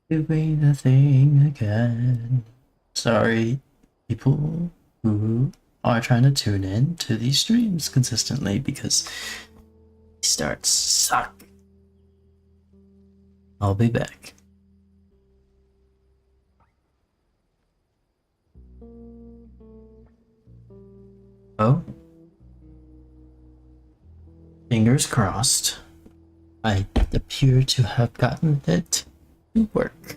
Doing the thing again. Sorry, people who are trying to tune in to these streams consistently because these starts suck. I'll be back. Oh, fingers crossed. I appear to have gotten it to work.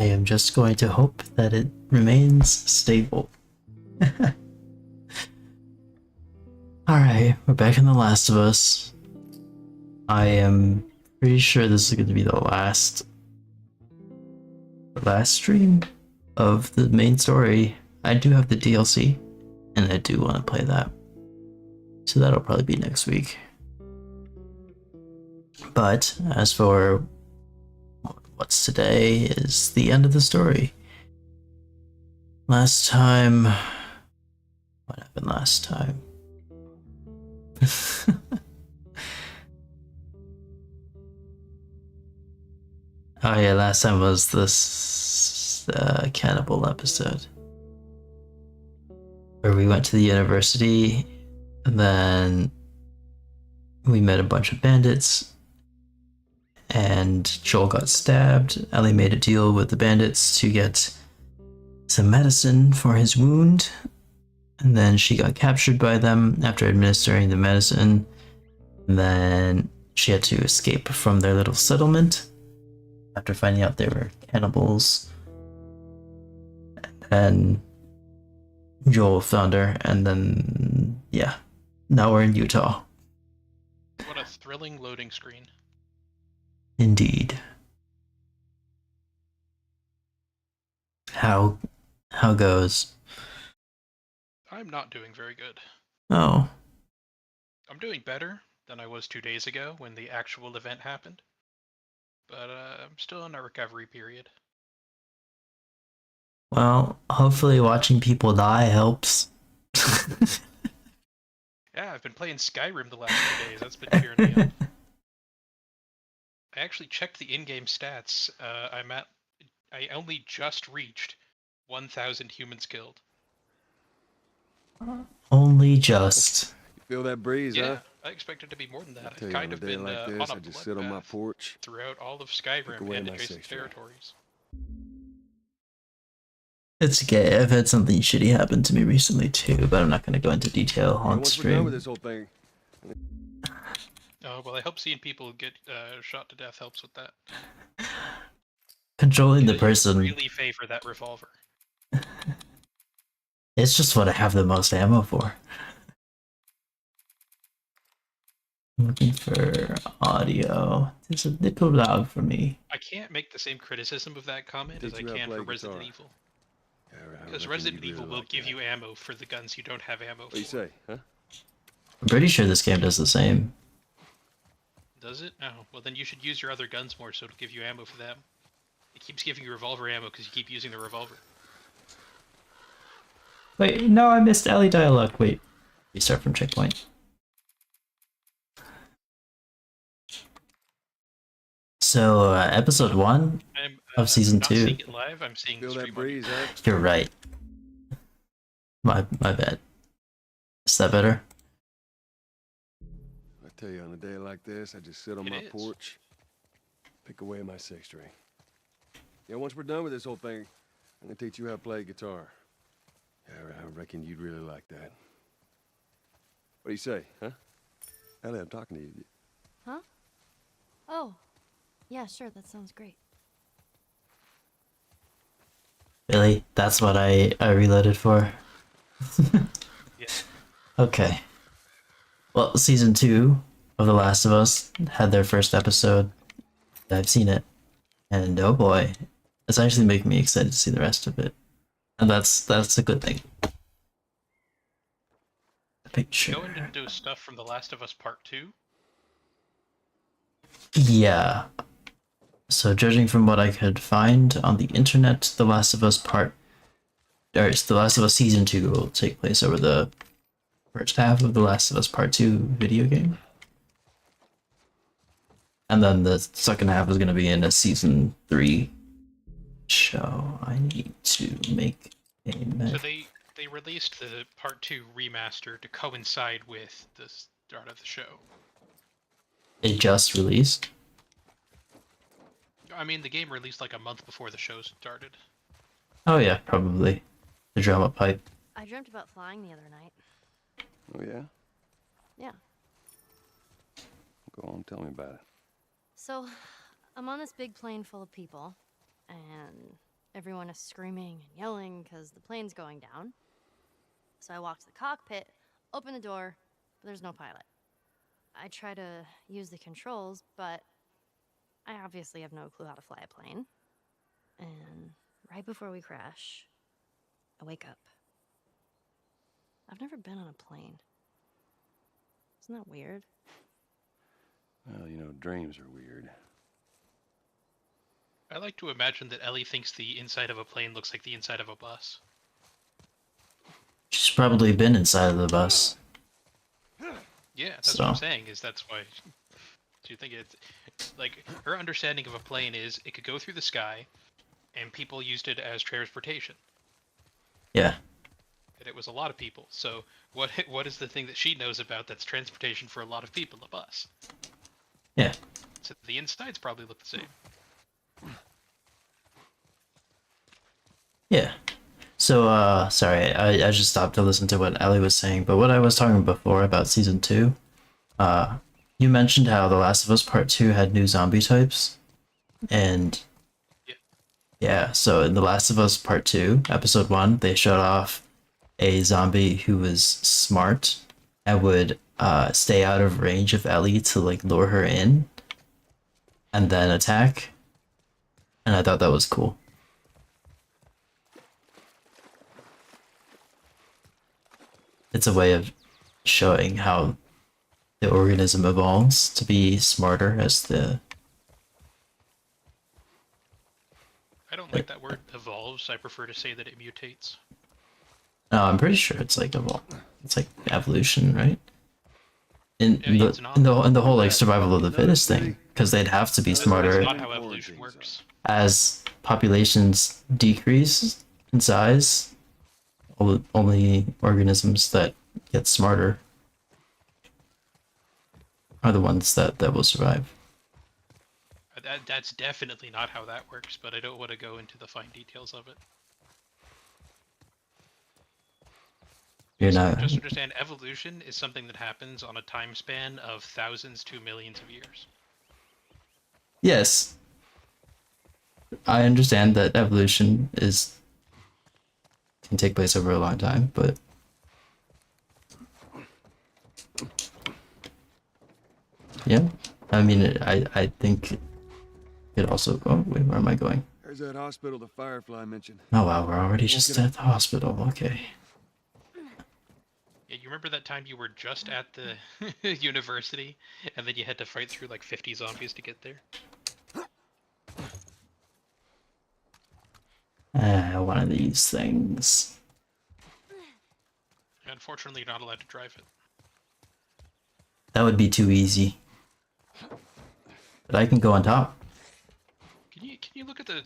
I am just going to hope that it remains stable. Alright, we're back in The Last of Us. I am pretty sure this is going to be the last stream of the main story. I do have the DLC, and I do want to play that. So that'll probably be next week. But as for what's today is the end of the story. Last time... What happened last time? Oh yeah, last time was this cannibal episode. Where we went to the university, and then we met a bunch of bandits, and Joel got stabbed. Ellie made a deal with the bandits to get some medicine for his wound, and then she got captured by them after administering the medicine. And then she had to escape from their little settlement after finding out they were cannibals. And Joel found her, and then, yeah, now we're in Utah. What a thrilling loading screen. Indeed. How goes? I'm not doing very good. Oh. I'm doing better than I was 2 days ago when the actual event happened. But I'm still in a recovery period. Well, hopefully watching people die helps. Yeah, I've been playing Skyrim the last 2 days. That's been cheering me up. I actually checked the in-game stats. I only just reached 1,000 humans killed. Only just. You feel that breeze, Yeah, huh? I expected to be more than that. Tell I've you, kind on a of day been like this, on I a just sit on my bloodbath porch, throughout all of pick Skyrim away and my adjacent sexual. territories. It's okay. I've had something shitty happen to me recently too, but I'm not going to go into detail on Once we're done with stream. this whole thing, Oh, well, I hope seeing people get shot to death helps with that. Controlling the Because you person. really favor that revolver. It's just what I have the most ammo for. Looking for audio. There's a little loud for me. I can't make the same criticism of that comment as I Teach you how to can for play Resident guitar. Evil. yeah, I Because reckon Resident you'd Evil really will like give that. you ammo for the guns you don't have ammo What do you for. say, huh? I'm pretty sure this game does the same. Does it? Oh, well then you should use your other guns more so it'll give you ammo for them. It keeps giving you revolver ammo because you keep using the revolver. Wait, no, I missed Ellie dialogue. Wait, restart from checkpoint. So, episode 1 I'm of season not 2. seeing it live, I'm seeing the Feel that stream on breeze, huh? You're right. My bad. Is that better? I tell you, on a day like this, I just sit on It my is. porch, pick away my six string. Yeah, once we're done with this whole thing, I'm gonna teach you how to play guitar. Yeah, I reckon you'd really like that. What do you say, huh? Ellie, I'm talking to you. Huh? Oh. Yeah, sure, that sounds great. Really? That's what I reloaded for? Yeah. Okay. Well, season 2 of The Last of Us had their first episode. I've seen it. And oh boy, it's actually making me excited to see the rest of it. And that's a good thing. Picture. Going to do stuff from The Last of Us Part 2. Yeah. So judging from what I could find on the internet, The Last of Us The Last of Us Season 2 will take place over the first half of The Last of Us Part 2 video game. And then the second half is going to be in a season 3 show. I need to make a So med. they released the part 2 remaster to coincide with the start of the show. It just released. I mean, the game released like a month before the show started. Oh yeah, probably the drama pipe. I dreamt about flying the other night. Oh, yeah? Yeah. Go on, tell me about it. So, I'm on this big plane full of people, and everyone is screaming and yelling because the plane's going down. So I walk to the cockpit, open the door, but there's no pilot. I try to use the controls, but I obviously have no clue how to fly a plane. And right before we crash, I wake up. I've never been on a plane. Isn't that weird? Well, you know, dreams are weird. I like to imagine that Ellie thinks the inside of a plane looks like the inside of a bus. She's probably been inside of the bus. Yeah, that's So. what I'm saying. That's why. Do you think it's like her understanding of a plane is it could go through the sky, and people used it as transportation, Yeah. and it was a lot of people. So what is the thing that she knows about that's transportation for a lot of people? A bus. Yeah. So the insides probably look the same. Yeah. So, sorry, I just stopped to listen to what Ellie was saying, but what I was talking before about season 2, you mentioned how The Last of Us Part 2 had new zombie types, and yeah, so in The Last of Us Part 2, Episode 1, they showed off a zombie who was smart and would stay out of range of Ellie to like lure her in and then attack, and I thought that was cool. It's a way of showing how the organism evolves to be smarter as the. I don't like that word evolves. I prefer to say that it mutates. No, I'm pretty sure it's like it's like evolution, right? In Yeah, the it's not. in the whole like survival of the fittest thing, because they'd have to be That's smarter not how evolution works. as populations decrease in size. Only organisms that get smarter are the ones that will survive. That's definitely not how that works, but I don't want to go into the fine details of it. You're So not. just understand, evolution is something that happens on a time span of thousands to millions of years. Yes, I understand that evolution can take place over a long time, but yeah, I mean, I think it also. Oh wait, where am I going? There's that hospital the Firefly mentioned. Oh wow, we're already just at the hospital. Okay. Yeah, you remember that time you were just at the university, and then you had to fight through like 50 zombies to get there? One of these things. Unfortunately, you're not allowed to drive it. That would be too easy. But I can go on top. Can you look at the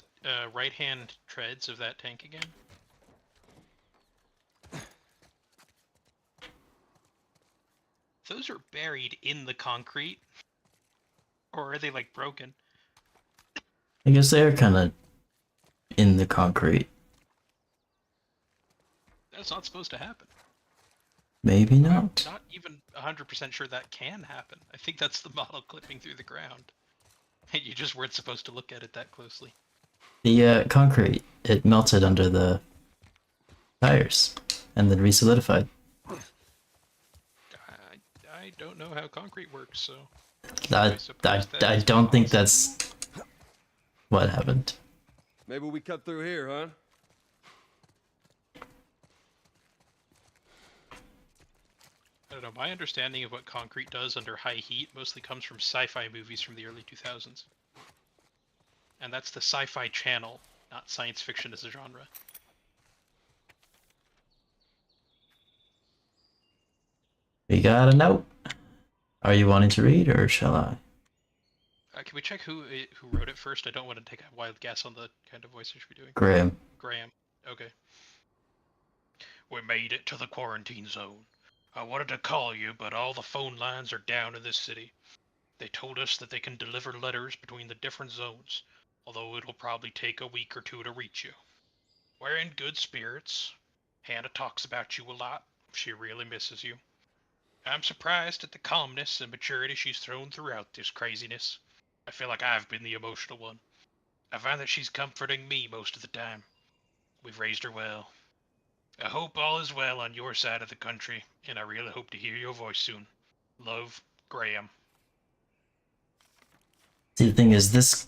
right-hand treads of that tank again? Those are buried in the concrete, or are they like broken? I guess they're kind of in the concrete. That's not supposed to happen. Maybe I'm not. not even 100% sure that can happen. I think that's the model clipping through the ground. And you just weren't supposed to look at it that closely. The concrete, it melted under the tires and then resolidified. I don't know how concrete works, so... I don't think that's what happened. Maybe we cut through here, huh? I don't know, my understanding of what concrete does under high heat mostly comes from sci-fi movies from the early 2000s. And that's the Sci-Fi Channel, not science fiction as a genre. We got a note. Are you wanting to read or shall I? can we check who wrote it first? I don't want to take a wild guess on the kind of voice we should be doing. Graham. Graham. Okay. We made it to the quarantine zone. I wanted to call you, but all the phone lines are down in this city. They told us that they can deliver letters between the different zones, although it'll probably take a week or two to reach you. We're in good spirits. Hannah talks about you a lot. She really misses you. I'm surprised at the calmness and maturity she's thrown throughout this craziness. I feel like I've been the emotional one. I find that she's comforting me most of the time. We've raised her well. I hope all is well on your side of the country, and I really hope to hear your voice soon. Love, Graham. See, the thing is, this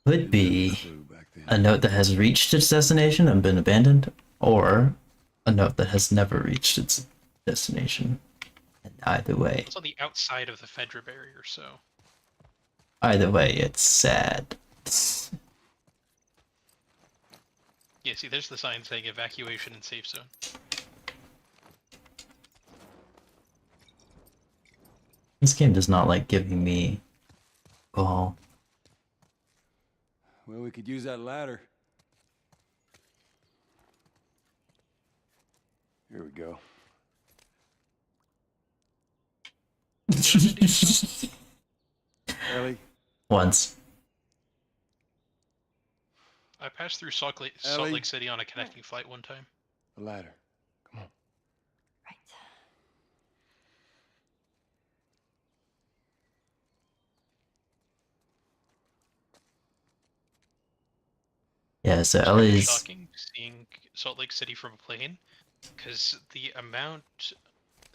could Didn't have a be clue back then. a note that has reached its destination and been abandoned, or a note that has never reached its destination. And either way, It's on the outside of the Fedra barrier, so... it's sad. Yeah, see, there's the sign saying evacuation and safe zone. This game does not like giving me alcohol. Well, we could use that ladder. Here we go. Ellie, Once. I passed through Salt Ellie? Lake City on a connecting flight one time. the ladder. Come on. Right. Yeah, so It's kind of Ellie's... shocking seeing Salt Lake City from a plane, because the amount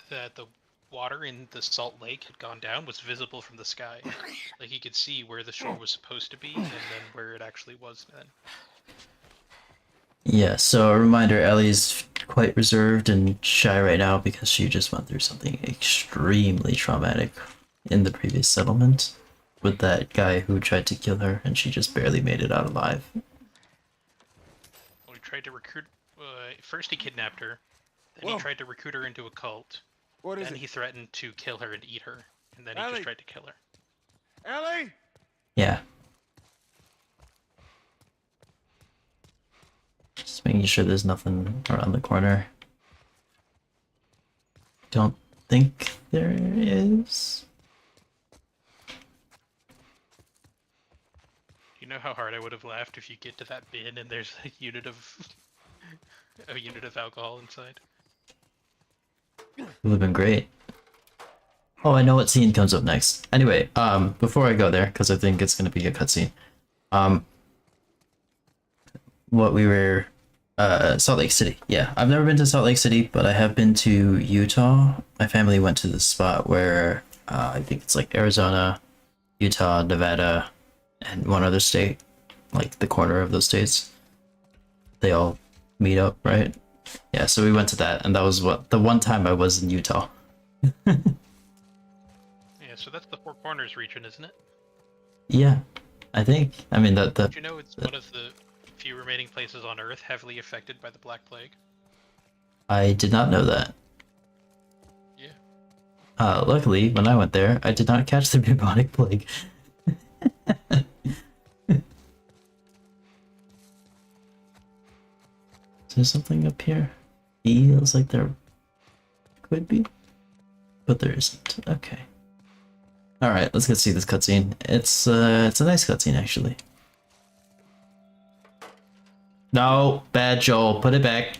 that the water in the Salt Lake had gone down was visible from the sky. Like you could see where the shore was supposed to be, and then where it actually was then. Yeah, so a reminder, Ellie's quite reserved and shy right now because she just went through something extremely traumatic in the previous settlement with that guy who tried to kill her, and she just barely made it out alive. Well, he tried to recruit... first he kidnapped her, then Whoa. he tried to recruit her into a cult, What is then it? he threatened to kill her and eat her, and then he Ellie! just tried to kill her. Ellie! Yeah. Just making sure there's nothing around the corner. Don't think there is. You know how hard I would have laughed if you get to that bin and there's a unit of alcohol inside. It would have been great. Oh, I know what scene comes up next. Anyway, before I go there, because I think it's gonna be a cutscene. What we were, Salt Lake City. Yeah, I've never been to Salt Lake City, but I have been to Utah. My family went to this spot where I think it's like Arizona, Utah, Nevada, and one other state, like the corner of those states. They all meet up, right? Yeah, so we went to that, and that was the one time I was in Utah. Yeah, so that's the Four Corners region, isn't it? Yeah, I think. I mean, Did you know it's one of the few remaining places on Earth heavily affected by the Black Plague? I did not know that. Yeah. Luckily, when I went there, I did not catch the bubonic plague. Is there something up here? Feels like there could be, but there isn't. Okay. All right, let's go see this cutscene. It's a nice cutscene actually. No, bad Joel. Put it back.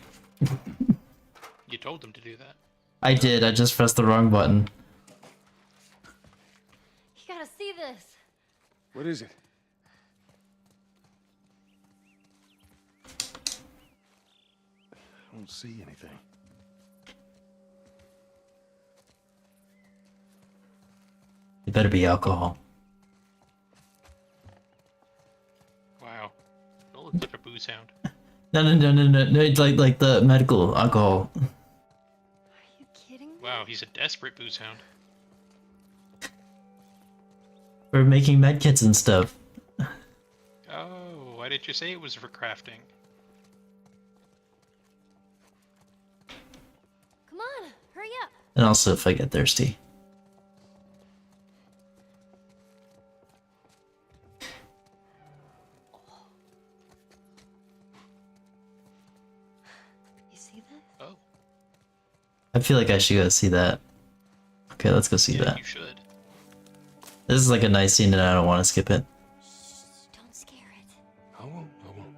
You told him to do that. I did. I just pressed the wrong button. You gotta see this. What is it? I don't see anything. It better be alcohol. Wow. Joel is such a booze hound. No. It's like the medical alcohol. Are you kidding me? Wow, he's a desperate booze hound. For making medkits and stuff. Oh, why did you say it was for crafting? Come on, hurry up. And also if I get thirsty. feel like I should go see that. Okay, let's go see Yeah, that. you should. This is like a nice scene and I don't want to skip it. Don't scare it. I won't. I won't.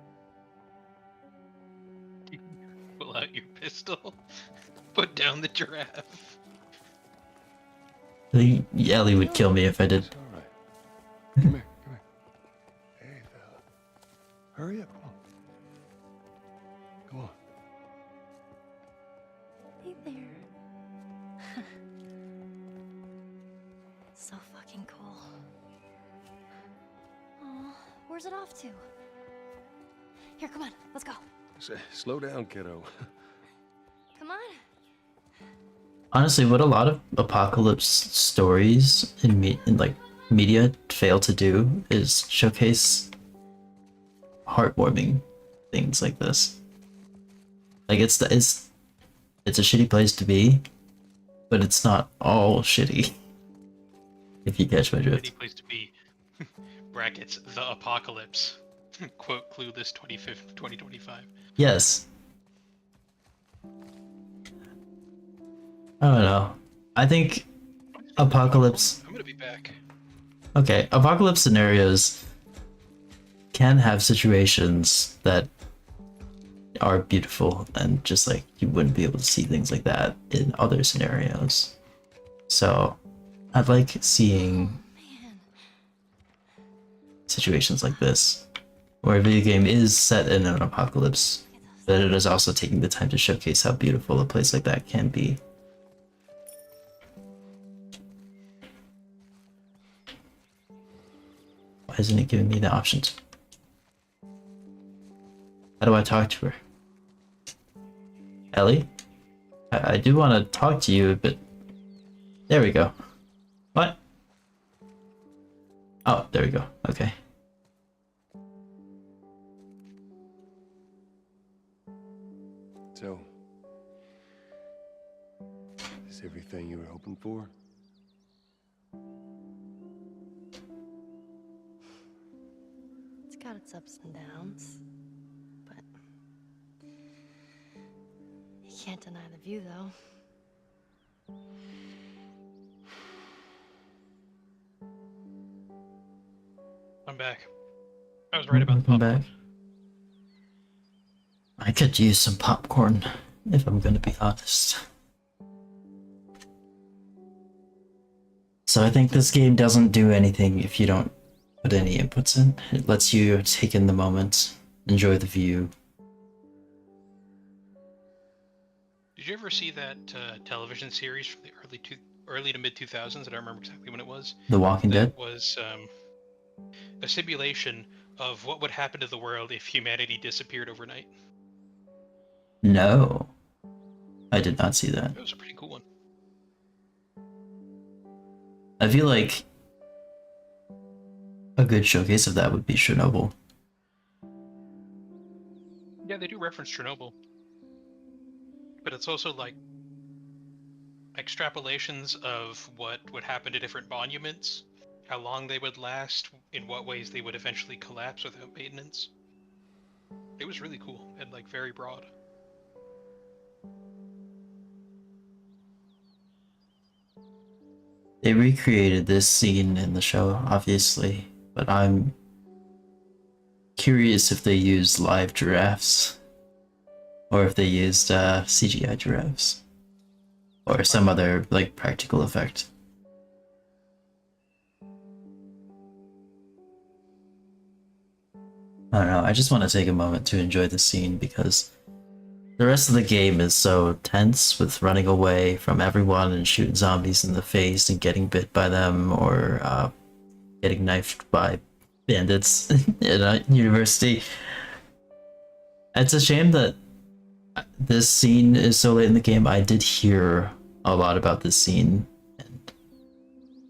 Pull out your pistol. Put down the giraffe. I think Ellie would kill me if I did. It's all right. Come here. Come here. Hey, fella. Hurry up. Come on. Come on. Hey there. So fucking cool. Aw, where's it off to? Here, come on, let's go. Slow down, kiddo. Come on. Honestly, what a lot of apocalypse stories in like media fail to do is showcase heartwarming things like this. Like it's a shitty place to be, but it's not all shitty. If you catch my drift. Any place to be. Brackets, the apocalypse. Quote, Clueless 2025. Yes. I don't know. I think apocalypse. I'm gonna be back. Okay, apocalypse scenarios can have situations that are beautiful and just like you wouldn't be able to see things like that in other scenarios. So I'd like seeing Man, situations like this where a video game is set in an apocalypse, but it is also taking the time to showcase how beautiful a place like that can be. Why isn't it giving me the options? How do I talk to her? Ellie? I do want to talk to you, but there we go. What? Oh, there we go. Okay. So, is everything you were hoping for? it's got its ups and downs, but you can't deny the view, though. I'm back. I was right about the Welcome popcorn. back. I could use some popcorn, if I'm gonna be honest. So I think this game doesn't do anything if you don't put any inputs in. It lets you take in the moment, enjoy the view. Did you ever see that television series from the early to mid 2000s? I don't remember exactly when it was. The Walking Dead? That was a simulation of what would happen to the world if humanity disappeared overnight. No. I did not see that. It was a pretty cool one. I feel like a good showcase of that would be Chernobyl. Yeah, they do reference Chernobyl. But it's also like extrapolations of what would happen to different monuments, how long they would last, in what ways they would eventually collapse without maintenance. It was really cool and like very broad. They recreated this scene in the show, obviously, but I'm curious if they used live giraffes or if they used CGI giraffes or some other like practical effect. I don't know, I just want to take a moment to enjoy the scene because the rest of the game is so tense with running away from everyone and shooting zombies in the face and getting bit by them or getting knifed by bandits in a university. It's a shame that this scene is so late in the game. I did hear a lot about this scene and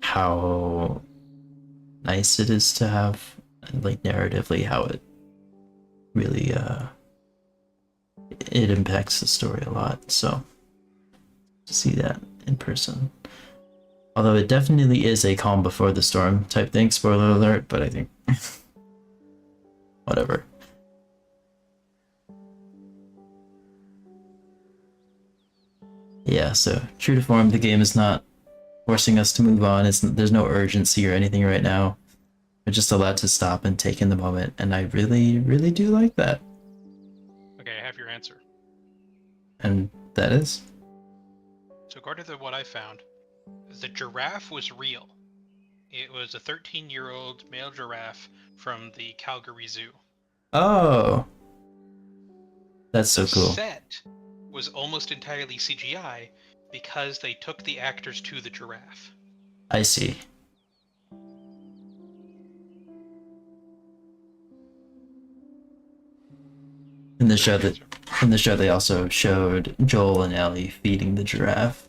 how nice it is to have, and like narratively how it really it impacts the story a lot. So to see that in person, although it definitely is a calm before the storm type thing, spoiler alert, but I think whatever. Yeah, so true to form, the game is not forcing us to move on. There's no urgency or anything right now. We're just allowed to stop and take in the moment, and I really, really do like that. Okay, I have your answer. And that is? So according to what I found, the giraffe was real. It was a 13-year-old male giraffe from the Calgary Zoo. Oh, that's so The cool. set was almost entirely CGI because they took the actors to the giraffe. I see. In the show that in the show they also showed Joel and Ellie feeding the giraffe.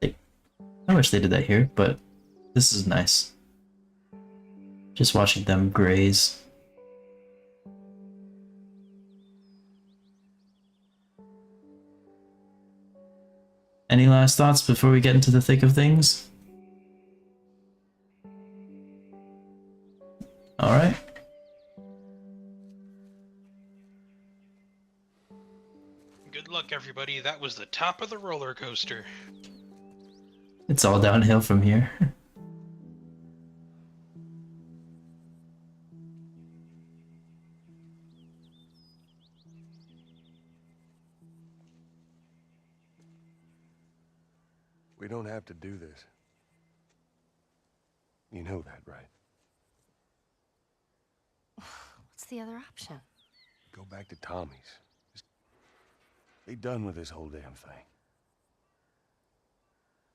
I wish they did that here, but this is nice. Just watching them graze. Any last thoughts before we get into the thick of things? Alright. Good luck, everybody. That was the top of the roller coaster. It's all downhill from here. We don't have to do this. You know that, right? What's the other option? Go back to Tommy's. Just be done with this whole damn thing.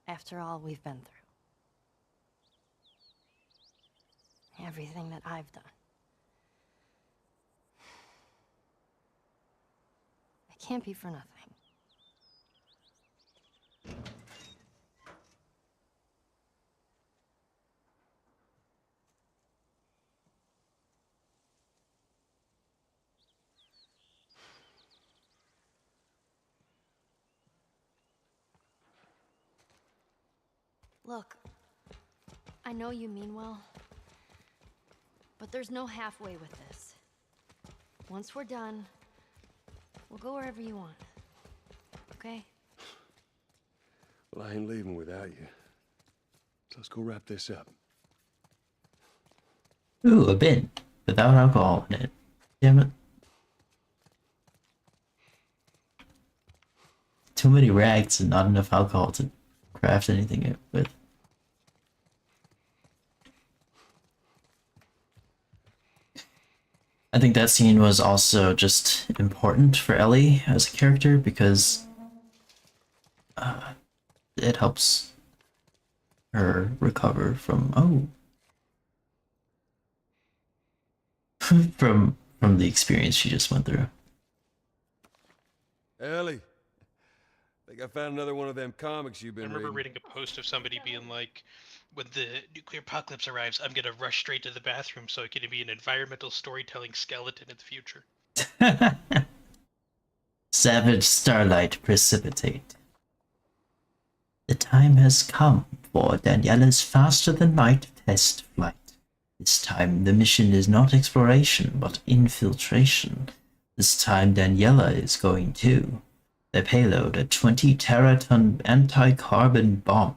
After all we've been through. Everything that I've done. It can't be for nothing. Look, I know you mean well, but there's no halfway with this. Once we're done, we'll go wherever you want. Okay? Well, I ain't leaving without you. So let's go wrap this up. Ooh, a bin. Without alcohol in it. Damn it. Too many rags and not enough alcohol to craft anything with. I think that scene was also just important for Ellie as a character because it helps her recover from from the experience she just went through. Ellie, think I found another one of them comics you've I been remember reading. reading a post of somebody being like, when the nuclear apocalypse arrives, I'm gonna rush straight to the bathroom so I can be an environmental storytelling skeleton in the future. Savage starlight precipitate. The time has come for Daniela's faster-than-light test flight. This time the mission is not exploration, but infiltration. This time Daniela is going too. Their payload, a 20-teraton anti-carbon bomb.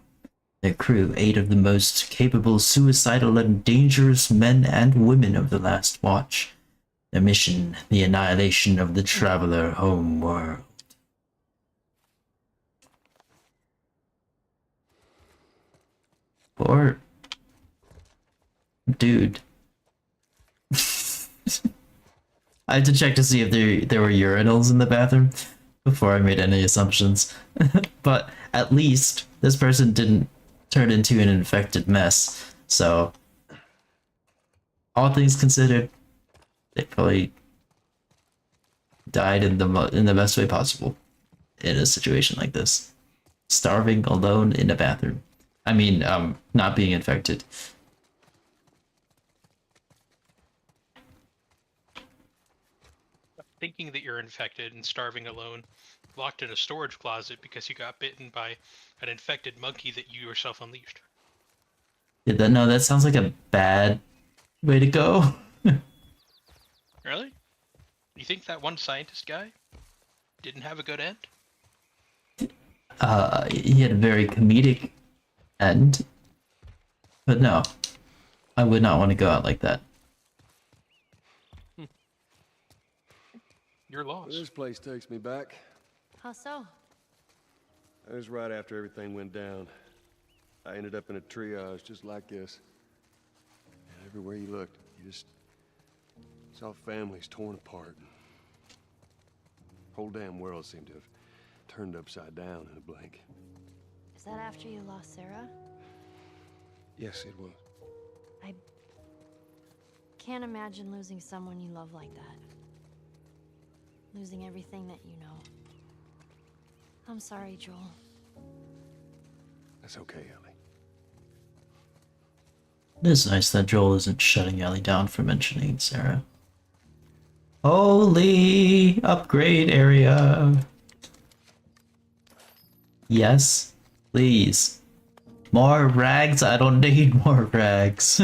Their crew, 8 of the most capable, suicidal, and dangerous men and women of the Last Watch. Their mission, the annihilation of the Traveler home world. Or, dude. I had to check to see if there were urinals in the bathroom before I made any assumptions. But at least this person didn't turn into an infected mess. So, all things considered, they probably died in the best way possible in a situation like this. Starving alone in a bathroom. I mean, not being infected. Thinking that you're infected and starving alone, locked in a storage closet because you got bitten by an infected monkey that you yourself unleashed. Yeah, that sounds like a bad way to go. Really? You think that one scientist guy didn't have a good end? he had a very comedic end, but no, I would not want to go out like that. Your Well, loss. this place takes me back. How so? It was right after everything went down. I ended up in a triage just like this. And everywhere you looked, you just saw families torn apart. Whole damn world seemed to have turned upside down in a blink. Is that after you lost Sarah? Yes, it was. I can't imagine losing someone you love like that. Losing everything that you know. I'm sorry, Joel. That's okay, Ellie. It is nice that Joel isn't shutting Ellie down for mentioning Sarah. Holy upgrade area. Yes, please. More rags? I don't need more rags.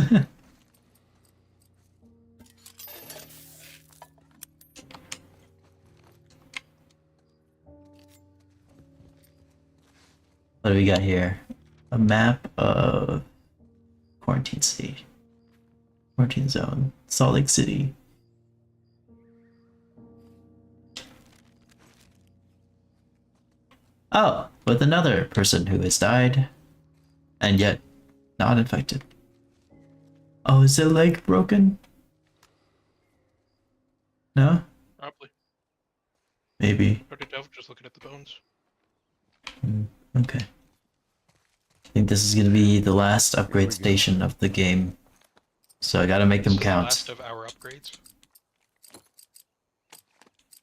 What do we got here? A map of Quarantine City. Quarantine Zone. Salt Lake City. Oh, with another person who has died and yet not infected. Oh, is their leg broken? No? Probably. Maybe. Or did Delve just looking at the bones? Okay. I think this is gonna be the last we upgrade go. station of the game. So I gotta make This them is the count. last of our upgrades.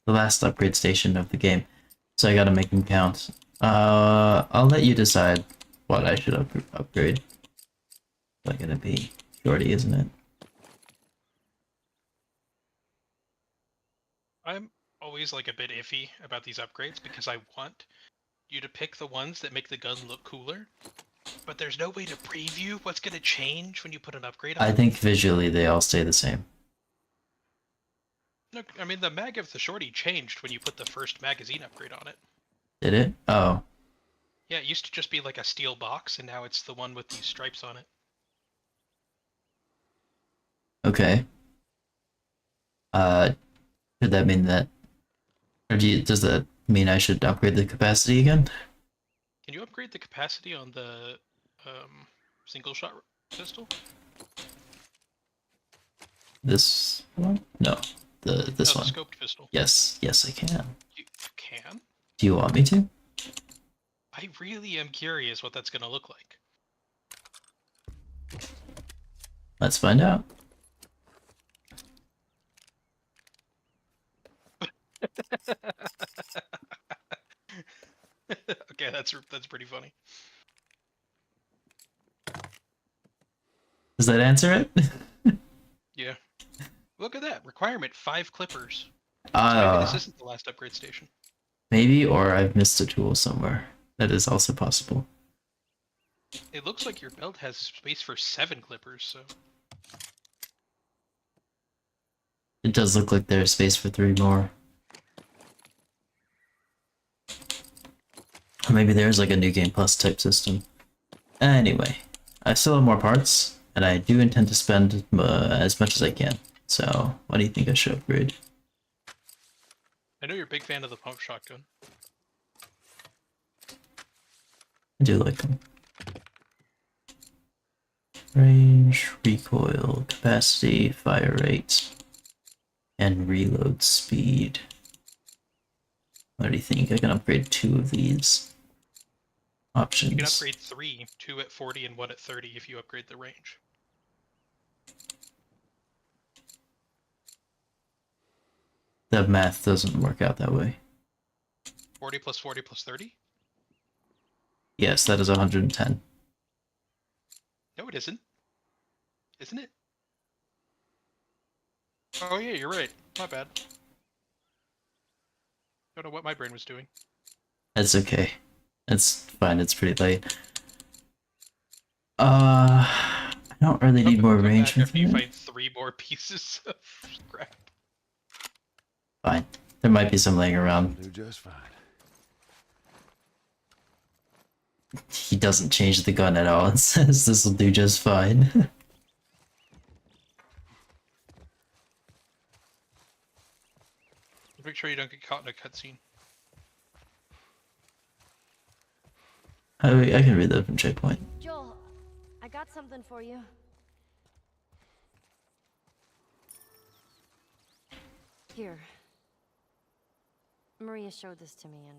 The last upgrade station of the game. So I gotta make them count. I'll let you decide what I should upgrade. What's that gonna be? Shorty, isn't it? I'm always like a bit iffy about these upgrades because I want you to pick the ones that make the gun look cooler, but there's no way to preview what's going to change when you put an upgrade on. I think visually they all stay the same. Look, I mean, the mag of the shorty changed when you put the first magazine upgrade on it. Did it? Oh. Yeah, it used to just be like a steel box, and now it's the one with these stripes on it. Okay. Should that mean that, or does that mean I should upgrade the capacity again? Can you upgrade the capacity on the single shot pistol? This one? No, this No, one. the scoped pistol. Yes, yes, I can. You can? Do you want me to? I really am curious what that's going to look like. Let's find out. Okay, that's pretty funny. Does that answer it? Yeah. Look at that. Requirement 5 clippers. So maybe this isn't the last upgrade station. Maybe, or I've missed a tool somewhere. That is also possible. It looks like your belt has space for 7 clippers, so It does look like there's space for 3 more. Or maybe there's like a new game plus type system. Anyway, I still have more parts, and I do intend to spend as much as I can. So, what do you think I should upgrade? I know you're a big fan of the pump shotgun. I do like them. Range, recoil, capacity, fire rate, and reload speed. What do you think? I can upgrade 2 of these options. You can upgrade 3, 2 at 40 and 1 at 30 if you upgrade the range. The math doesn't work out that way. 40 plus 40 plus 30? Yes, that is 110. No, it isn't. Isn't it? Oh yeah, you're right. My bad. Don't know what my brain was doing. That's okay. It's fine, it's pretty late. I don't really need more Come range back after you with it. find 3 more pieces of scrap. Fine. There might be some laying around. Do just fine. He doesn't change the gun at all and says this will do just fine. Make sure you don't get caught in a cutscene. I can read that from checkpoint. Joel, I got something for you. Here. Maria showed this to me and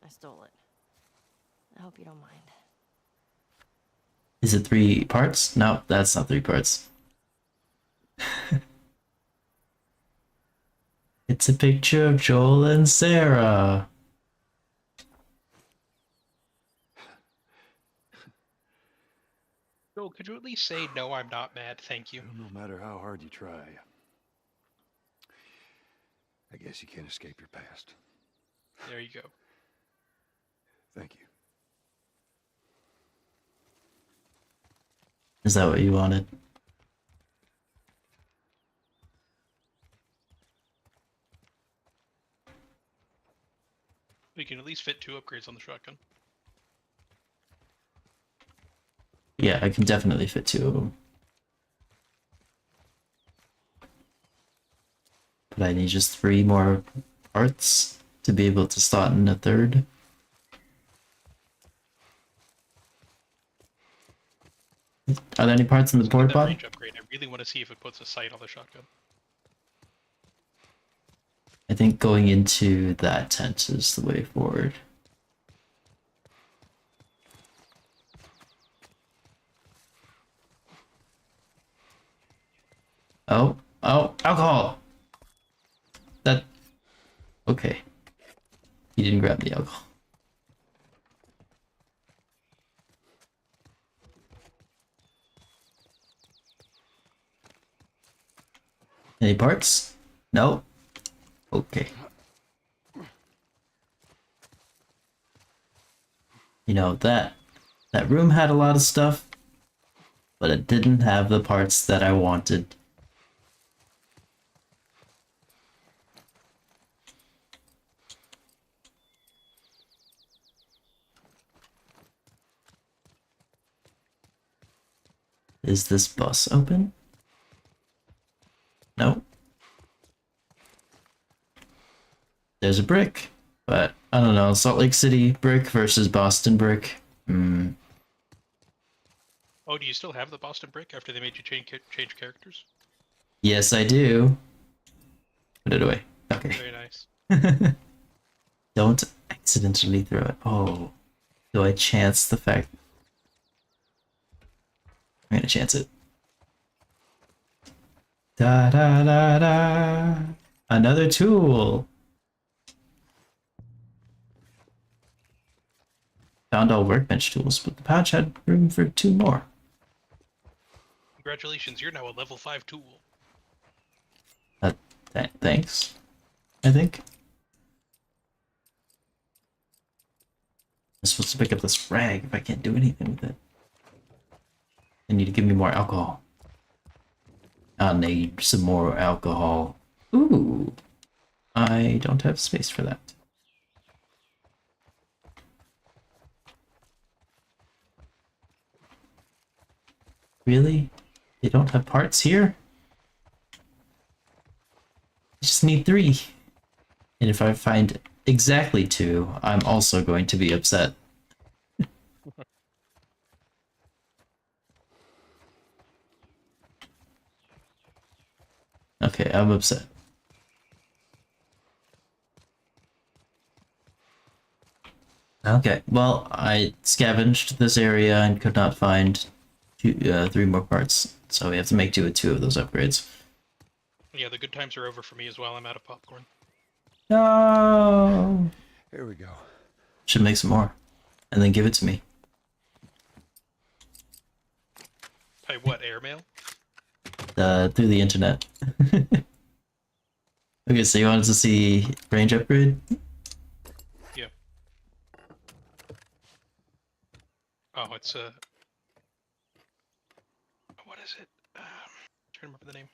I stole it. I hope you don't mind. Is it 3 parts? No, that's not 3 parts. It's a picture of Joel and Sarah. Joel, could you at least say, no, I'm not mad, thank you? Well, no matter how hard you try, I guess you can't escape your past. There you go. Thank you. Is that what you wanted? We can at least fit 2 upgrades on the shotgun. Yeah, I can definitely fit 2 of them. But I need just 3 more parts to be able to slot in a 3rd. Are there any parts in the Let's get porta that potty? range upgrade. I really want to see if it puts a sight on the shotgun. I think going into that tent is the way forward. Oh, alcohol! That... Okay. He didn't grab the alcohol. Any parts? No? Okay. You know, that room had a lot of stuff, but it didn't have the parts that I wanted. Is this bus open? No. There's a brick, but I don't know. Salt Lake City brick versus Boston brick. Oh, do you still have the Boston brick after they made you change characters? Yes, I do. Put it away. Okay. Very nice. Don't accidentally throw it. Oh. Do I chance the fact? I'm gonna chance it. Da da da da. Another tool. Found all workbench tools, but the pouch had room for 2 more. Congratulations, you're now a level 5 tool. Thanks. I think. I'm supposed to pick up this rag if I can't do anything with it. I need to give me more alcohol. I need some more alcohol. Ooh. I don't have space for that. Really? They don't have parts here? I just need 3. And if I find exactly 2, I'm also going to be upset. Okay, I'm upset. Okay, well, I scavenged this area and could not find 3 more parts, so we have to make do with 2 of those upgrades. Yeah, the good times are over for me as well. I'm out of popcorn. No. Here we go. Should make some more, and then give it to me. By what, airmail? Through the internet. Okay, so you wanted to see range upgrade? Yeah. Oh, it's what is it? Trying to remember the name.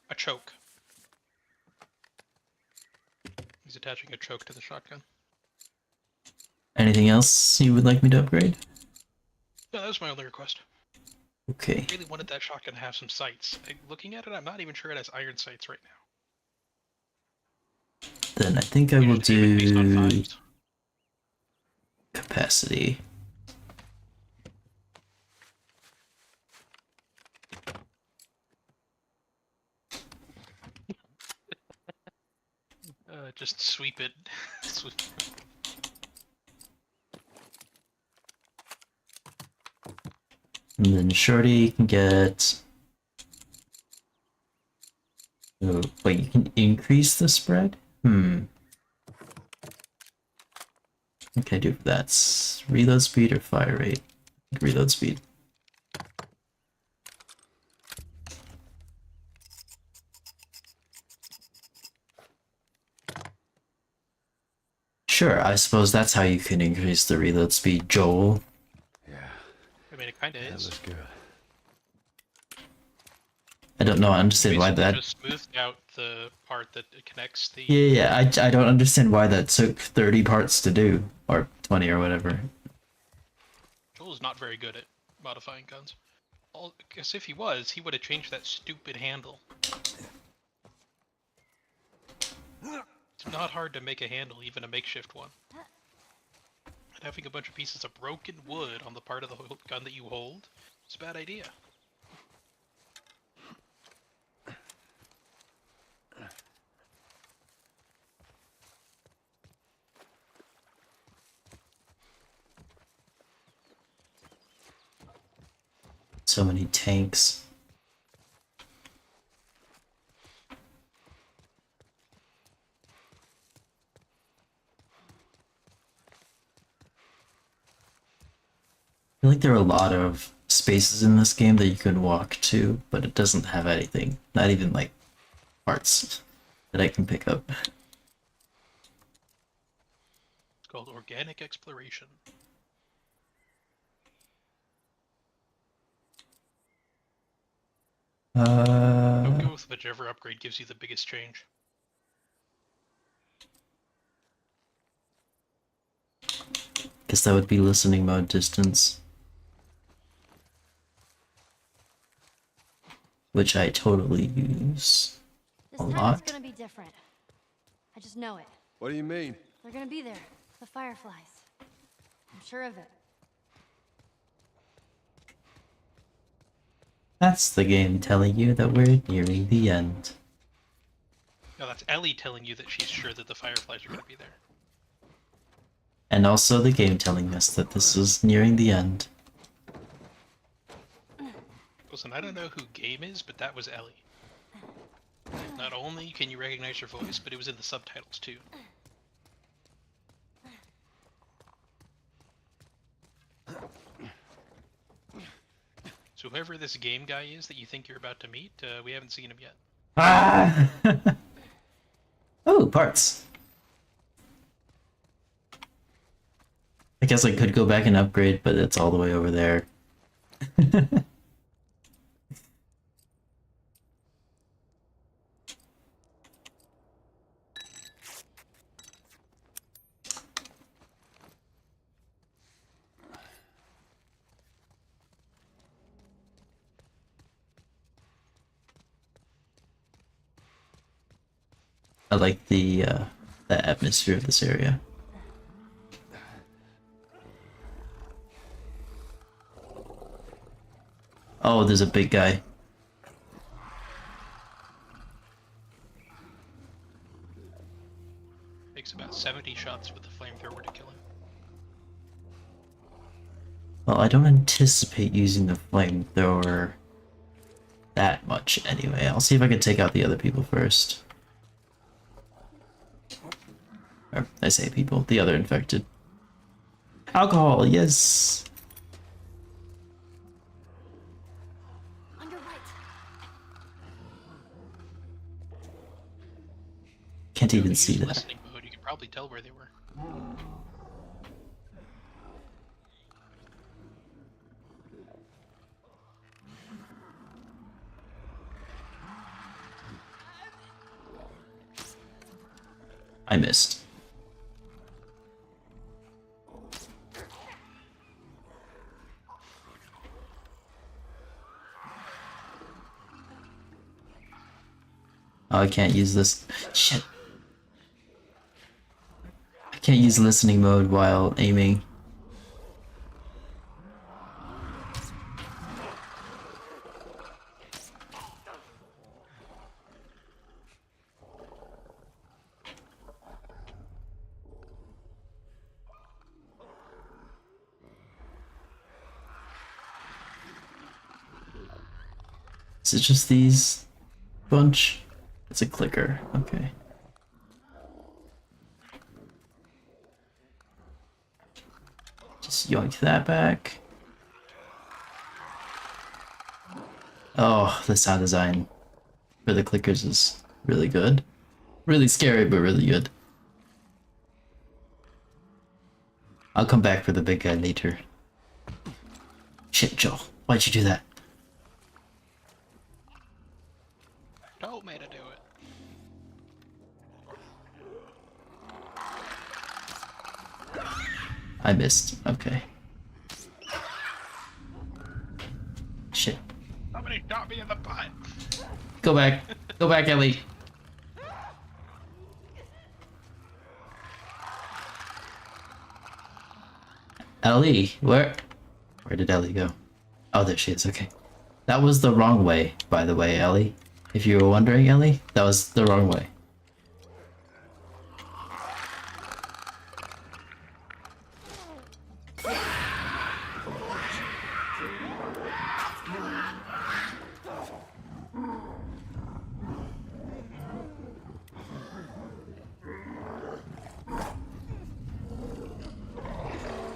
A choke. He's attaching a choke to the shotgun. Anything else you would like me to upgrade? No, that was my only request. Okay. I really wanted that shotgun to have some sights. Looking at it, I'm not even sure it has iron sights right now. Then I think I You will just aim it based on do fives. capacity. Just sweep it. And then Shorty can get... Oh, wait, you can increase the spread? What can I do for that? Reload speed or fire rate? Reload speed. Sure, I suppose that's how you can increase the reload speed, Joel. Yeah, I mean, it kind of that is. looks good. I don't know, I understand why Basically that... just smoothed out the part that connects the... Yeah, I don't understand why that took 30 parts to do. Or 20 or whatever. Joel is not very good at modifying guns. Because if he was, he would have changed that stupid handle. It's not hard to make a handle, even a makeshift one. And having a bunch of pieces of broken wood on the part of the gun that you hold is a bad idea. So many tanks. I feel like there are a lot of spaces in this game that you can walk to, but it doesn't have anything. Not even like parts that I can pick up. It's called organic exploration. Don't go with whichever upgrade gives you the biggest change. Guess that would be listening mode distance. Which I totally use This a time lot. it's gonna be different. I just know it. What do you mean? They're gonna be there. The fireflies. I'm sure of it. That's the game telling you that we're nearing the end. No, that's Ellie telling you that she's sure that the fireflies are going to be there. And also the game telling us that this is nearing the end. Listen, I don't know who Game is, but that was Ellie. Not only can you recognize her voice, but it was in the subtitles too. So whoever this game guy is that you think you're about to meet, we haven't seen him yet. Ah! Oh, parts. I guess I could go back and upgrade, but it's all the way over there. I like the atmosphere of this area. Oh, there's a big guy. Takes about 70 shots with the flamethrower to kill him. Well, I don't anticipate using the flamethrower that much anyway. I'll see if I can take out the other people first. Or, I say people, the other infected. Alcohol, yes! On your right. Can't If even you see use that. listening mode, you can probably tell where they were. I missed. Oh, I can't use this. Shit. I can't use listening mode while aiming. Is it just these bunch? It's a clicker. Okay. Just yoink that back. Oh, the sound design for the clickers is really good. Really scary, but really good. I'll come back for the big guy later. Shit, Joel. Why'd you do that? Told me to do it. I missed. Okay. Shit. Somebody shot me in the butt. Go back. Go back, Ellie. Ellie, where did Ellie go? Oh, there she is. Okay. That was the wrong way, by the way, Ellie. If you were wondering, Ellie, that was the wrong way.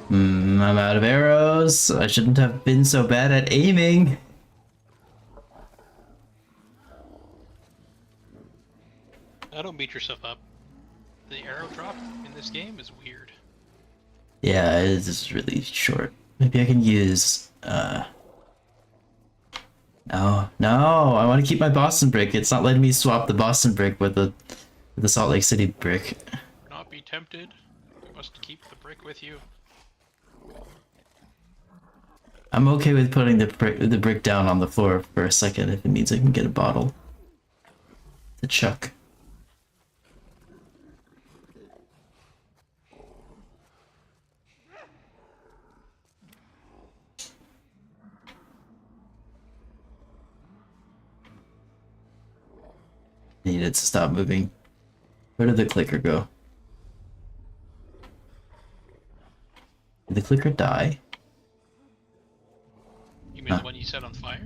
I'm out of arrows. I shouldn't have been so bad at aiming. Now don't beat yourself up. The arrow drop in this game is weird. Yeah, it is really short. Maybe I can use, No, I want to keep my Boston brick. It's not letting me swap the Boston brick with the Salt Lake City brick. Do not be tempted. You must keep the brick with you. I'm okay with putting the brick down on the floor for a second if it means I can get a bottle to chuck. Need it to stop moving. Where did the clicker go? Did the clicker die? You mean the one you set on fire?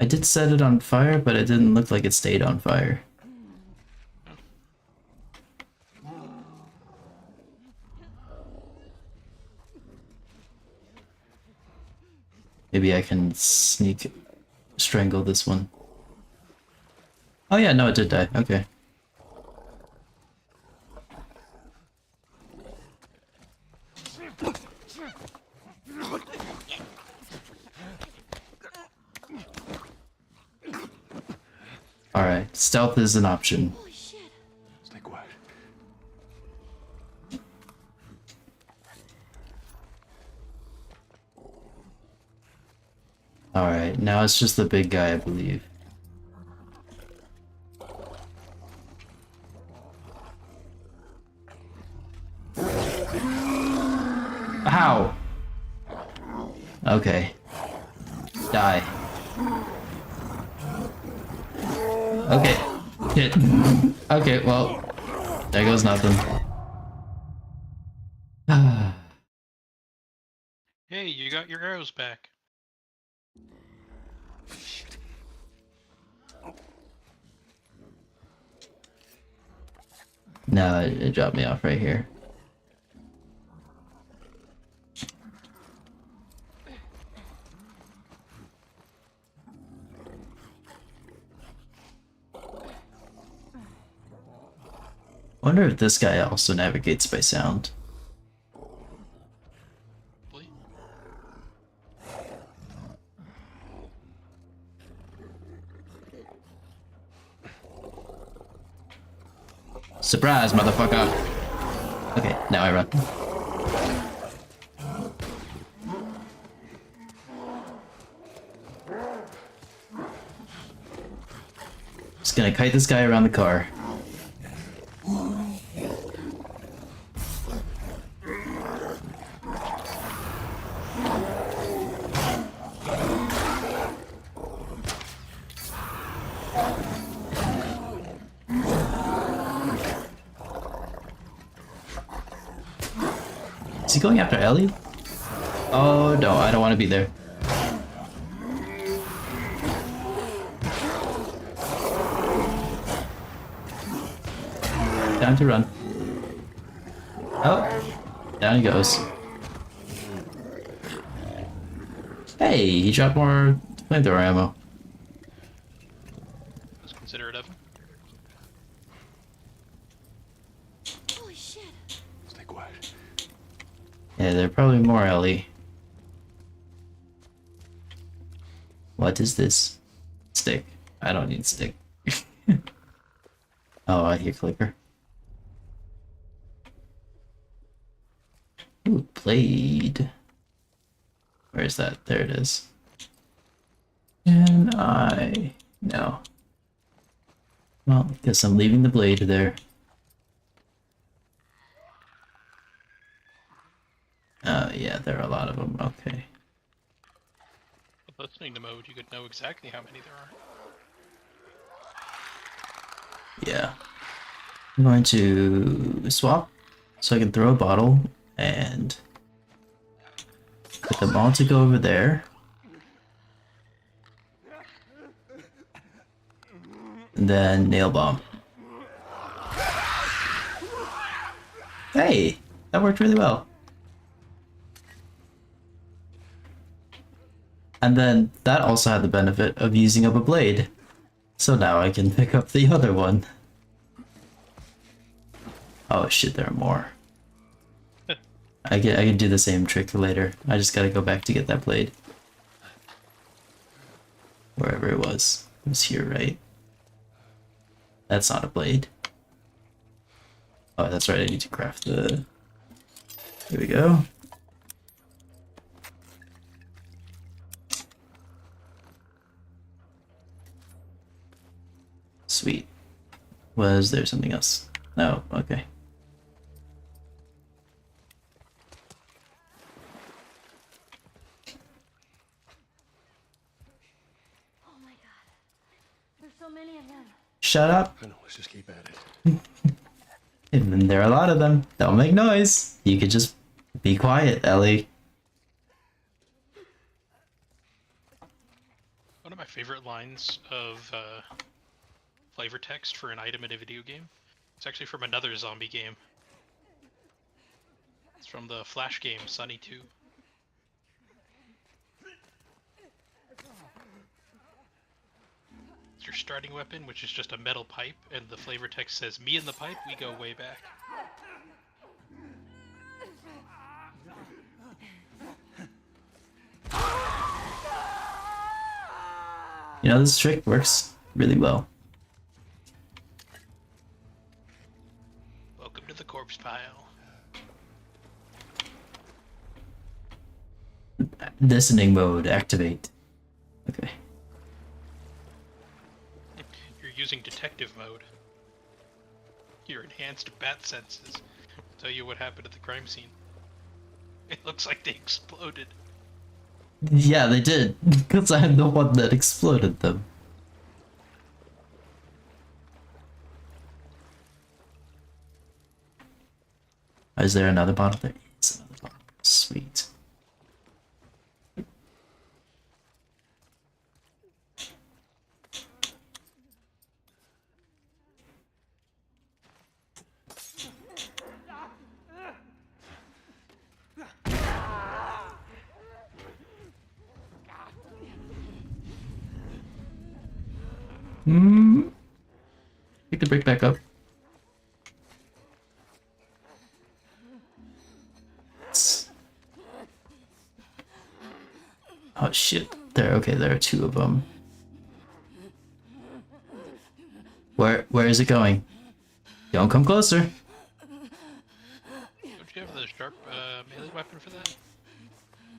I did set it on fire, but it didn't look like it stayed on fire. Maybe I can strangle this one. Oh yeah, no, it did die. Okay. Alright, stealth is an option. Holy shit. Stay quiet. Alright, now it's just the big guy, I believe. Ow! Okay. Die. Okay. Hit. Okay, well, there goes nothing. Hey, you got your arrows back. No, it dropped me off right here. Wonder if this guy also navigates by sound. Probably. Surprise, motherfucker! Okay, now I run. Just gonna kite this guy around the car. Is he going after Ellie? Oh no, I don't want to be there. Time to run. Oh, down he goes. Hey, he dropped more flamethrower ammo. Let's consider it of him. Holy shit. Stay quiet. Yeah, there are probably more Ellie. What is this? Stick. I don't need stick. Oh, I hear clicker. Ooh, blade. Where is that? There it is. Can I? No. Well, guess I'm leaving the blade there. Yeah, there are a lot of them. Okay. With listening to mode, you could know exactly how many there are. Yeah. I'm going to swap so I can throw a bottle and put them all to go over there. And then nail bomb. Hey, that worked really well. And then that also had the benefit of using up a blade. So now I can pick up the other one. Oh shit, there are more. I can do the same trick later. I just gotta go back to get that blade. Wherever it was. It was here, right? That's not a blade. Oh, that's right, I need to craft the... Here we go. Sweet. Was there something else? No, okay. Oh my god. There's so many of them. Shut up. I know, let's just keep at it. And then there are a lot of them. Don't make noise. You could just be quiet, Ellie. One of my favorite lines of flavor text for an item in a video game. It's actually from another zombie game. It's from the Flash game, Sunny 2. It's your starting weapon, which is just a metal pipe, and the flavor text says, "Me and the pipe, we go way back." You know, this trick works really well. Welcome to the corpse pile. Listening mode, activate. Okay. You're using detective mode. Your enhanced bat senses will tell you what happened at the crime scene. It looks like they exploded. Yeah, they did. Because I'm the one that exploded them. Is there another bottle? There is another bottle. Sweet. Pick the brick back up. Oh shit. There, okay, there are two of them. Where is it going? Don't come closer. Don't you have the sharp melee weapon for that?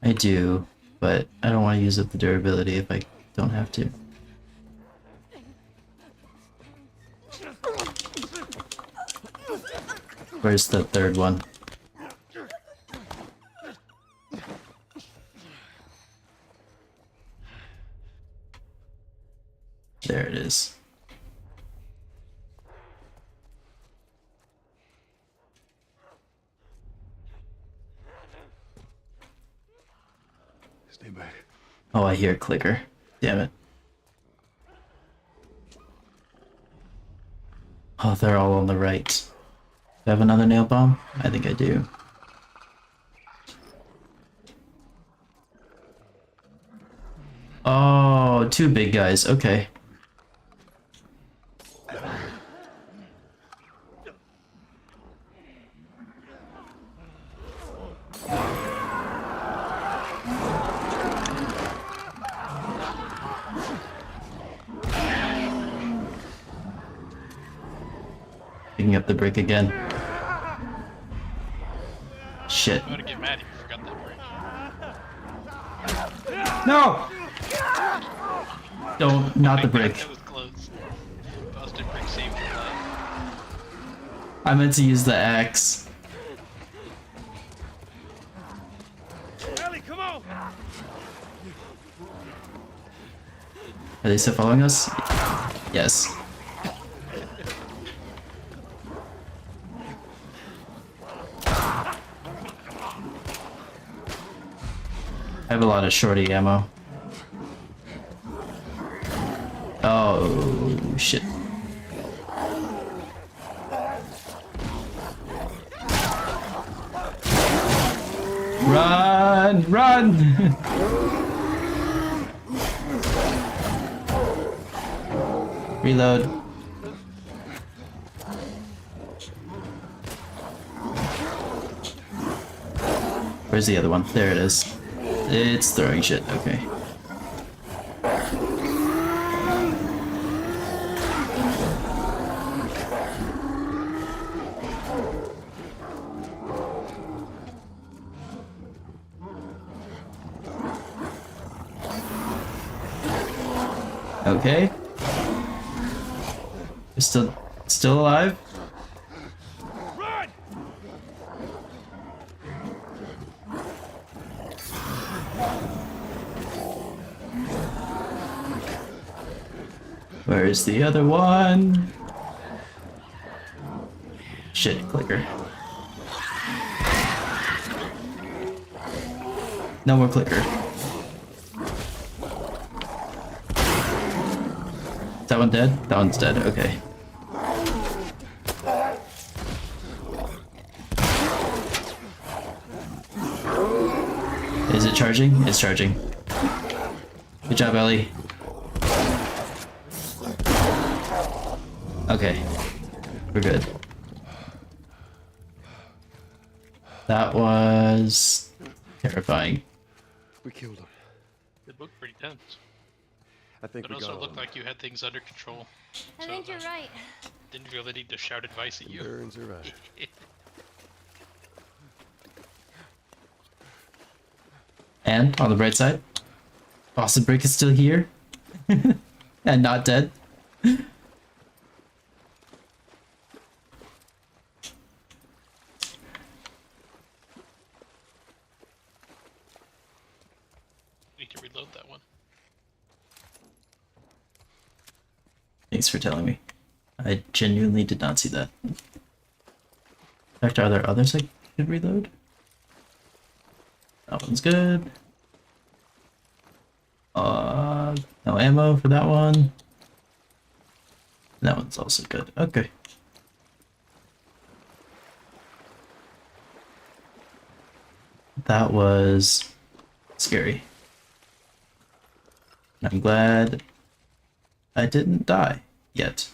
I do, but I don't want to use up the durability if I don't have to. Where's the third one? There it is. Stay back. Oh, I hear a clicker. Damn it. Oh, they're all on the right. Do I have another nail bomb? I think I do. Oh, two big guys. Okay. Picking up the brick again. Shit. I'm gonna get mad if you forgot that bridge. No! Don't, not the brick. That was close. Busted brick saved your life. I meant to use the axe. Ellie, come on! Are they still following us? Yes. I have a lot of shorty ammo. Oh, shit. Run! Run! Reload. Where's the other one? There it is. It's throwing shit. Okay. Okay. You're still alive? Run! Where's the other one? Shit, clicker. No more clicker. Is that one dead? That one's dead, okay. Is it charging? It's charging. Good job, Ellie. Okay, we're good. That was terrifying. We killed him. It looked pretty tense. I think But we also got looked him. like you had things under control. I think you're right. Didn't feel the need to shout advice at you. Burns are right. And on the bright side, Boston Brick is still here and not dead. Need to reload that one. Thanks for telling me. I genuinely did not see that. In fact, are there others I could reload? That one's good. No ammo for that one. That one's also good. Okay. That was scary. I'm glad I didn't die yet.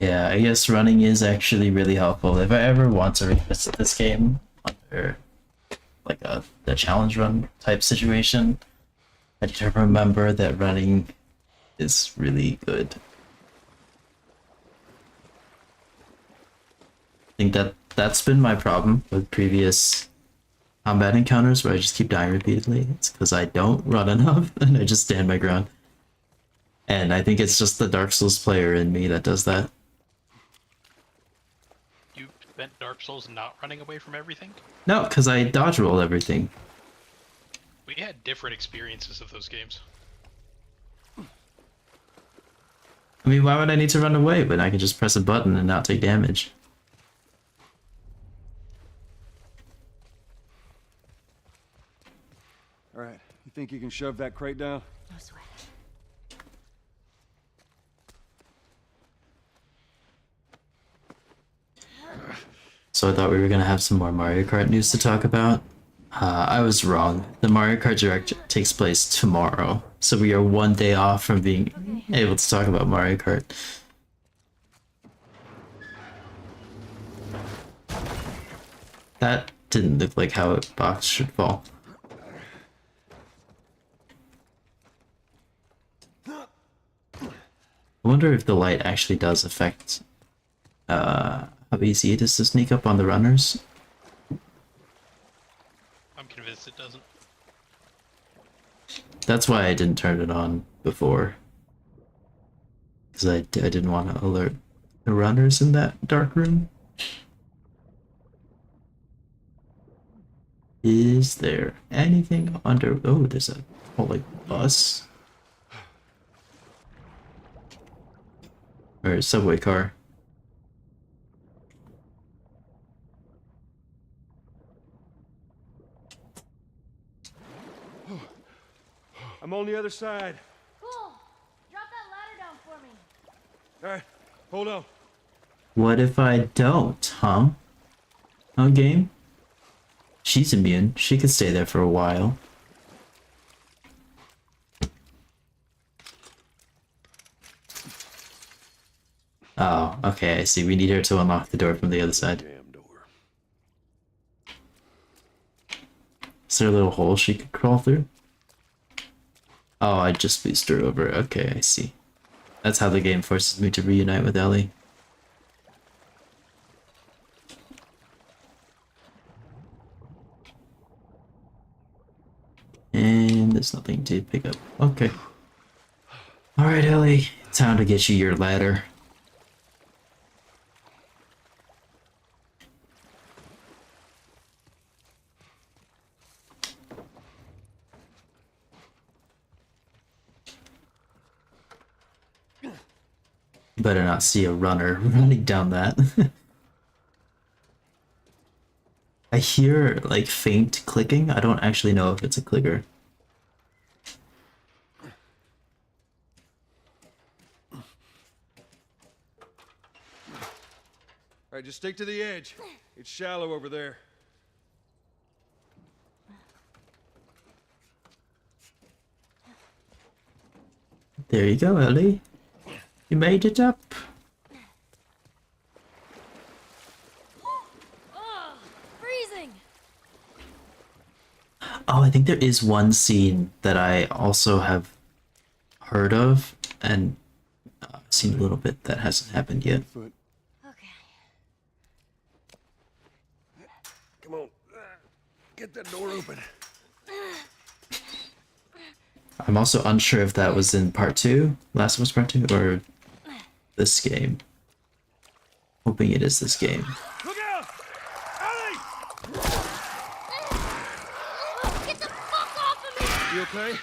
Yeah, I guess running is actually really helpful. If I ever want to revisit this game under like the challenge run type situation, I need to remember that running is really good. I think that's been my problem with previous combat encounters where I just keep dying repeatedly. It's because I don't run enough and I just stand my ground. And I think it's just the Dark Souls player in me that does that. You spent Dark Souls not running away from everything? No, because I dodge roll everything. We had different experiences of those games. I mean, why would I need to run away when I can just press a button and not take damage? All right, you think you can shove that crate down? No sweat. So I thought we were gonna have some more Mario Kart news to talk about. I was wrong. The Mario Kart Direct takes place tomorrow, so we are one day off from being able to talk about Mario Kart. That didn't look like how a box should fall. I wonder if the light actually does affect how easy it is to sneak up on the runners. I'm convinced it doesn't. That's why I didn't turn it on before. Because I didn't want to alert the runners in that dark room. Is there anything under... Oh, there's a whole, like, bus. Or a subway car. I'm on the other side. Cool. Drop that ladder down for me. All right, hold on. What if I don't, huh? Huh, game? She's immune. She could stay there for a while. Oh, okay, I see. We need her to unlock the door from the other side. Damn door. Is there a little hole she could crawl through? Oh, I just boosted her over. Okay, I see. That's how the game forces me to reunite with Ellie. And there's nothing to pick up. Okay. Alright, Ellie. Time to get you your ladder. You better not see a runner running down that. I hear like faint clicking. I don't actually know if it's a clicker. All right, just stick to the edge. It's shallow over there. There you go, Ellie. You made it up. Ugh, freezing. Oh, I think there is one scene that I also have heard of and seen a little bit that hasn't happened yet. Foot. Okay. Come on. Get that door open. I'm also unsure if that was in part 2, Last of Us Part 2, or this game. Hoping it is this game. Look out! Ellie! Get the fuck off of me! You okay?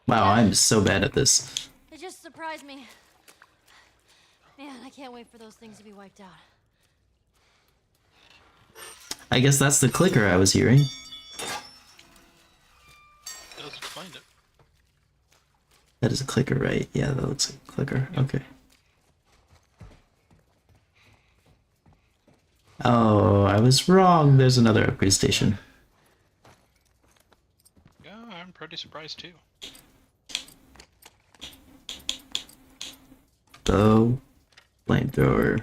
Wow, I'm so bad at this. It just surprised me. Man, I can't wait for those things to be wiped out. I guess that's the clicker I was hearing. Doesn't find it. That is a clicker, right? Yeah, that looks like a clicker. Okay. Oh, I was wrong. There's another upgrade station. Yeah, I'm pretty surprised too. Bow. Flamethrower.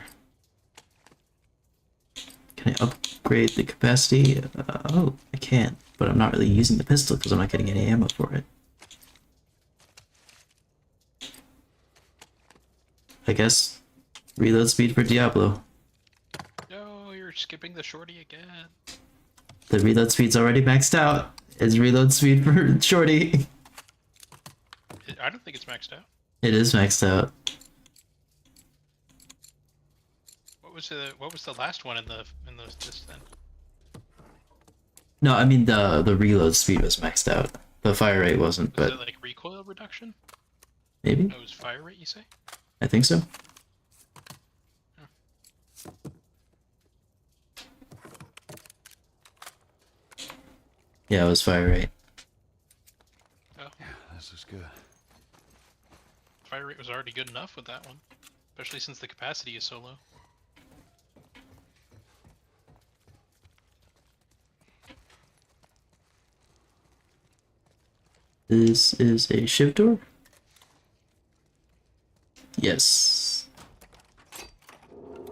Can I upgrade the capacity? Oh, I can, but I'm not really using the pistol because I'm not getting any ammo for it. I guess reload speed for Diablo. No, you're skipping the shorty again. The reload speed's already maxed out. It's reload speed for Shorty. I don't think it's maxed out. It is maxed out. What was the last one in this then? No, I mean the reload speed was maxed out. The fire rate wasn't, Was but it like recoil reduction? maybe? No, it was fire rate, you say? I think so. Yeah, it was fire rate. Oh, Yeah, this is good. fire rate was already good enough with that one. Especially since the capacity is so low. This is a shiv door? Yes.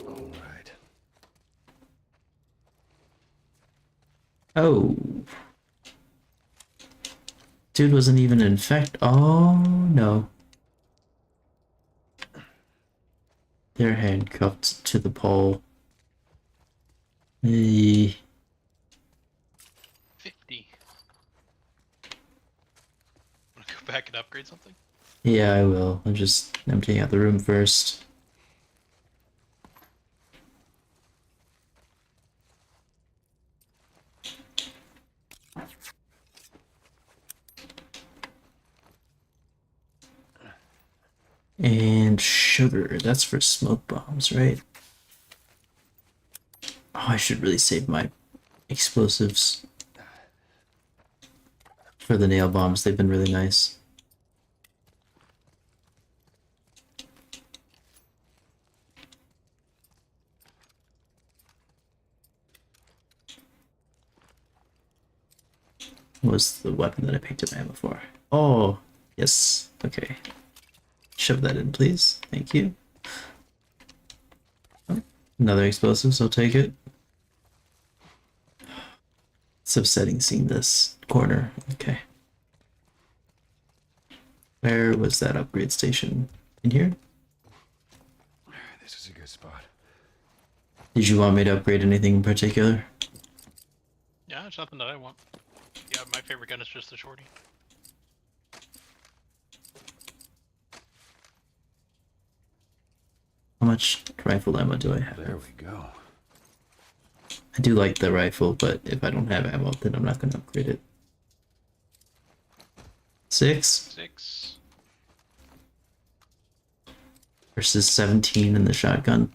All right. Oh. Dude wasn't even infected. Oh, no. They're handcuffed to the pole. Eh. 50. Wanna go back and upgrade something? Yeah, I will. I'm just emptying out the room first. And sugar. That's for smoke bombs, right? Oh, I should really save my explosives for the nail bombs. They've been really nice. What was the weapon that I picked up ammo for? Oh, yes. Okay. Shove that in, please. Thank you. Oh, another explosives. I'll take it. It's upsetting seeing this corner. Okay. Where was that upgrade station? In here? This is a good spot. Did you want me to upgrade anything in particular? Yeah, it's nothing that I want. Yeah, my favorite gun is just the shorty. How much rifle ammo do I have? There we go. I do like the rifle, but if I don't have ammo, then I'm not going to upgrade it. 6 6. versus 17 in the shotgun.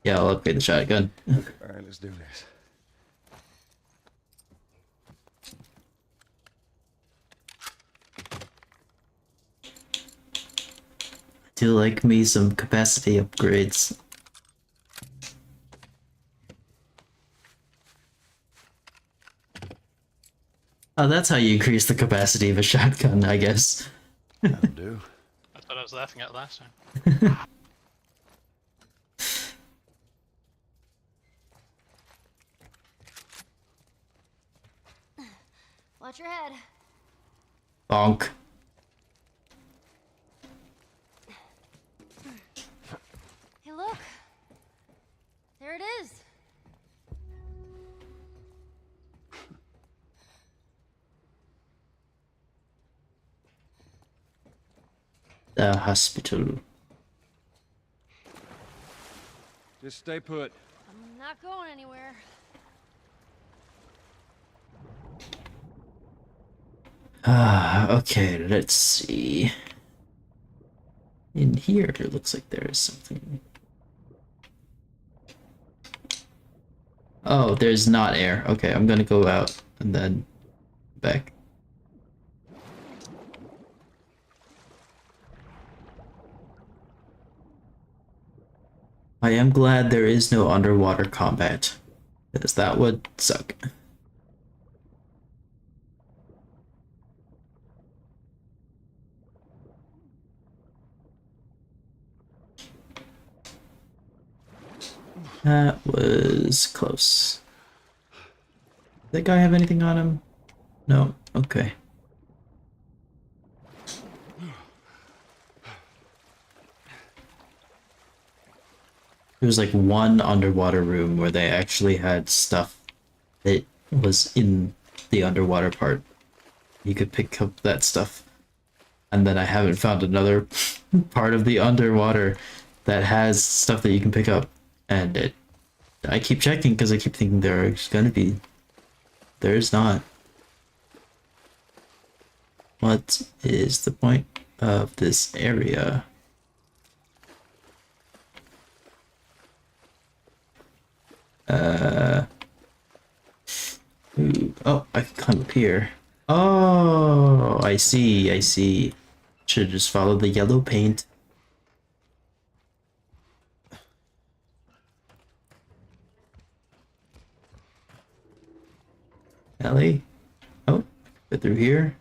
Yeah, I'll upgrade the shotgun. All right, let's do this. Do like me some capacity upgrades. Oh, that's how you increase the capacity of a shotgun, I guess. That'll do. That's what I was laughing at last time. Watch your head. Bonk. Hey, look. There it is. The hospital. Just stay put. I'm not going anywhere. Okay, let's see. In here, it looks like there is something. Oh, there's not air. Okay, I'm gonna go out and then back. I am glad there is no underwater combat, because that would suck. That was close. Did that guy have anything on him? No? Okay. There was like one underwater room where they actually had stuff that was in the underwater part. You could pick up that stuff. And then I haven't found another part of the underwater that has stuff that you can pick up. And I keep checking because I keep thinking there's gonna be. There's not. What is the point of this area? Ooh, oh, I can climb up here. Oh, I see, I see. Should just follow the yellow paint. Ellie? Oh, get through here.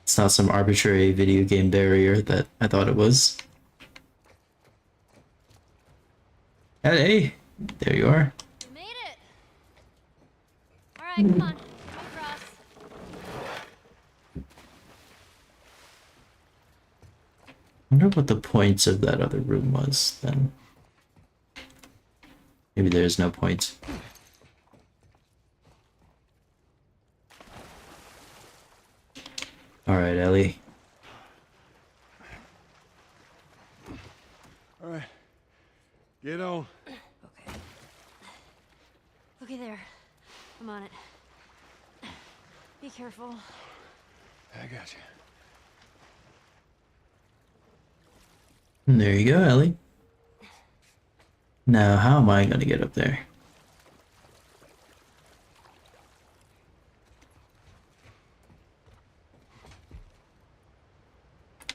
It's not some arbitrary video game barrier that I thought it was. Hey, there you are. You made it. All right, come on. Across. I wonder what the point of that other room was then. Maybe there's no point. Alright, Ellie. All right. Get on. Okay. Okay, there. I'm on it. Be careful. I got you. And there you go, Ellie. Now, how am I gonna get up there?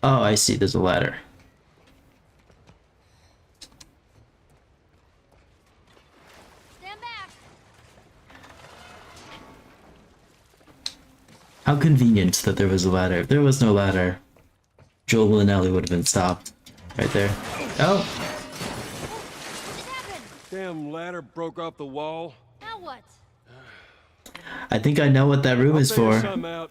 Oh, I see, there's a ladder. Stand back. How convenient that there was a ladder. If there was no ladder, Joel and Ellie would have been stopped. Right there. Oh! What happened? Damn ladder broke off the wall. Now what? I think I know what that room I'll is figure for. something out.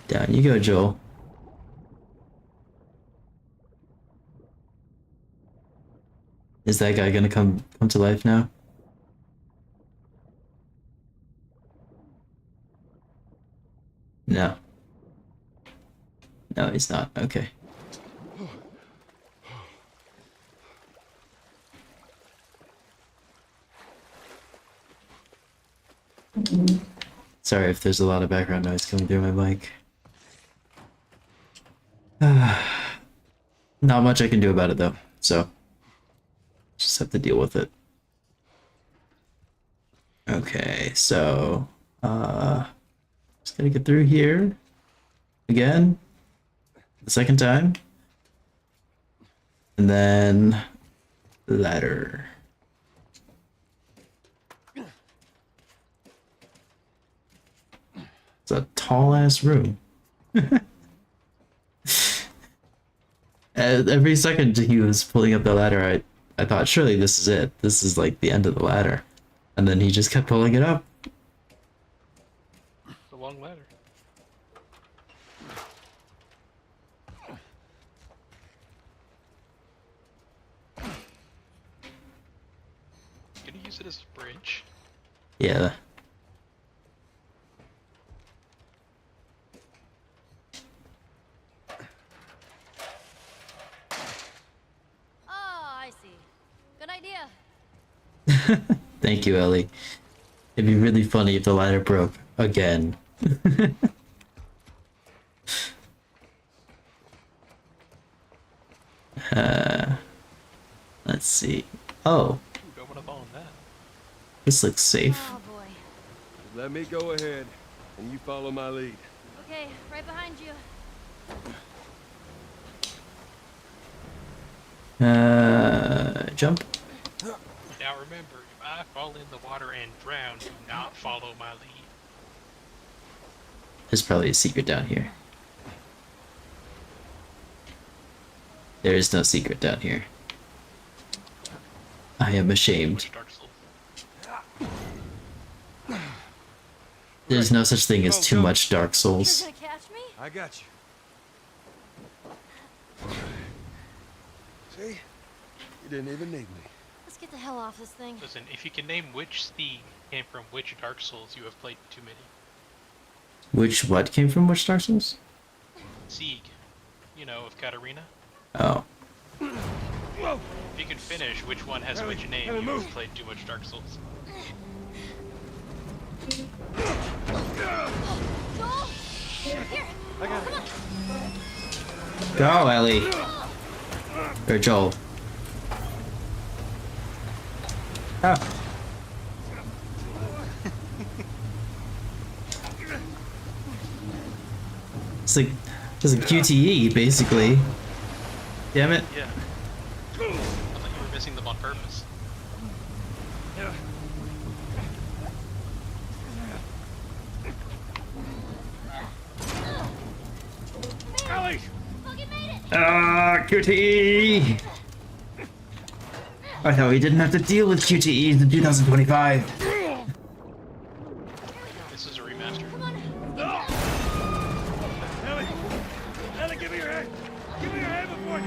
Down you go, Joel. Is that guy gonna come to life now? No. No, he's not. Okay. Sorry if there's a lot of background noise coming through my mic. Not much I can do about it though, so just have to deal with it. Okay, so just gotta get through here again the second time, and then ladder. It's a tall ass room. Every second he was pulling up the ladder, I thought surely this is it. This is like the end of the ladder, and then he just kept pulling it up. It's a long ladder. Gonna use it as a bridge. Yeah. Oh, I see. Good idea. Thank you, Ellie. It'd be really funny if the ladder broke again. Let's see. Oh, Ooh, don't want to fall on that. this looks safe. Oh boy. Just let me go ahead, and you follow my lead. Okay, right behind you. Jump. Now remember, your I fall in the water and drown, do not follow my lead. There's probably a secret down here. There is no secret down here. I am ashamed. Which Dark Souls? There's no such thing as too Go. much Dark Souls. You're gonna catch me? I got you. See? You didn't even need me. Let's get the hell off this thing. Listen, if you can name which Stieg came from which Dark Souls, you have played too many. Which what came from which Dark Souls? Sieg, you know, of Katarina. Oh. Whoa! If you can finish which one has Ellie, which name, Ellie, you have move. played too much Dark Souls. Joel! Here! I got it. Go, Ellie. Or Joel. Ah. It's like QTE, basically. Damn it. Yeah. I thought you were missing them on purpose. Ellie! Fucking made it! Ah, QTE! I thought we didn't have to deal with QTEs in 2025. This is a remaster. Come on! Ellie! Ellie, give me your hand! Give me your hand before you...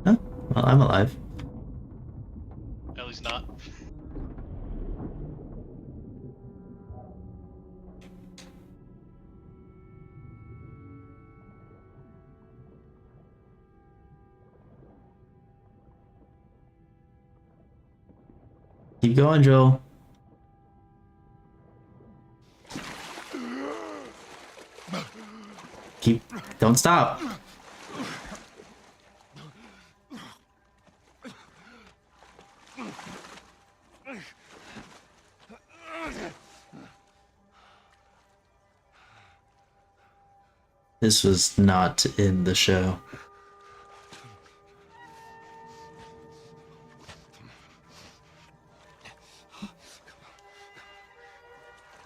Huh? Well, I'm alive. Ellie's not. Keep going, Joel. Don't stop. This was not in the show.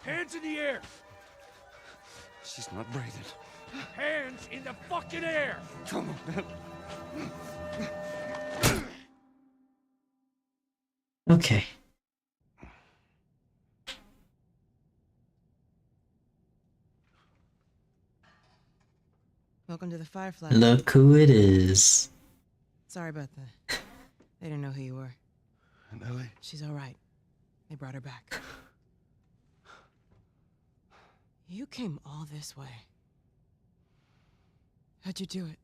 Hands in the air! She's not breathing. Hands in the fucking air! Come on. Okay. Welcome to the Firefly. Look who it is. Sorry about that. They didn't know who you were. And Ellie? She's all right. They brought her back. You came all this way. How'd you do it?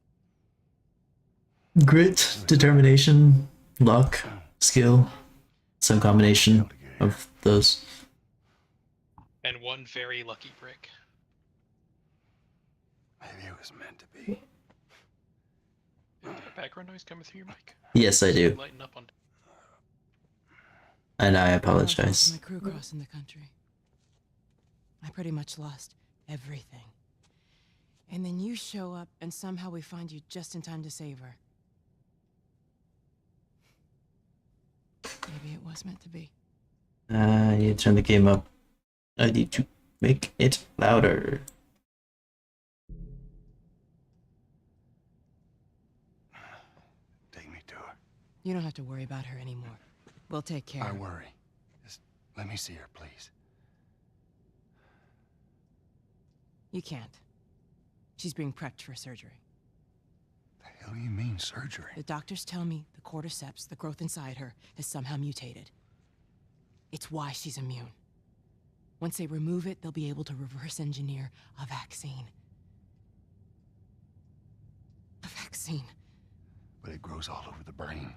Grit, determination, luck, skill. Some combination of those. And one very lucky brick. Maybe it was meant to be. Is that background noise coming through your mic? Yes, I do. Lighten up on. And I My apologize. crew crossing the country. I pretty much lost everything. And then you show up, and somehow we find you just in time to save her. Maybe it was meant to be. I need to turn the game up. I need to make it louder. Take me to her. You don't have to worry about her anymore. We'll take care I of her. worry. Just let me see her, please. You can't. She's being prepped for surgery. The hell you mean surgery? The doctors tell me the cordyceps, the growth inside her, has somehow mutated. It's why she's immune. Once they remove it, they'll be able to reverse engineer a vaccine. A vaccine. But it grows all over the brain.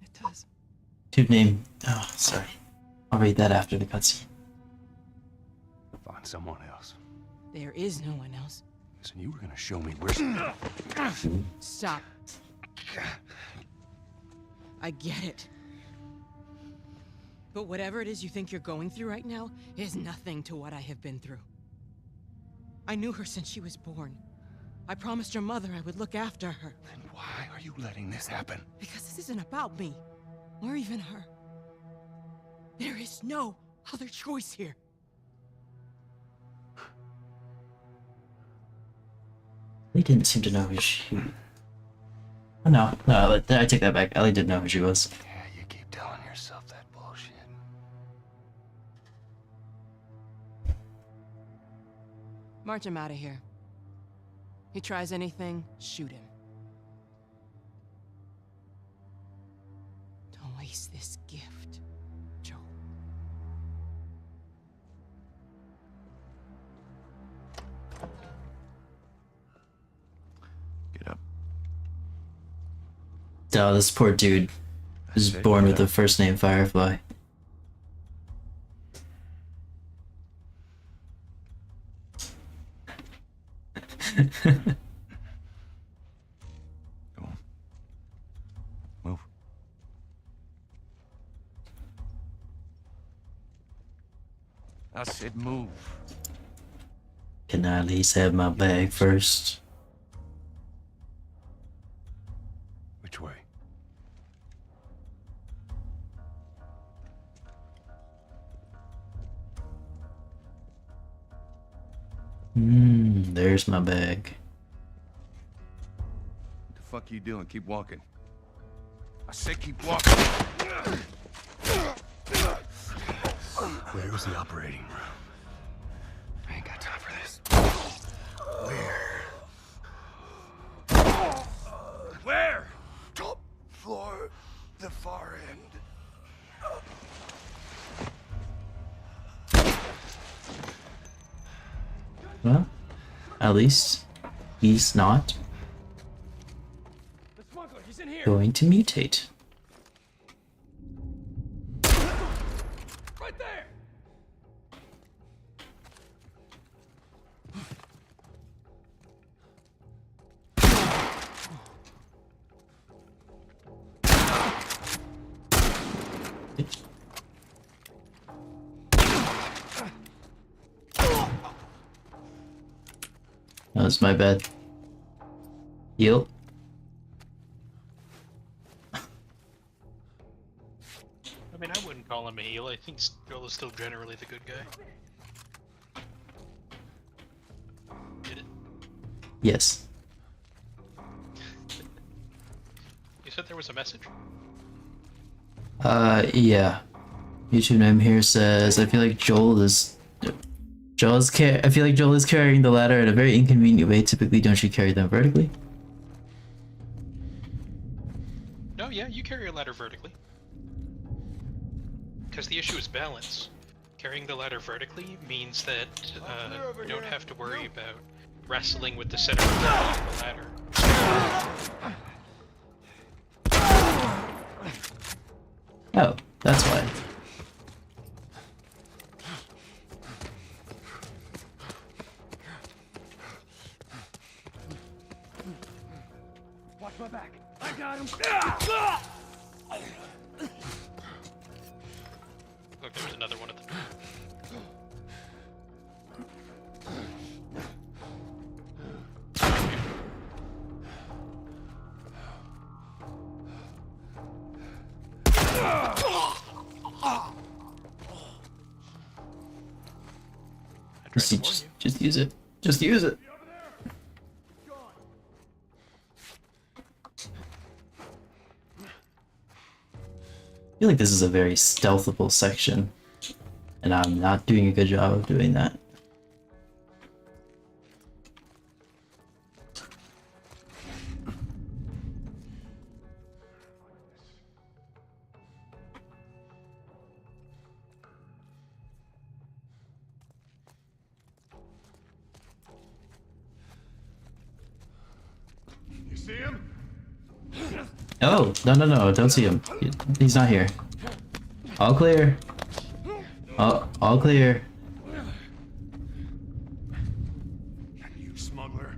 It does. Tube name. Oh, sorry. I'll read that after the cutscene. Find someone else. There is no one else. Listen, you were gonna show me where... Stop. I get it. But whatever it is you think you're going through right now is nothing to what I have been through. I knew her since she was born. I promised your mother I would look after her. Then why are you letting this happen? Because this isn't about me, or even her. There is no other choice here. Ellie didn't seem to know who she... Oh, no, I take that back. Ellie didn't know who she was. Yeah, you keep telling yourself that bullshit. March him out of here. He tries anything, shoot him. Don't waste this gift, Joel. Get up. Oh, this poor dude was That's it, born get with the up. first name Firefly. Go on. Move. I said move. Can I at least have my bag first? Which way? There's my bag. What the fuck you doing? Keep walking. I said keep walking. Where was the operating room? I ain't got time for this. Where? Top floor, the far end. Well, at least he's not The smuggler, he's in here! going to mutate. Right there! That was my bad. Heal. I mean, I wouldn't call him a heel. I think Joel is still generally the good guy. Did it? Yes. You said there was a message? Yeah. YouTube name here says, I feel like Joel is carrying the ladder in a very inconvenient way. Typically, don't you carry them vertically? No, yeah, you carry your ladder vertically. Because the issue is balance. Carrying the ladder vertically means that you don't have to worry about wrestling with the center of the ladder. Oh, that's why. Watch my back. I got him. Look, there's another one at the door. I tried to warn you. Just use it. Just use it. I feel like this is a very stealthable section, and I'm not doing a good job of doing that. You see him? Oh, no, don't see him. He's not here. All clear. All clear. You smuggler.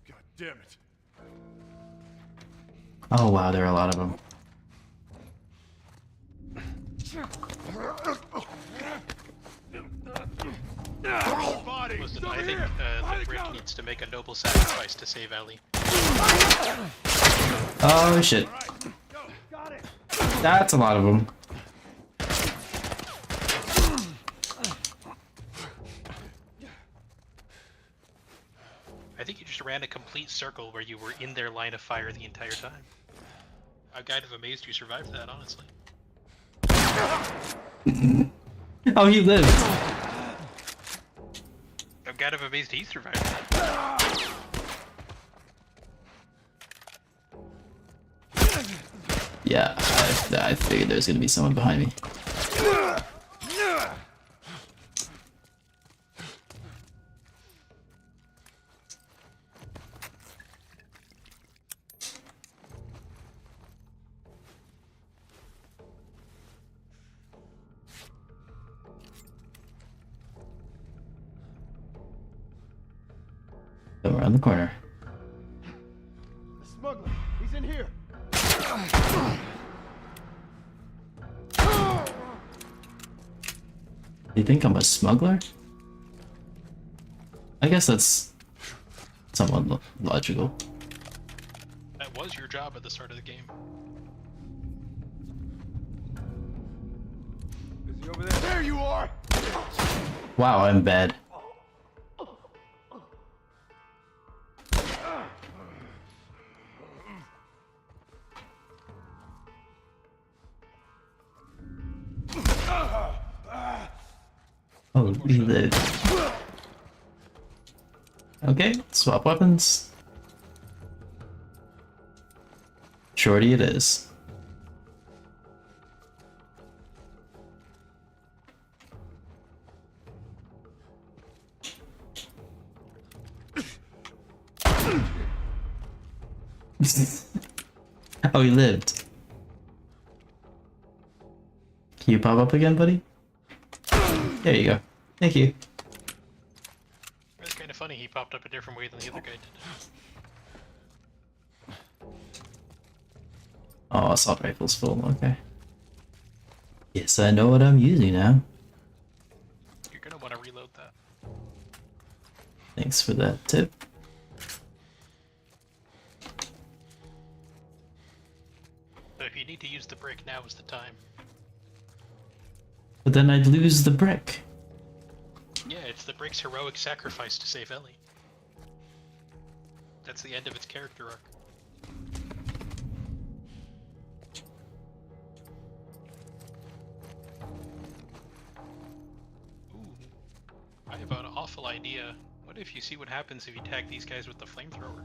God damn it. Oh wow, there are a lot of them. Body. Listen, I think that Rick needs to make a noble sacrifice to save Ellie. Oh shit. That's a lot of them. I think you just ran a complete circle where you were in their line of fire the entire time. I'm kind of amazed you survived that, honestly. Oh, he lived. I'm kind of amazed he survived that. Yeah, I figured there's gonna be someone behind me. Go around the corner. The smuggler. He's in here. You think I'm a smuggler? I guess that's somewhat logical. That was your job at the start of the game. Is he over there? There you are. Wow, I'm bad. Oh, we live. Okay, swap weapons. Shorty it is. Oh, he lived. Can you pop up again, buddy? There you go. Thank you. It's kind of funny, he popped up a different way than the other guy did. Oh, assault rifle's full, okay. Yes, I know what I'm using now. You're gonna want to reload that. Thanks for that tip. So if you need to use the brick, now is the time. But then I'd lose the brick. Yeah, it's the brick's heroic sacrifice to save Ellie. That's the end of its character arc. Ooh, I have an awful idea. What if you see what happens if you tag these guys with the flamethrower?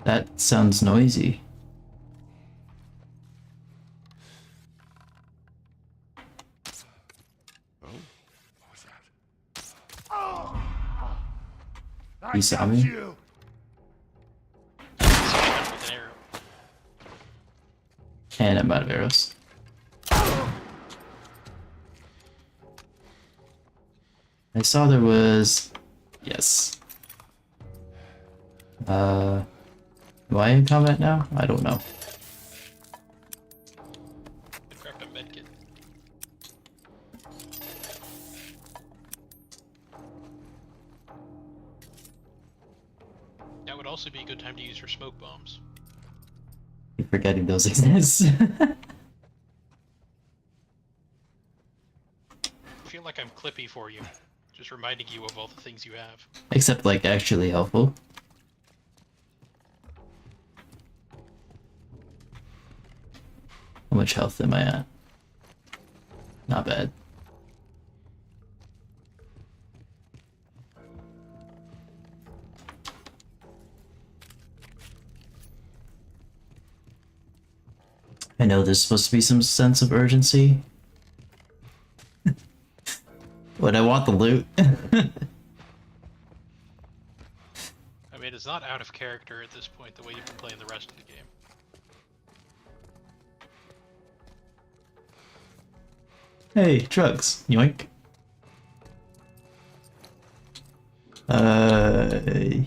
That sounds noisy. You saw me? You. So you hit him with an arrow. And I'm out of arrows. I saw there was... Yes. Am I in combat now? I don't know. I grabbed a medkit. That would also be a good time to use your smoke bombs. Keep forgetting those exist. I feel like I'm clippy for you, just reminding you of all the things you have. Except, like, actually helpful. How much health am I at? Not bad. I know there's supposed to be some sense of urgency. But I want the loot. I mean, it's not out of character at this point, the way you've been playing the rest of the game. Hey, drugs. Yoink.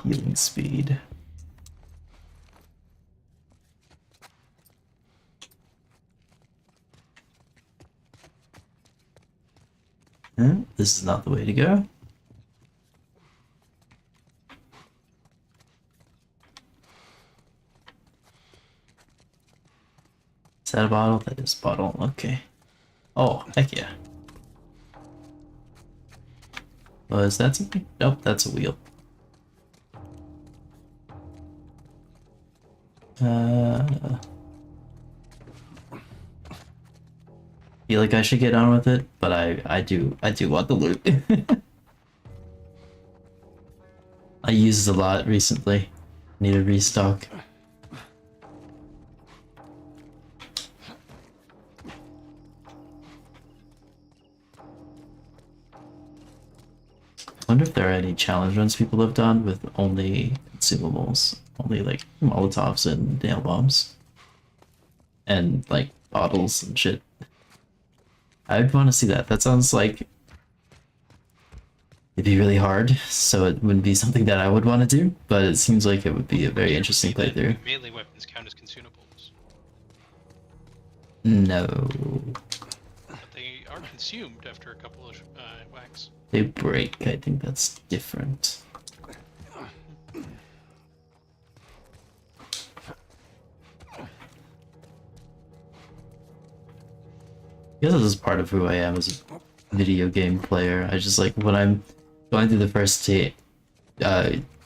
Healing speed. This is not the way to go. Is that a bottle? That is a bottle. Okay. Oh, heck yeah. Was that something? Nope, that's a wheel. Feel like I should get on with it, but I do want the loot. I used it a lot recently. Need a restock. I wonder if there are any challenge runs people have done with only consumables. Only like Molotovs and nail bombs. And like bottles and shit. I'd want to see that. That sounds like it'd be really hard, so it wouldn't be something that I would want to do, but it seems like it would be a very interesting playthrough. Melee weapons count as consumables, No. but they are consumed after a couple of whacks. They break. I think that's different. I guess this is part of who I am as a video game player. I just like when I'm going through the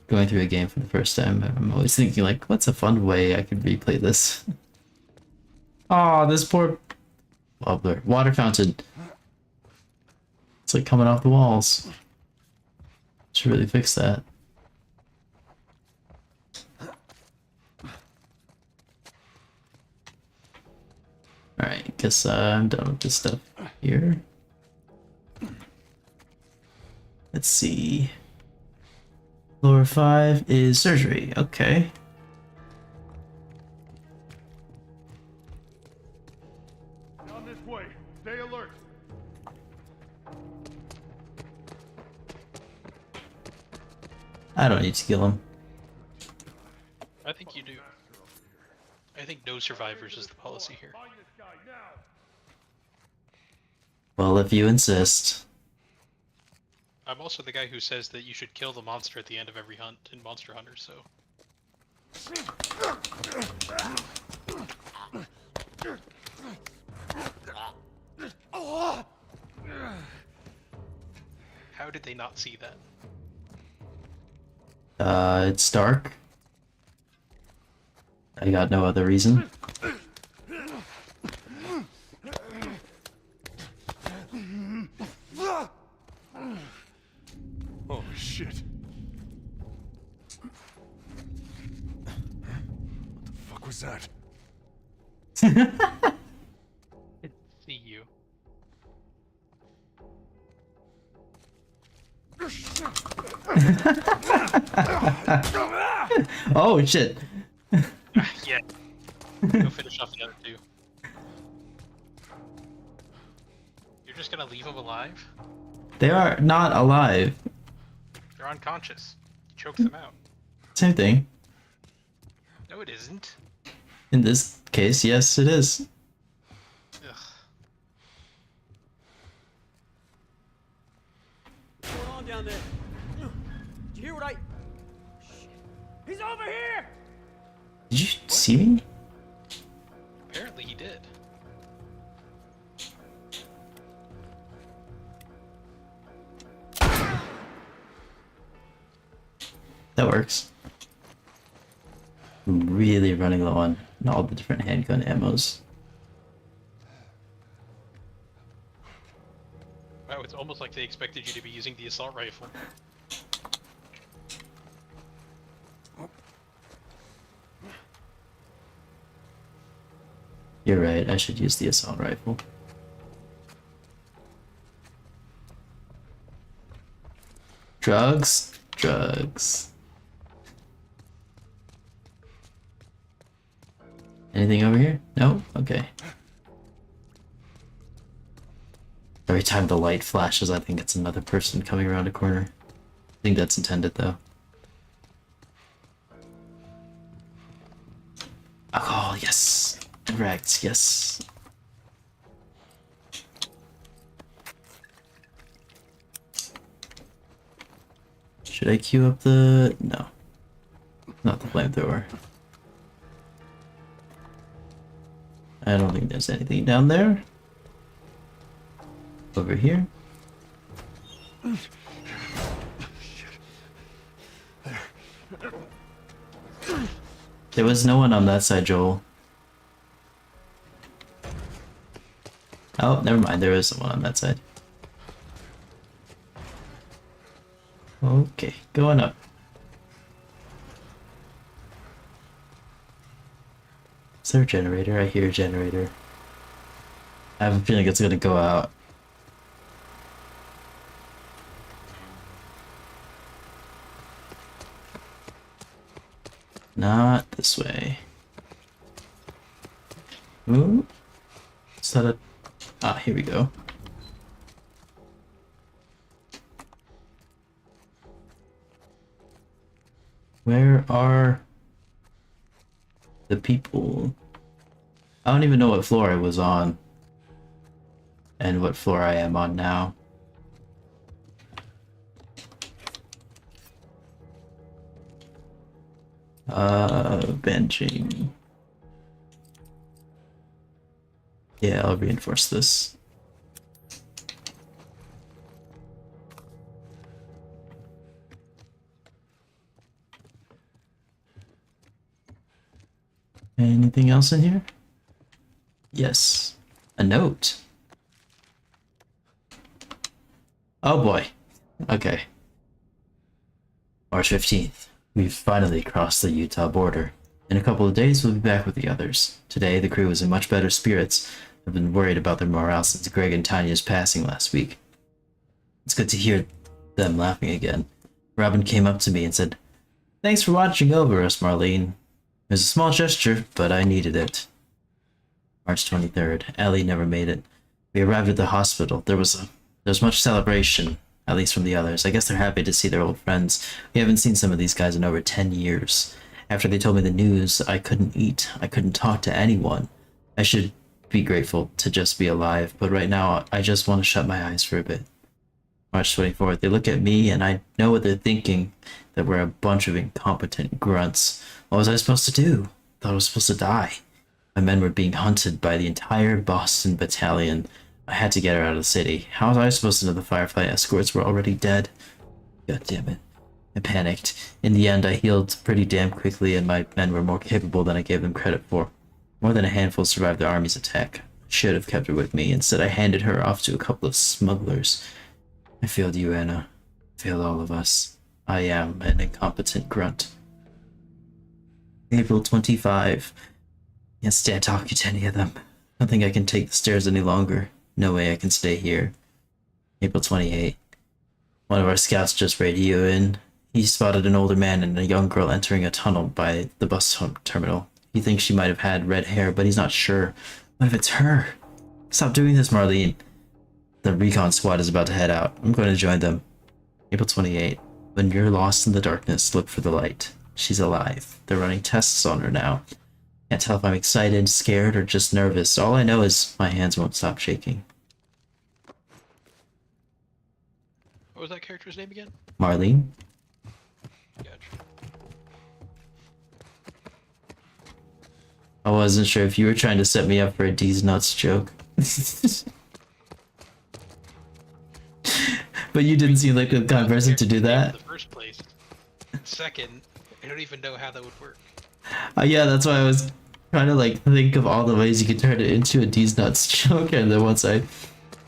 going through a game for the first time, I'm always thinking like, what's a fun way I could replay this? Oh, this poor wobbler. Water fountain. It's like coming off the walls. Should really fix that. Alright, guess I'm done with this stuff here. Let's see. Floor 5 is surgery. Okay. Down this way. Stay alert. I don't need to kill him. I think you do. I think no survivors is the policy here. Find this guy now. Well, if you insist. I'm also the guy who says that you should kill the monster at the end of every hunt in Monster Hunter, so... How did they not see that? It's dark. I got no other reason. Oh shit. What the fuck was that? See you. Oh shit. Yeah. Go finish off the other two. You're just gonna leave them alive? They are not alive. They're unconscious. Choke them out. Same thing. No, it isn't. In this case, yes, it is. Ugh. What's going on down there? Did you hear what I... Shit. He's over here! Did you see me? Apparently he did. That works. I'm really running low on all the different handgun ammos. Wow, it's almost like they expected you to be using the assault rifle. You're right, I should use the assault rifle. Drugs? Drugs. Anything over here? No? Okay. Every time the light flashes, I think it's another person coming around a corner. I think that's intended, though. Alcohol, yes. Correct, yes. Should I queue up the... No. Not the flamethrower. I don't think there's anything down there. Over here. There was no one on that side, Joel. Oh, never mind. There is someone on that side. Okay, going up. Is there a generator? I hear a generator. I have a feeling it's gonna go out. Not this way. Ooh. Is that a... Ah, here we go. Where are the people? I don't even know what floor I was on. And what floor I am on now. Benching. Yeah, I'll reinforce this. Anything else in here? Yes. A note. Oh boy. Okay. March 15th. We've finally crossed the Utah border. In a couple of days, we'll be back with the others. Today, the crew is in much better spirits. I've been worried about their morale since Greg and Tanya's passing last week. It's good to hear them laughing again. Robin came up to me and said, "Thanks for watching over us, Marlene. It was a small gesture, but I needed it." March 23rd. Ellie never made it. We arrived at the hospital. There was much celebration, at least from the others. I guess they're happy to see their old friends. We haven't seen some of these guys in over 10 years. After they told me the news, I couldn't eat. I couldn't talk to anyone. I should be grateful to just be alive, but right now I just want to shut my eyes for a bit. March 24th. They look at me and I know what they're thinking, that we're a bunch of incompetent grunts. What was I supposed to do? I thought I was supposed to die. My men were being hunted by the entire Boston battalion. I had to get her out of the city. How was I supposed to know the Firefly escorts were already dead? God damn it. I panicked. In the end, I healed pretty damn quickly and my men were more capable than I gave them credit for. More than a handful survived the army's attack. I should have kept her with me. Instead, I handed her off to a couple of smugglers. I failed you, Anna. I failed all of us. I am an incompetent grunt. April 25. Can't stand talking to any of them. I don't think I can take the stairs any longer. No way I can stay here. April 28. One of our scouts just radioed in. He spotted an older man and a young girl entering a tunnel by the bus terminal. He thinks she might have had red hair, but he's not sure. What if it's her? Stop doing this, Marlene. The recon squad is about to head out. I'm going to join them. April 28. When you're lost in the darkness, look for the light. She's alive. They're running tests on her now. Can't tell if I'm excited, scared, or just nervous. All I know is my hands won't stop shaking. What was that character's name again? Marlene? Gotcha. I wasn't sure if you were trying to set me up for a D's nuts joke. But you didn't seem like a kind of person to do that. In the first place. Second, I don't even know how that would work. Yeah, that's why I was trying to like think of all the ways you could turn it into a D's nuts joke, and then once I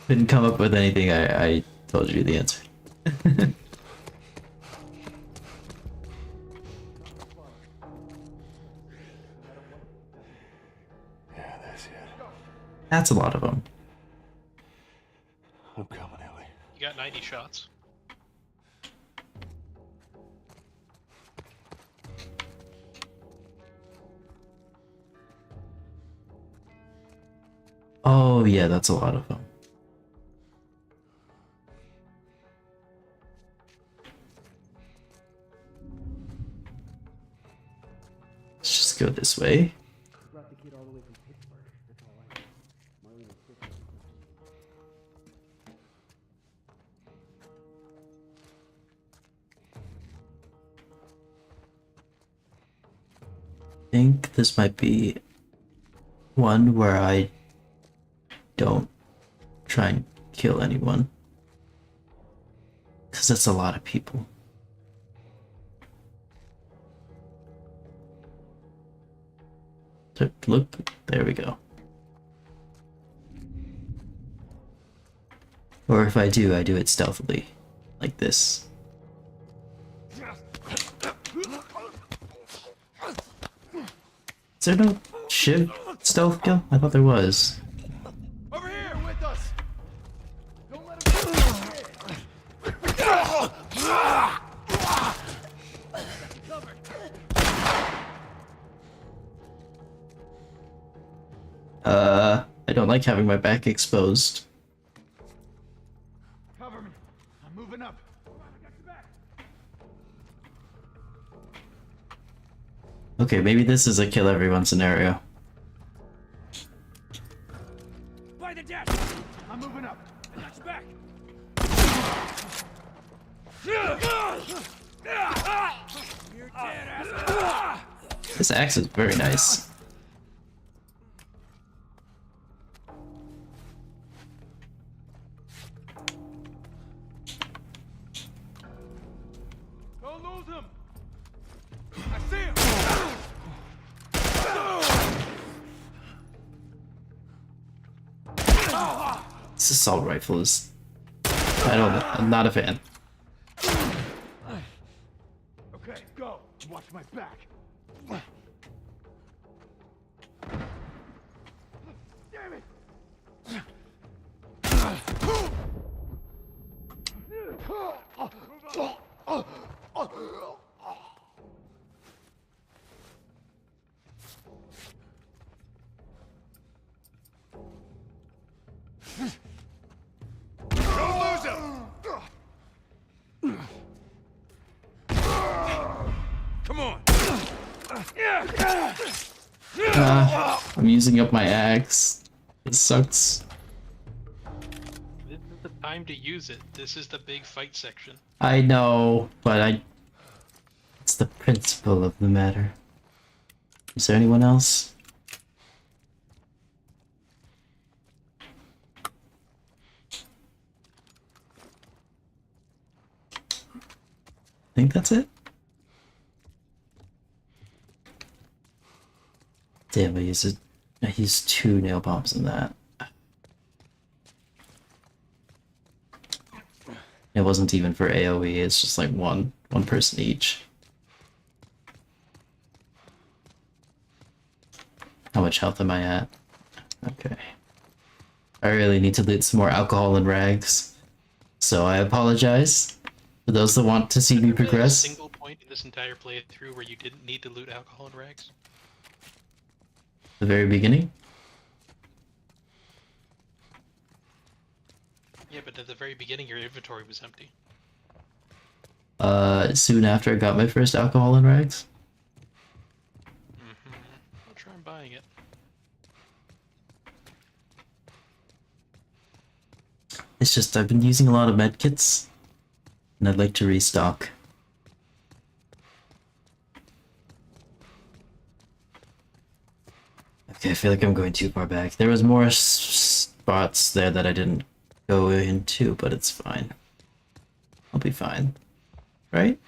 couldn't come up with anything, I told you the answer. Yeah, that's it. That's a lot of them. I'm coming, Ellie. You got 90 shots. Oh yeah, that's a lot of them. Let's just go this way. Brought the kid all the way from Pittsburgh. That's all I know. Marlene was sick. think this might be one where I don't try and kill anyone. Because that's a lot of people. So, look, there we go. Or if I do it stealthily. Like this. Is there no shiv stealth kill? I thought there was. Over here with us. Don't let him I don't like having my back exposed. Cover me. I'm moving up. Okay, maybe this is a kill everyone scenario. By the desk! I'm moving up. That's back! You're dead, asshole! This axe is very nice. Don't lose him. I see him. This assault rifle is... I'm not a fan. Okay, go. Watch my back. Damn it. Don't lose him. Come on. I'm using up my axe. It sucks. This is the time to use it. This is the big fight section. I know, but it's the principle of the matter. Is there anyone else? I think that's it. Damn, I used 2 nail bombs in that. It wasn't even for AoE, it's just like one person each. How much health am I at? Okay. I really need to loot some more alcohol and rags. So I apologize for those that want to see me Has there been a progress. single point in this entire playthrough where you didn't need to loot alcohol and rags? The very beginning? Yeah, but at the very beginning your inventory was empty. Soon after I got my first alcohol and rags. I'll try buying it. It's just I've been using a lot of medkits, and I'd like to restock. Okay, I feel like I'm going too far back. There was more spots there that I didn't go into, but it's fine. I'll be fine. Right?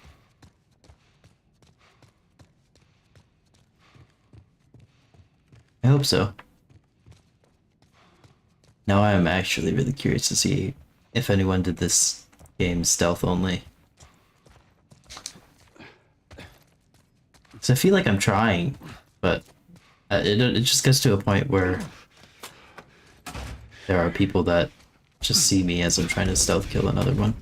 I hope so. Now I am actually really curious to see if anyone did this game stealth only. So I feel like I'm trying, but it just gets to a point where there are people that just see me as I'm trying to stealth kill another one.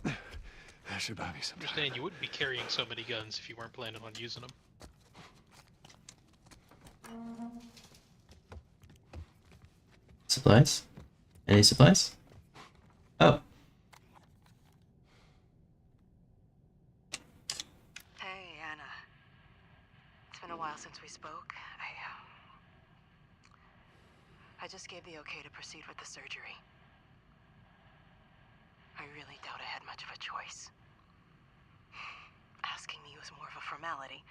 That should buy me some time. Understand you wouldn't be carrying so many guns if you weren't planning on using them. Supplies? Any supplies? Oh. Hey, Anna. It's been a while since we spoke. I just gave the okay to proceed with the surgery. I really doubt I had much of a choice. Asking me was more of a formality.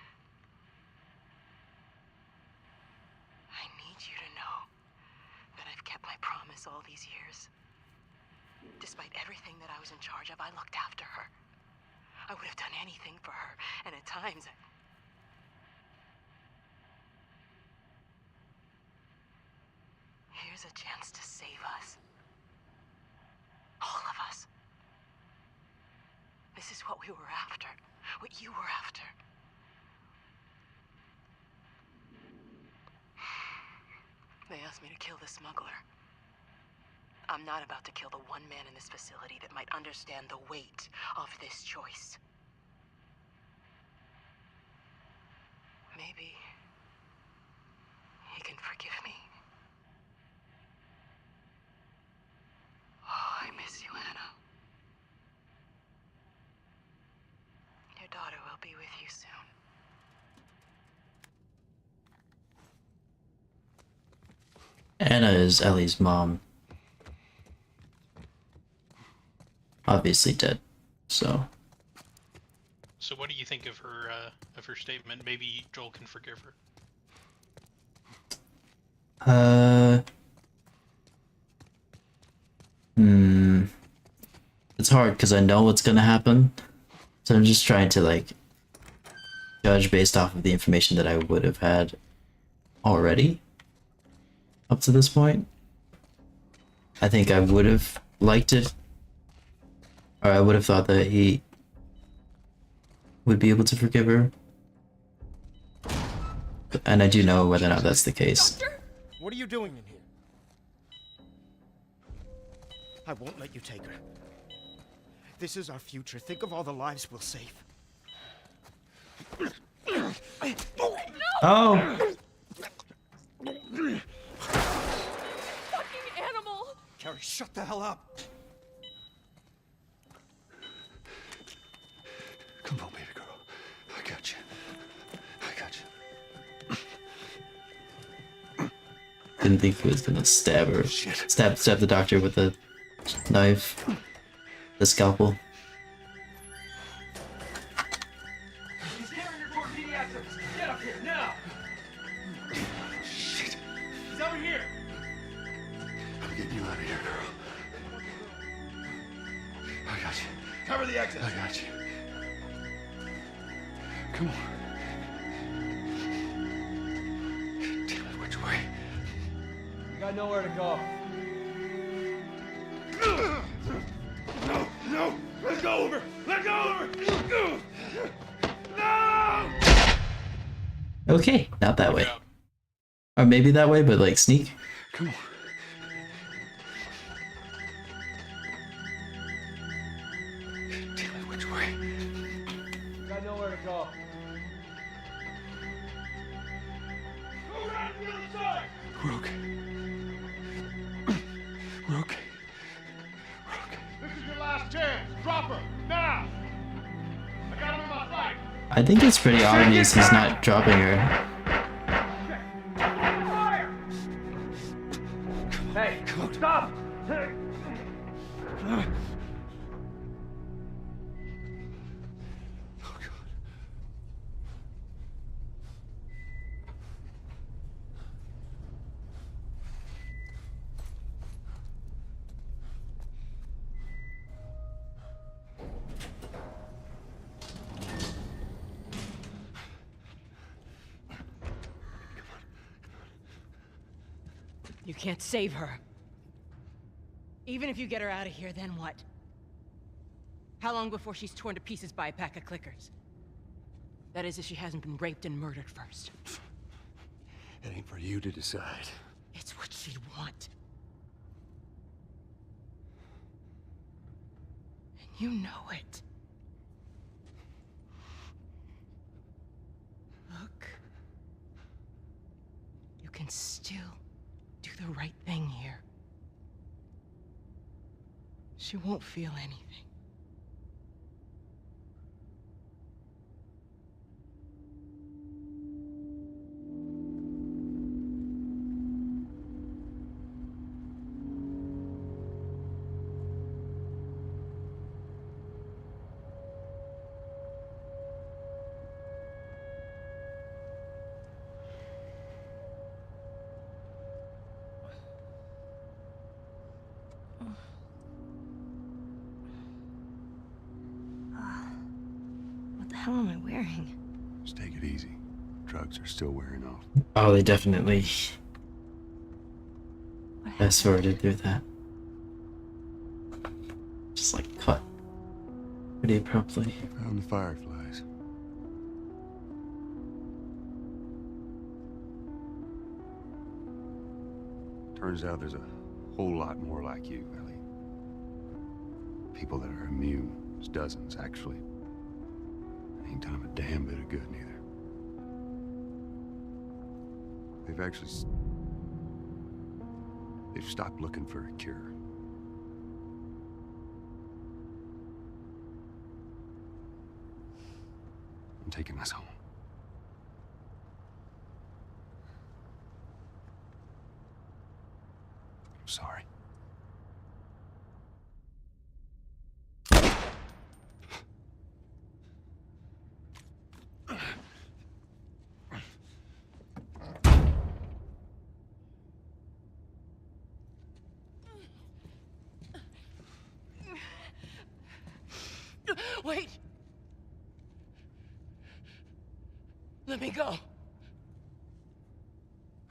I need you to know that I've kept my promise all these years. Despite everything that I was in charge of, I looked after her. I would have done anything for her, and at times Here's a chance to save us. All of us. This is what we were after. What you were after. They asked me to kill the smuggler. I'm not about to kill the one man in this facility that might understand the weight of this choice. Maybe he can forgive me. Oh, I miss you, Anna. Your daughter will be with you soon. Anna is Ellie's mom. Obviously dead, so. So what do you think of her statement? Maybe Joel can forgive her. It's hard because I know what's gonna happen, so I'm just trying to like judge based off of the information that I would have had already up to this point. I think I would have liked it, or I would have thought that he would be able to forgive her, and I do know whether or not that's the case. Doctor? What are you doing in here? I won't let you take her. This is our future. Think of all the lives we'll save. Oh! Fucking animal! Carrie, shut the hell up! Come on, baby girl. I got you. I got you. Didn't think he was gonna stab her. Shit. Stab the doctor with a knife. The scalpel. He's carrying her toward pediatrics. Get up here, now! Shit. He's over here! I'm getting you out of here, girl. I got you. Cover the exit! I got you. Come on. Damn it, which way? You got nowhere to go. No! Let go of her! Let go of her! No! Okay, not that way. Or maybe that way, but like sneak. Come on. Damn it, which way? You got nowhere to go. Go around the other side! We're okay. We're okay. This is your last chance. Drop her, now! I got him in my sight! I think it's pretty obvious he's not dropping her. Fire! Hey, stop! Oh, God. You can't save her. Even if you get her out of here, then what? How long before she's torn to pieces by a pack of clickers? That is, if she hasn't been raped and murdered first. It ain't for you to decide. It's what she'd want. And you know it. Look. You can still do the right thing here. She won't feel anything. hell am I wearing? Just take it easy. Drugs are still wearing off. Oh, they definitely What fast happened? forwarded through that. Just like cut pretty abruptly. Found the fireflies. Turns out there's a whole lot more like you, Ellie. People that are immune. There's dozens, actually. Ain't done them a damn bit of good, neither. They've actually... They've stopped looking for a cure. I'm taking us home. I'm sorry. Wait! Let me go.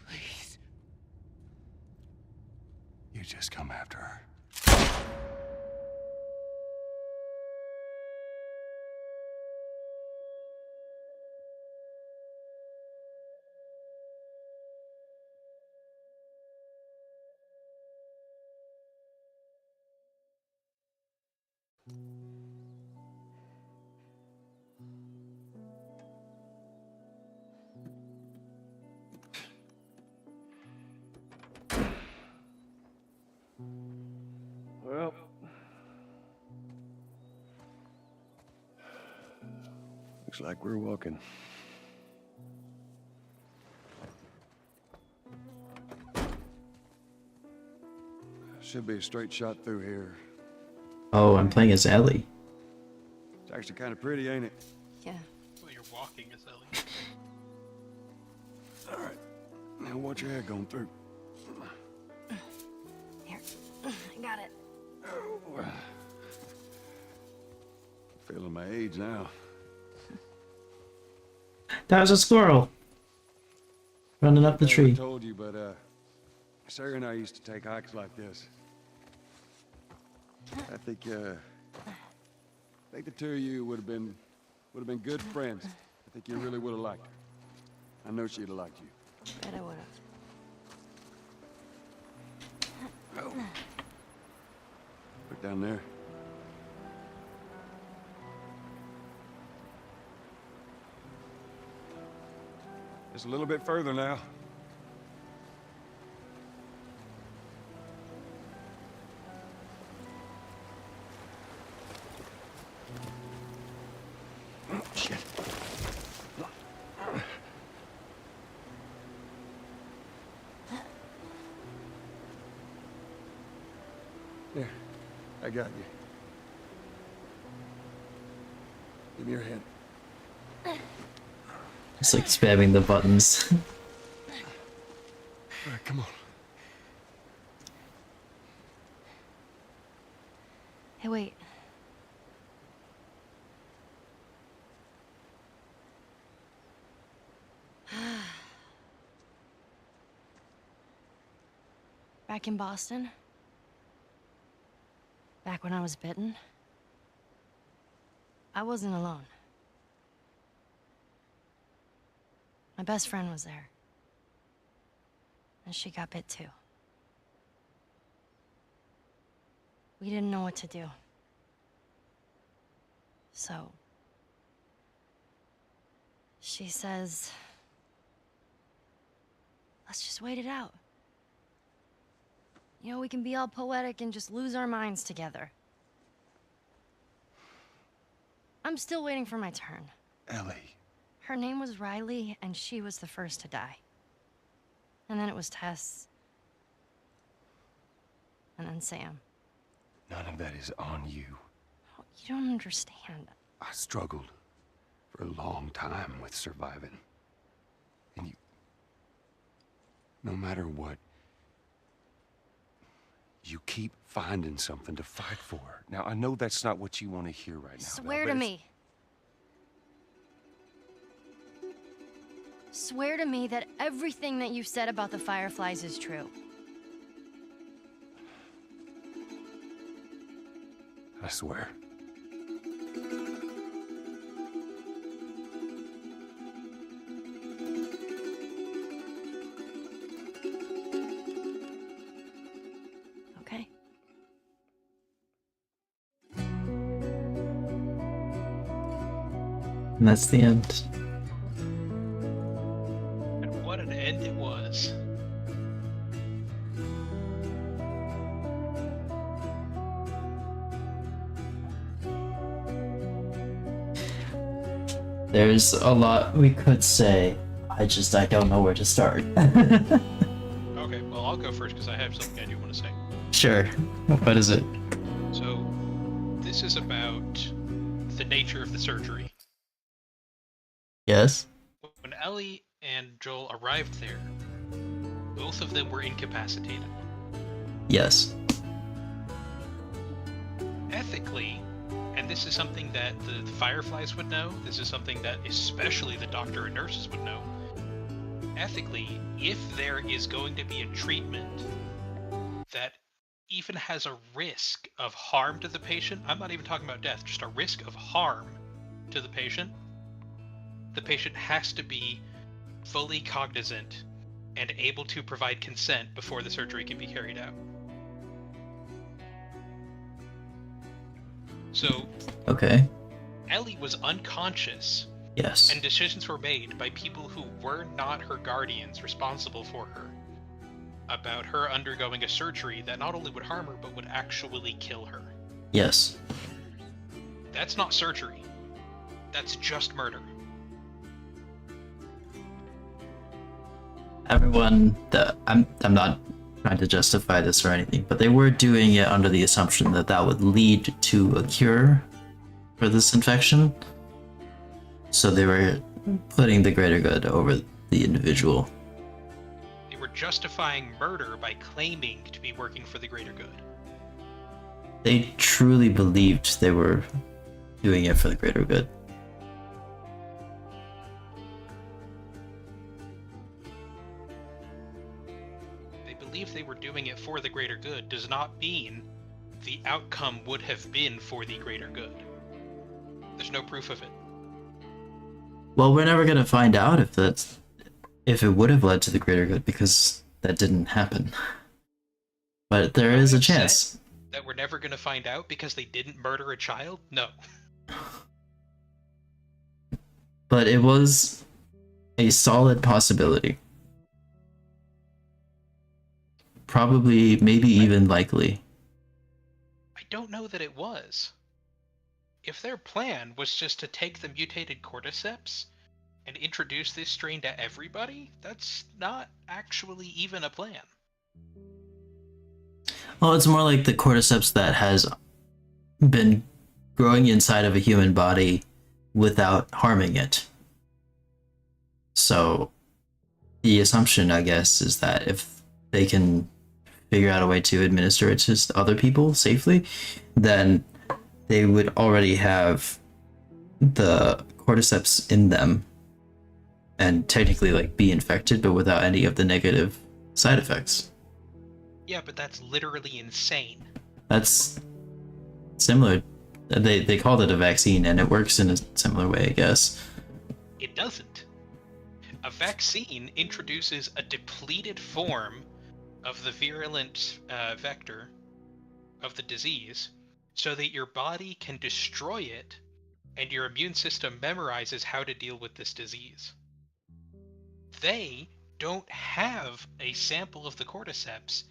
Please. You just come after her. Well, looks like we're walking. Should be a straight shot through here. Oh, I'm playing as Ellie. It's actually kind of pretty, ain't it? Yeah. Well, you're walking as Ellie. All right. Now watch your head going through. Here. I got it. Oh. Feeling my age now. That was a squirrel running up the I tree. told you, but Sarah and I used to take hikes like this. I think the two of you would have been good friends. I think you really would have liked her. I know she'd have liked you. Bet I would have. Oh. Look down there. Just a little bit further now. Oh, shit. Here, I got you. Give me your hand. It's like spamming the buttons. All right, come on. Hey, wait. Back in Boston, back when I was bitten, I wasn't alone. My best friend was there. And she got bit too. We didn't know what to do. So, she says, let's just wait it out. You know, we can be all poetic and just lose our minds together. I'm still waiting for my turn. Ellie. Her name was Riley, and she was the first to die. And then it was Tess. And then Sam. None of that is on you. Oh, you don't understand. I struggled for a long time with surviving. And you... No matter what, you keep finding something to fight for. Now, I know that's not what you want to hear right now. Swear but to it's- me. Swear to me that everything that you said about the Fireflies is true. I swear. Okay. And that's the end. And what an end it was. There's a lot we could say. I don't know where to start. Okay, well, I'll go first because I have something I do want to say. Sure. What is it? So, this is about the nature of the surgery. Yes? When Ellie and Joel arrived there, both of them were incapacitated. Yes. Ethically, and this is something that the Fireflies would know, this is something that especially the doctor and nurses would know. Ethically, if there is going to be a treatment that even has a risk of harm to the patient, I'm not even talking about death, just a risk of harm to the patient has to be fully cognizant and able to provide consent before the surgery can be carried out. So, Okay. Ellie was unconscious, Yes. and decisions were made by people who were not her guardians responsible for her about her undergoing a surgery that not only would harm her, but would actually kill her. Yes. That's not surgery. That's just murder. Everyone that I'm not trying to justify this or anything, but they were doing it under the assumption that that would lead to a cure for this infection. So they were putting the greater good over the individual. They were justifying murder by claiming to be working for the greater good. They truly believed they were doing it for the greater good. They believed they were doing it for the greater good does not mean the outcome would have been for the greater good. There's no proof of it. Well, we're never gonna find out if it would have led to the greater good because that didn't happen. But there is a chance. That we're never going to find out because they didn't murder a child? No. But it was a solid possibility. Probably, maybe even likely. I don't know that it was. If their plan was just to take the mutated cordyceps and introduce this strain to everybody, that's not actually even a plan. Well, it's more like the cordyceps that has been growing inside of a human body without harming it. So the assumption, I guess, is that if they can figure out a way to administer it to other people safely, then they would already have the cordyceps in them and technically like be infected, but without any of the negative side effects. Yeah, but that's literally insane. That's similar. They called it a vaccine, and it works in a similar way, I guess. It doesn't. A vaccine introduces a depleted form of the virulent vector of the disease so that your body can destroy it and your immune system memorizes how to deal with this disease. They don't have a sample of the cordyceps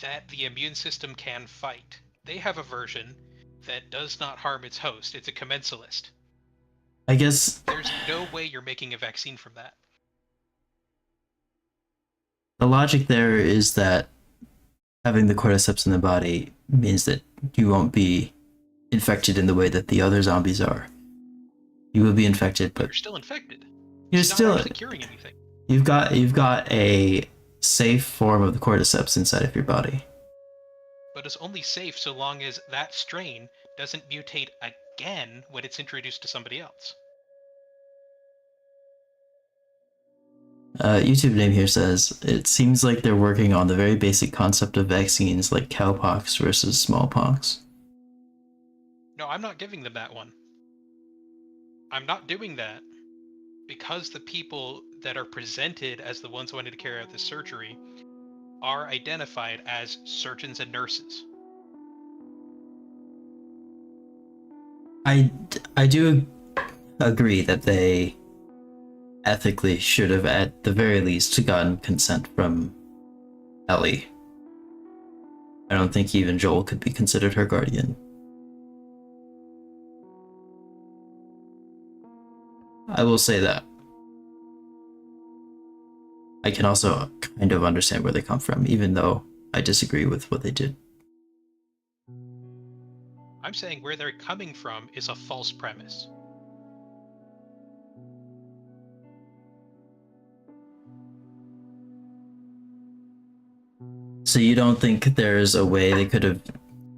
that the immune system can fight. They have a version that does not harm its host. It's a commensalist. I guess There's no way you're making a vaccine from that. the logic there is that having the cordyceps in the body means that you won't be infected in the way that the other zombies are. You will be infected, But but you're still infected. you're It's still not actually curing anything. you've got a safe form of the cordyceps inside of your body. But it's only safe so long as that strain doesn't mutate again when it's introduced to somebody else. YouTube name here says, it seems like they're working on the very basic concept of vaccines like cowpox versus smallpox. No, I'm not giving them that one. I'm not doing that because the people that are presented as the ones wanting to carry out this surgery are identified as surgeons and nurses. I do agree that they ethically should have at the very least gotten consent from Ellie. I don't think even Joel could be considered her guardian. I will say that. I can also kind of understand where they come from, even though I disagree with what they did. I'm saying where they're coming from is a false premise. So you don't think there's a way they could have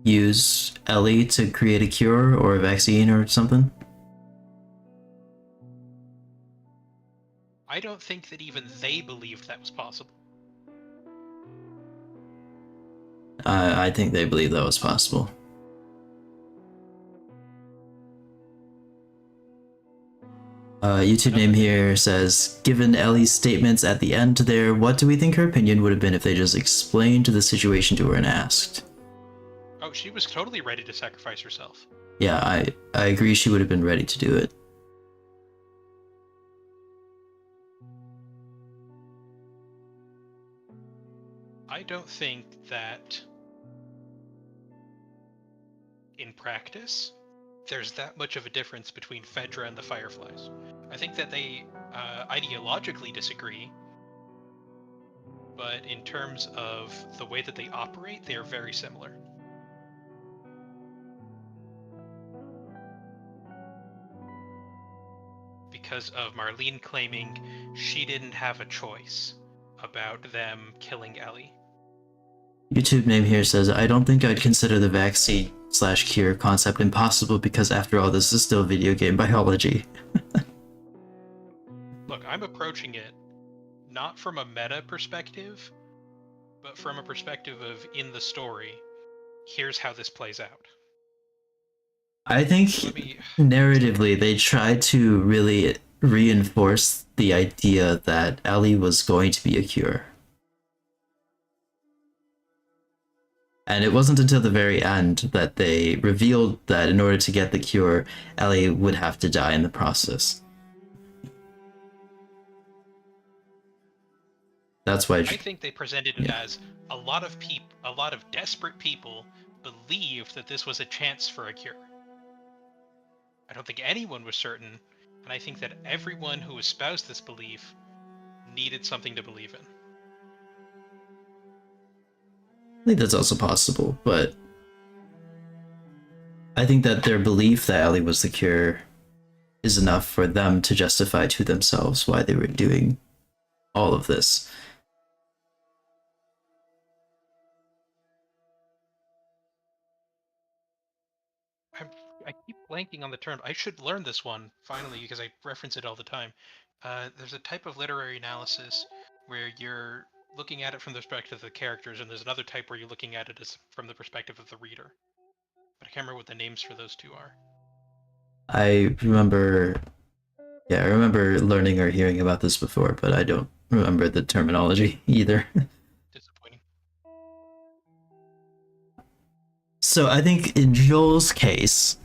used Ellie to create a cure or a vaccine or something? I don't think that even they believed that was possible. I think they believe that was possible. YouTube name here says, given Ellie's statements at the end there, what do we think her opinion would have been if they just explained the situation to her and asked? Oh, she was totally ready to sacrifice herself. Yeah, I agree she would have been ready to do it. I don't think that in practice there's that much of a difference between Fedra and the Fireflies. I think that they ideologically disagree, but in terms of the way that they operate, they are very similar. Because of Marlene claiming she didn't have a choice about them killing Ellie. YouTube name here says, I don't think I'd consider the vaccine/cure concept impossible because after all, this is still video game biology. Look, I'm approaching it not from a meta perspective, but from a perspective of in the story, here's how this plays out. I think narratively they tried to really reinforce the idea that Ellie was going to be a cure. And it wasn't until the very end that they revealed that in order to get the cure, Ellie would have to die in the process. That's why I think they presented it as a lot of desperate people believed that this was a chance for a cure. I don't think anyone was certain, and I think that everyone who espoused this belief needed something to believe in. I think that's also possible, but I think that their belief that Ellie was the cure is enough for them to justify to themselves why they were doing all of this. I keep blanking on the term. I should learn this one, finally, because I reference it all the time. There's a type of literary analysis where you're looking at it from the perspective of the characters, and there's another type where you're looking at it as from the perspective of the reader. But I can't remember what the names for those two are. I remember learning or hearing about this before, but I don't remember the terminology either. Disappointing. So I think in Joel's case,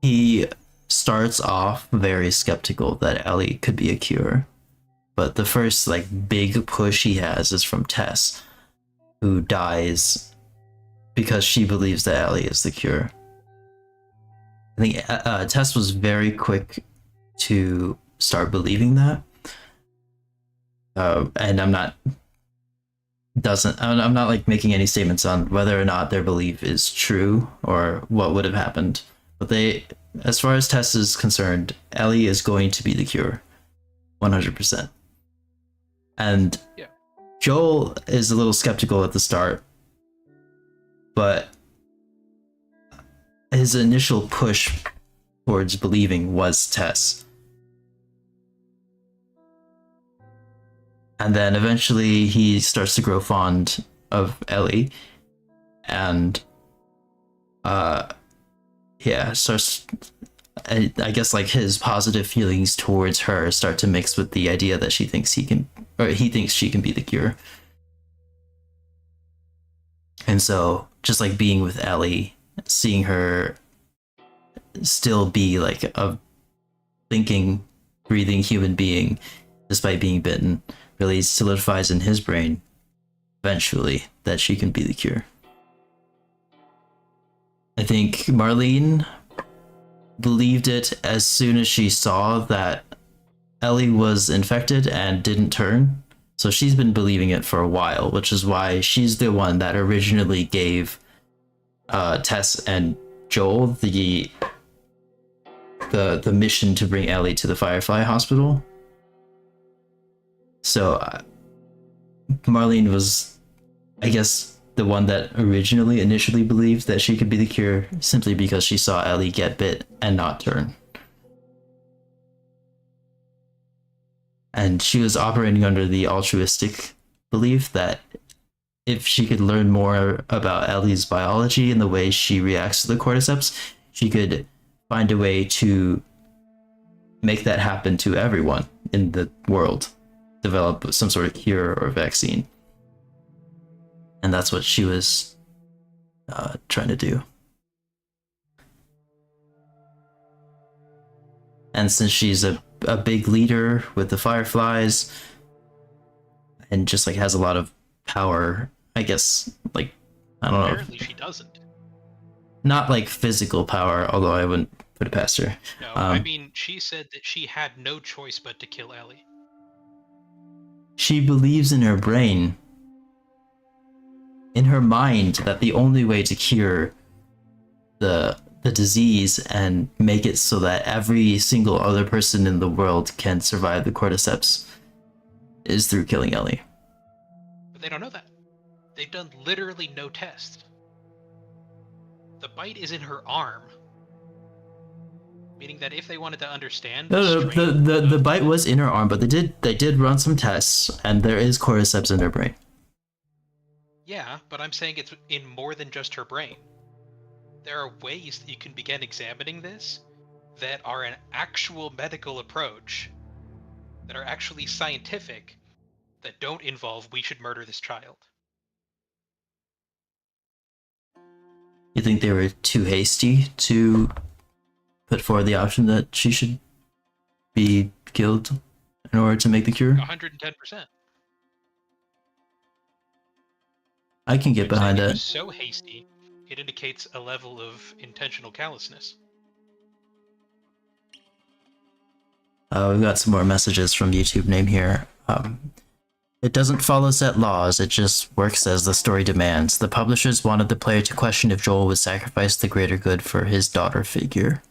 he starts off very skeptical that Ellie could be a cure. But the first big push he has is from Tess, who dies because she believes that Ellie is the cure. I think Tess was very quick to start believing that. And I'm not making any statements on whether or not their belief is true or what would have happened. But as far as Tess is concerned, Ellie is going to be the cure. 100%. And yeah. Joel is a little skeptical at the start, but his initial push towards believing was Tess. And then eventually he starts to grow fond of Ellie, and yeah, starts. I guess like his positive feelings towards her start to mix with the idea that she thinks he can, or he thinks she can be the cure. And so, just like being with Ellie, seeing her still be like a thinking, breathing human being despite being bitten really solidifies in his brain eventually that she can be the cure. I think Marlene believed it as soon as she saw that Ellie was infected and didn't turn. So she's been believing it for a while, which is why she's the one that originally gave Tess and Joel the mission to bring Ellie to the Firefly Hospital. So Marlene was, I guess, the one that initially believed that she could be the cure simply because she saw Ellie get bit and not turn. And she was operating under the altruistic belief that if she could learn more about Ellie's biology and the way she reacts to the cordyceps, she could find a way to make that happen to everyone in the world, develop some sort of cure or vaccine. And that's what she was trying to do. And since she's a big leader with the Fireflies and just like has a lot of power, I guess, like, I don't know. Apparently she doesn't. Not like physical power, although I wouldn't put it past her. No, I mean, she said that she had no choice but to kill Ellie. She believes in her brain, in her mind, that the only way to cure the disease and make it so that every single other person in the world can survive the cordyceps is through killing Ellie. But they don't know that. They've done literally no tests. The bite is in her arm. Meaning that if they wanted to understand the bite was in her arm, but they did run some tests, and there is cordyceps in her brain. Yeah, but I'm saying it's in more than just her brain. There are ways that you can begin examining this that are an actual medical approach, that are actually scientific, that don't involve we should murder this child. You think they were too hasty to put forward the option that she should be killed in order to make the cure? 110%. I can get behind It that. was so hasty, it indicates a level of intentional callousness. We've got some more messages from YouTube name here. It doesn't follow set laws, it just works as the story demands. The publishers wanted the player to question if Joel would sacrifice the greater good for his daughter figure.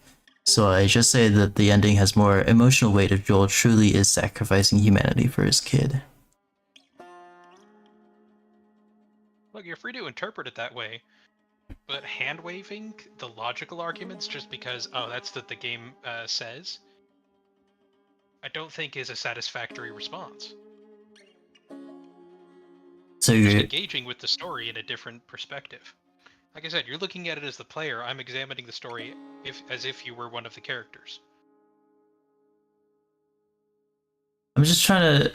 So I just say that the ending has more emotional weight if Joel truly is sacrificing humanity for his kid. Look, you're free to interpret it that way, but hand-waving the logical arguments just because, oh, that's what the game says, I don't think is a satisfactory response. So Just you're engaging with the story in a different perspective. Like I said, you're looking at it as the player, I'm examining the story as if you were one of the characters. I'm just trying to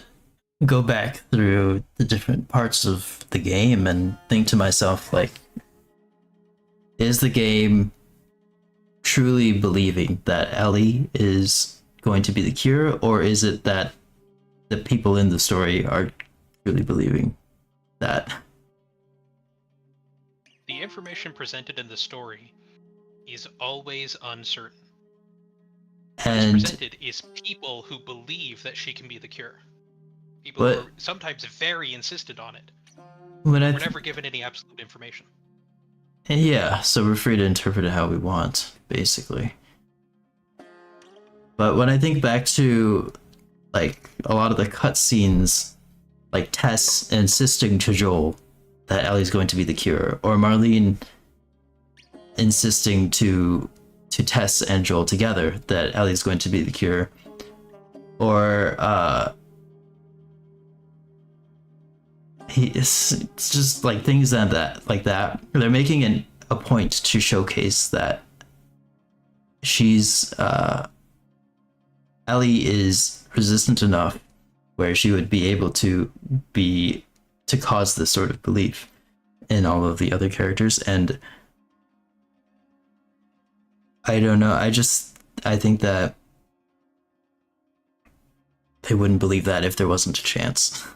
go back through the different parts of the game and think to myself, like, is the game truly believing that Ellie is going to be the cure, or is it that the people in the story are truly believing that? The information presented in the story is always uncertain. What is And presented is people who believe that she can be the cure. People who are sometimes very insistent on it. when We're never given any absolute information. yeah, so we're free to interpret it how we want, basically. But when I think back to, like, a lot of the cutscenes, like Tess insisting to Joel that Ellie's going to be the cure, or Marlene insisting to Tess and Joel together that Ellie's going to be the cure, or it's just like things that like that. They're making a point to showcase that she's Ellie is resistant enough where she would be able to cause this sort of belief in all of the other characters. And I don't know, I think that they wouldn't believe that if there wasn't a chance.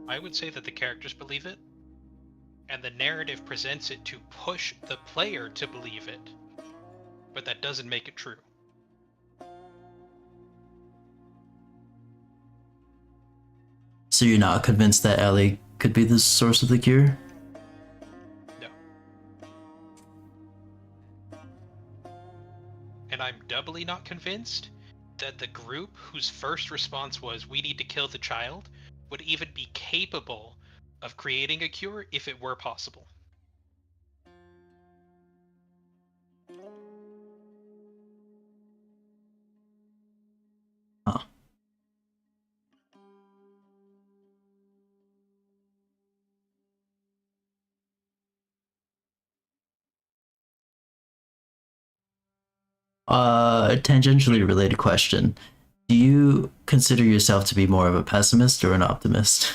I would say that the characters believe it, and the narrative presents it to push the player to believe it, but that doesn't make it true. So you're not convinced that Ellie could be the source of the cure? No. And I'm doubly not convinced that the group whose first response was, we need to kill the child, would even be capable of creating a cure if it were possible. Huh. A tangentially related question. Do you consider yourself to be more of a pessimist or an optimist?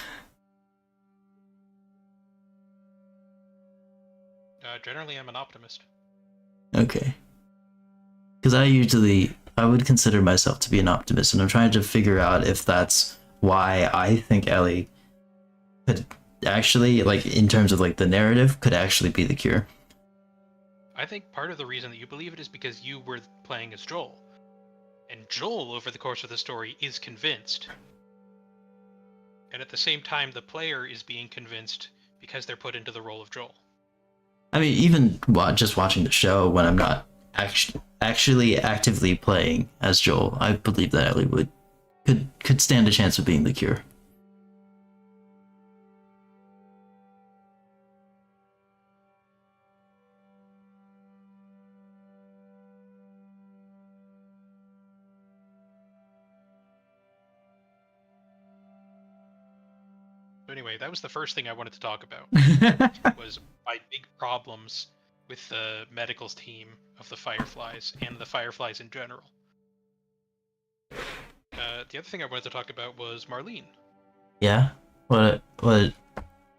Generally, I'm an optimist. Okay. Because I would consider myself to be an optimist, and I'm trying to figure out if that's why I think Ellie could actually, like, in terms of like the narrative, could actually be the cure. I think part of the reason that you believe it is because you were playing as Joel. And Joel, over the course of the story, is convinced. And at the same time, the player is being convinced because they're put into the role of Joel. I mean, even just watching the show, when I'm not actually actively playing as Joel, I believe that Ellie could stand a chance of being the cure. So anyway, that was the first thing I wanted to talk about, was my big problems with the medicals team of the Fireflies and the Fireflies in general. The other thing I wanted to talk about was Marlene. Yeah? What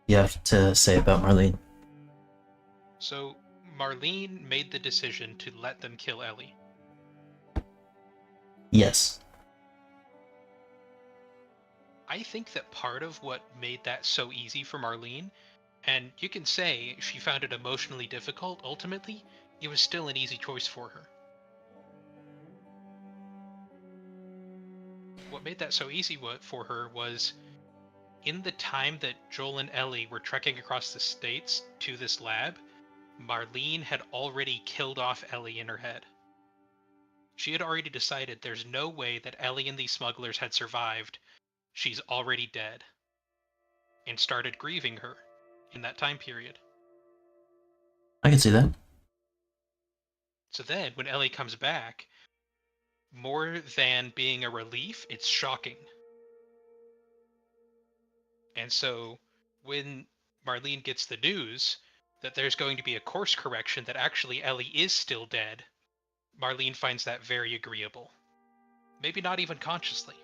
you have to say about Marlene? So Marlene made the decision to let them kill Ellie. Yes. I think that part of what made that so easy for Marlene, and you can say she found it emotionally difficult, ultimately, it was still an easy choice for her. What made that so easy for her was, in the time that Joel and Ellie were trekking across the states to this lab, Marlene had already killed off Ellie in her head. She had already decided there's no way that Ellie and these smugglers had survived. She's already dead. And started grieving her in that time period. I can see that. So then, when Ellie comes back, more than being a relief, it's shocking. And so, when Marlene gets the news that there's going to be a course correction that actually Ellie is still dead, Marlene finds that very agreeable. Maybe not even consciously.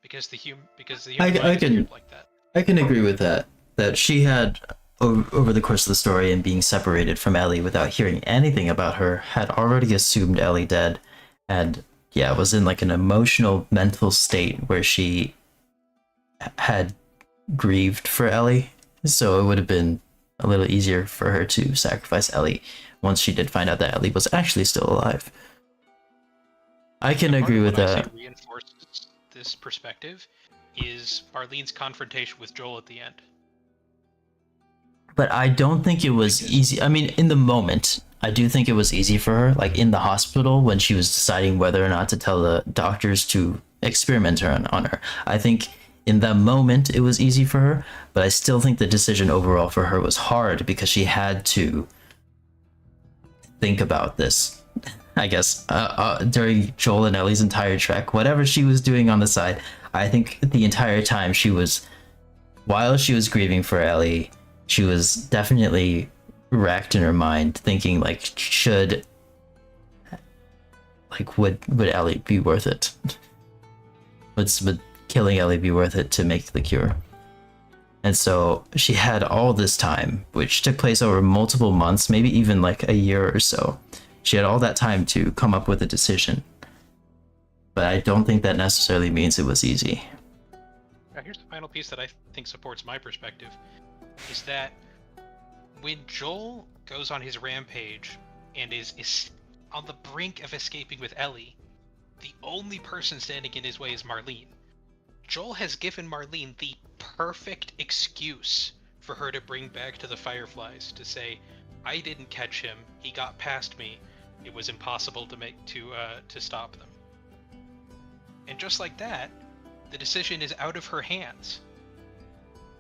Because the human mind is weird like that. I can agree with that. That she had, over the course of the story and being separated from Ellie without hearing anything about her, had already assumed Ellie dead, and yeah, was in like an emotional, mental state where she had grieved for Ellie. So it would have been a little easier for her to sacrifice Ellie once she did find out that Ellie was actually still alive. I can agree with that. Reinforces this perspective is Marlene's confrontation with Joel at the end. But I don't think it was easy. I mean, in the moment, I do think it was easy for her. Like in the hospital when she was deciding whether or not to tell the doctors to experiment on her. I think in that moment it was easy for her, but I still think the decision overall for her was hard because she had to think about this. I guess, during Joel and Ellie's entire trek, whatever she was doing on the side, I think the entire time while she was grieving for Ellie, she was definitely racked in her mind, thinking like, would Ellie be worth it? Would killing Ellie be worth it to make the cure? And so she had all this time, which took place over multiple months, maybe even like a year or so. She had all that time to come up with a decision. But I don't think that necessarily means it was easy. Now, here's the final piece that I think supports my perspective, is that when Joel goes on his rampage and is on the brink of escaping with Ellie, the only person standing in his way is Marlene. Joel has given Marlene the perfect excuse for her to bring back to the Fireflies, to say, I didn't catch him, he got past me, it was impossible to stop them. And just like that, the decision is out of her hands.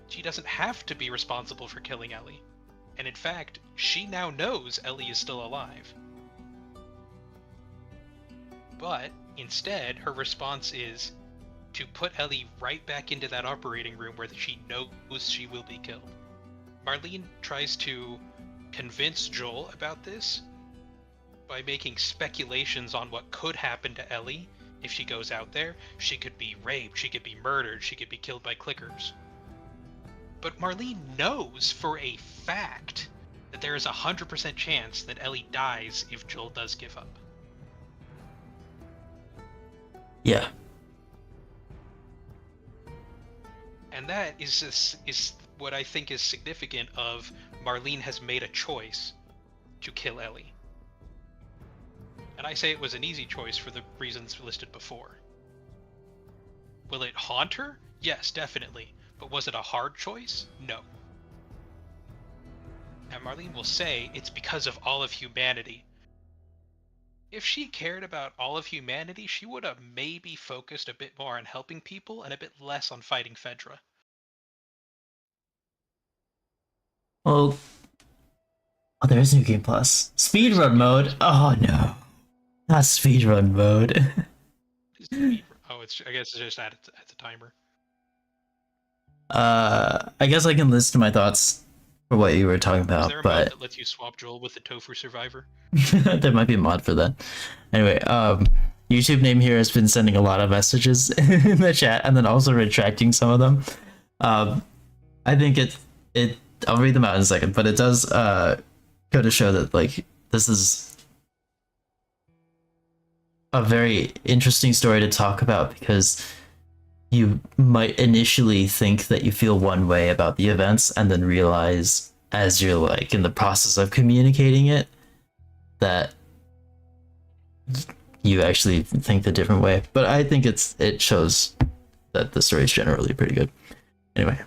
She doesn't have to be responsible for killing Ellie. And in fact, she now knows Ellie is still alive. But instead, her response is to put Ellie right back into that operating room where she knows she will be killed. Marlene tries to convince Joel about this by making speculations on what could happen to Ellie if she goes out there. She could be raped, she could be murdered, she could be killed by clickers. But Marlene knows for a fact that there is a 100% chance that Ellie dies if Joel does give up. Yeah. And that is what I think is significant of Marlene has made a choice to kill Ellie. And I say it was an easy choice for the reasons listed before. Will it haunt her? Yes, definitely. But was it a hard choice? No. And Marlene will say it's because of all of humanity. If she cared about all of humanity, she would have maybe focused a bit more on helping people and a bit less on fighting Fedra. Well, oh, there is New Game Plus. Speedrun mode? Oh no. Not speedrun mode. Oh, I guess it's just at the timer. I guess I can list my thoughts for what you were talking Is about, there a mode but that lets you swap Joel with the Tofu Survivor? there might be a mod for that. Anyway, YouTube name here has been sending a lot of messages in the chat and then also retracting some of them. I think it I'll read them out in a second, but it does go to show that like this is a very interesting story to talk about, because you might initially think that you feel one way about the events and then realize as you're like in the process of communicating it that you actually think the different way. But I think it shows that the story is generally pretty good. Anyway,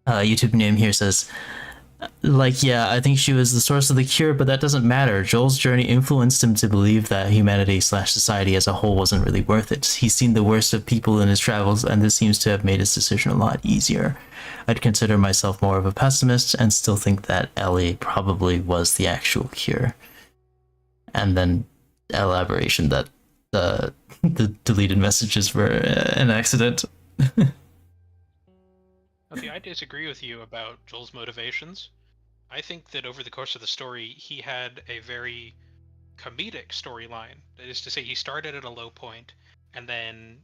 YouTube name here says, like, yeah, I think she was the source of the cure, but that doesn't matter. Joel's journey influenced him to believe that humanity / society as a whole wasn't really worth it. He's seen the worst of people in his travels, and this seems to have made his decision a lot easier. I'd consider myself more of a pessimist and still think that Ellie probably was the actual cure. And then elaboration that the deleted messages were an accident. Okay, I disagree with you about Joel's motivations. I think that over the course of the story, he had a very comedic storyline. That is to say, he started at a low point and then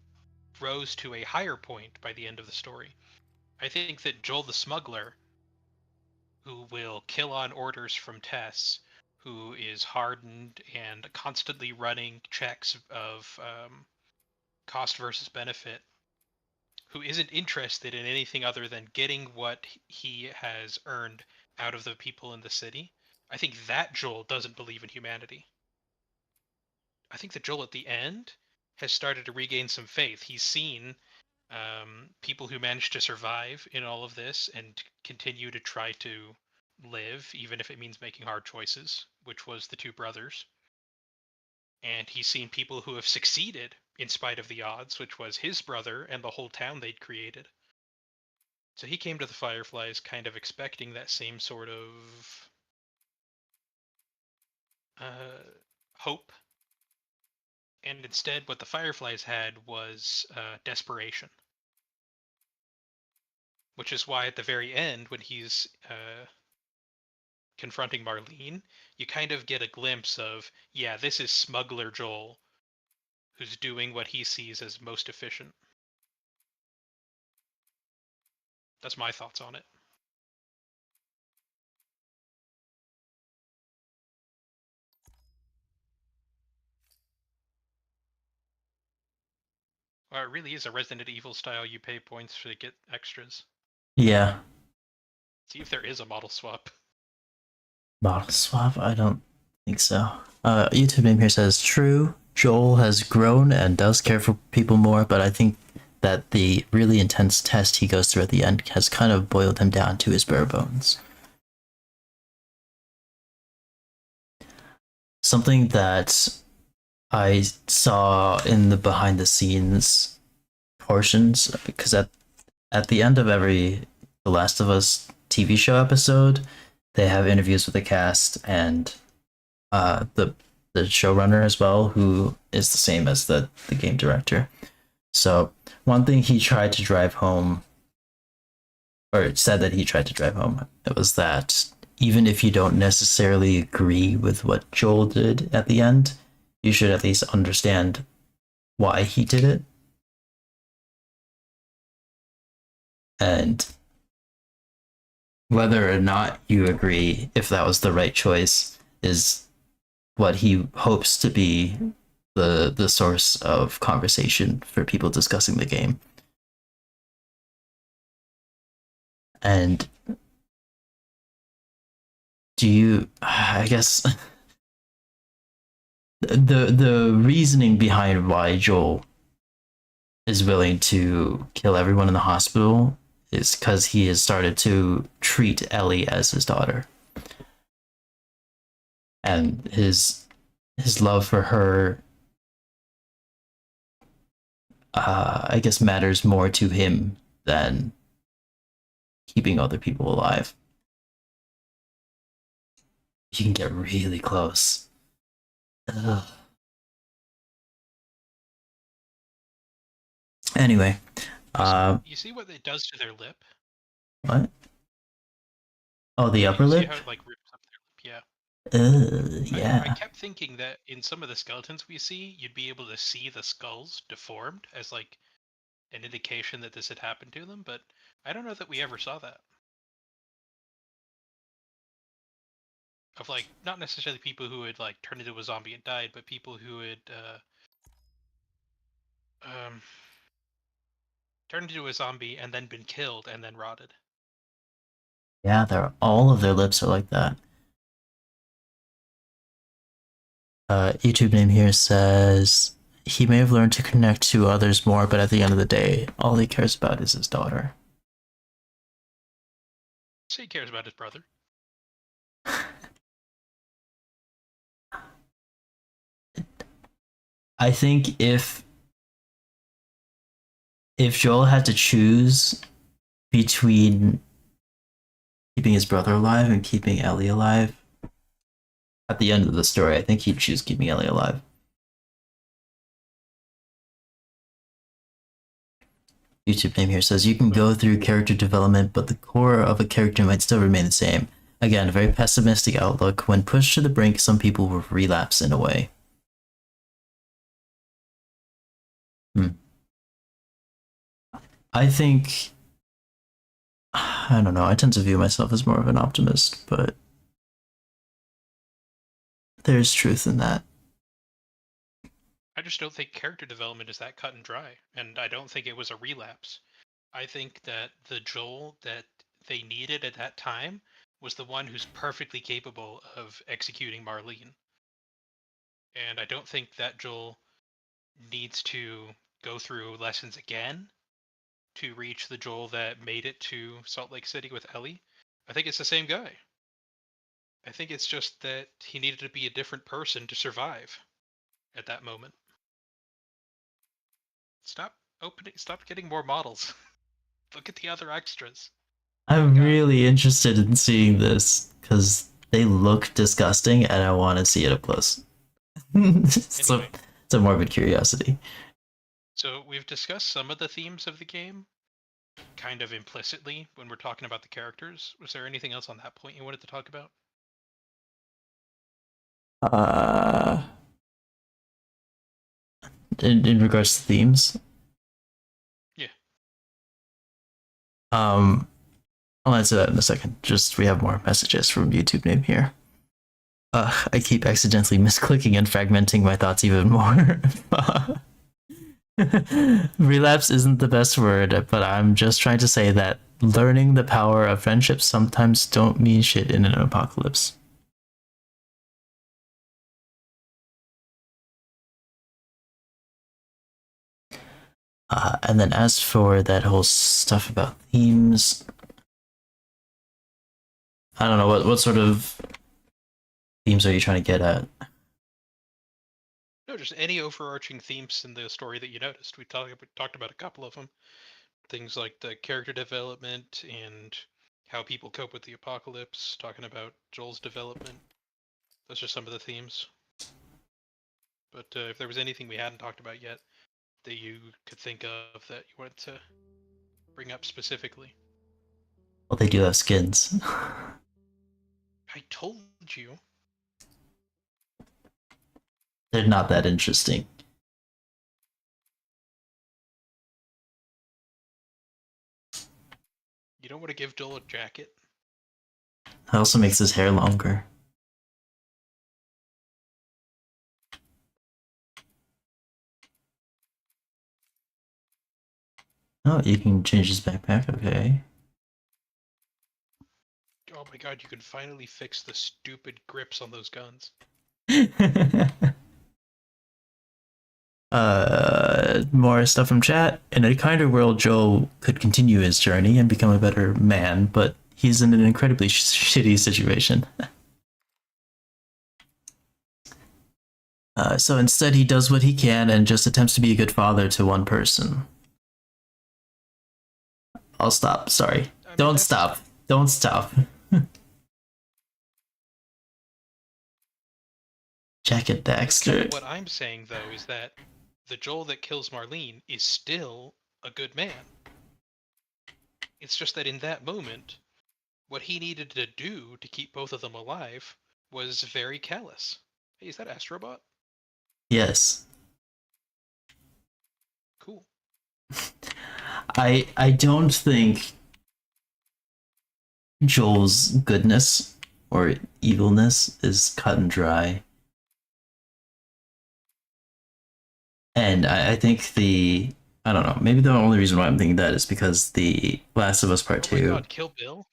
rose to a higher point by the end of the story. I think that Joel the smuggler, who will kill on orders from Tess, who is hardened and constantly running checks of cost versus benefit, who isn't interested in anything other than getting what he has earned out of the people in the city. I think that Joel doesn't believe in humanity. I think that Joel at the end has started to regain some faith. He's seen people who managed to survive in all of this and continue to try to live, even if it means making hard choices, which was the two brothers. And he's seen people who have succeeded in spite of the odds, which was his brother and the whole town they'd created. So he came to the Fireflies kind of expecting that same sort of hope, and instead what the Fireflies had was desperation. Which is why at the very end, when he's confronting Marlene, you kind of get a glimpse of, yeah, this is smuggler Joel, who's doing what he sees as most efficient. That's my thoughts on it. Well, it really is a Resident Evil style. You pay points to get extras. Yeah. See if there is a model swap. Model swap? I don't think so. YouTube name here says, true, Joel has grown and does care for people more, but I think that the really intense test he goes through at the end has kind of boiled him down to his bare bones. Something that I saw in the behind the scenes portions, because at the end of every The Last of Us TV show episode, they have interviews with the cast and the showrunner as well, who is the same as the game director. So one thing he tried to drive home, or said that he tried to drive home, it was that even if you don't necessarily agree with what Joel did at the end, you should at least understand why he did it. And whether or not you agree if that was the right choice is what he hopes to be the source of conversation for people discussing the game. And I guess the reasoning behind why Joel is willing to kill everyone in the hospital is because he has started to treat Ellie as his daughter. And his love for her, I guess, matters more to him than keeping other people alive. You can get really close. Ugh. Anyway, you see what it does to their lip? what? Oh, the upper You see lip? how it like rips up their lip? Yeah. Yeah. I kept thinking that in some of the skeletons we see, you'd be able to see the skulls deformed as like an indication that this had happened to them, but I don't know that we ever saw that. Of like, not necessarily people who had like turned into a zombie and died, but people who had turned into a zombie and then been killed and then rotted. Yeah, all of their lips are like that. YouTube name here says he may have learned to connect to others more, but at the end of the day, all he cares about is his daughter. So he cares about his brother. I think if Joel had to choose between keeping his brother alive and keeping Ellie alive, at the end of the story, I think he'd choose keeping Ellie alive. YouTube name here says you can go through character development, but the core of a character might still remain the same. Again, a very pessimistic outlook. When pushed to the brink, some people will relapse in a way. I think, I don't know, I tend to view myself as more of an optimist, but there's truth in that. I just don't think character development is that cut and dry, and I don't think it was a relapse. I think that the Joel that they needed at that time was the one who's perfectly capable of executing Marlene. And I don't think that Joel needs to go through lessons again to reach the Joel that made it to Salt Lake City with Ellie. I think it's the same guy. I think it's just that he needed to be a different person to survive at that moment. Stop getting more models. Look at the other extras. I'm really interested in seeing this because they look disgusting and I want to see it up close. it's, a, Anyway, it's a morbid curiosity. so we've discussed some of the themes of the game, kind of implicitly when we're talking about the characters. Was there anything else on that point you wanted to talk about? Uh, in regards to themes, Yeah. I'll answer that in a second. Just we have more messages from YouTube name here. I keep accidentally misclicking and fragmenting my thoughts even more. Relapse isn't the best word, but I'm just trying to say that learning the power of friendship sometimes don't mean shit in an apocalypse. And then as for that whole stuff about themes, I don't know what sort of themes are you trying to get at? No, just any overarching themes in the story that you noticed. We talked about a couple of them. Things like the character development and how people cope with the apocalypse, talking about Joel's development. Those are some of the themes. But if there was anything we hadn't talked about yet that you could think of that you wanted to bring up specifically. Well, they do have skins. I told you. They're not that interesting. You don't want to give Joel a jacket? It also makes his hair longer. Oh, you can change his backpack, okay. Oh my god, you can finally fix the stupid grips on those guns. More stuff from chat. In a kinder world, Joel could continue his journey and become a better man, but he's in an incredibly shitty situation. So instead, he does what he can and just attempts to be a good father to one person. I'll stop. Sorry. I mean, Don't that's- stop. Don't stop. Jack and Daxter. What I'm saying, though, is that the Joel that kills Marlene is still a good man. It's just that in that moment, what he needed to do to keep both of them alive was very callous. Hey, is that Astrobot? Yes. Cool. I don't think Joel's goodness or evilness is cut and dry. And I think I don't know, maybe the only reason why I'm thinking that is because the Last of Us Part Oh my 2, god, Kill Bill?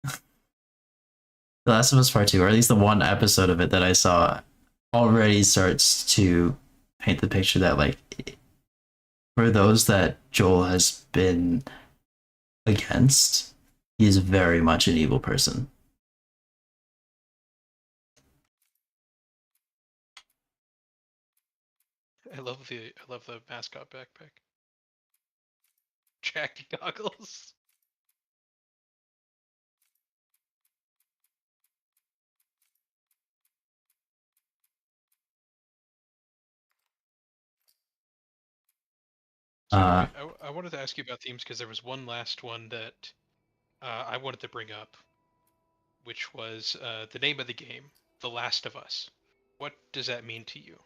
The Last of Us Part 2, or at least the one episode of it that I saw, already starts to paint the picture that, like, for those that Joel has been against, he is very much an evil person. I love the mascot backpack. Jack goggles. So I wanted to ask you about themes because there was one last one that I wanted to bring up, which was the name of the game, The Last of Us. What does that mean to you?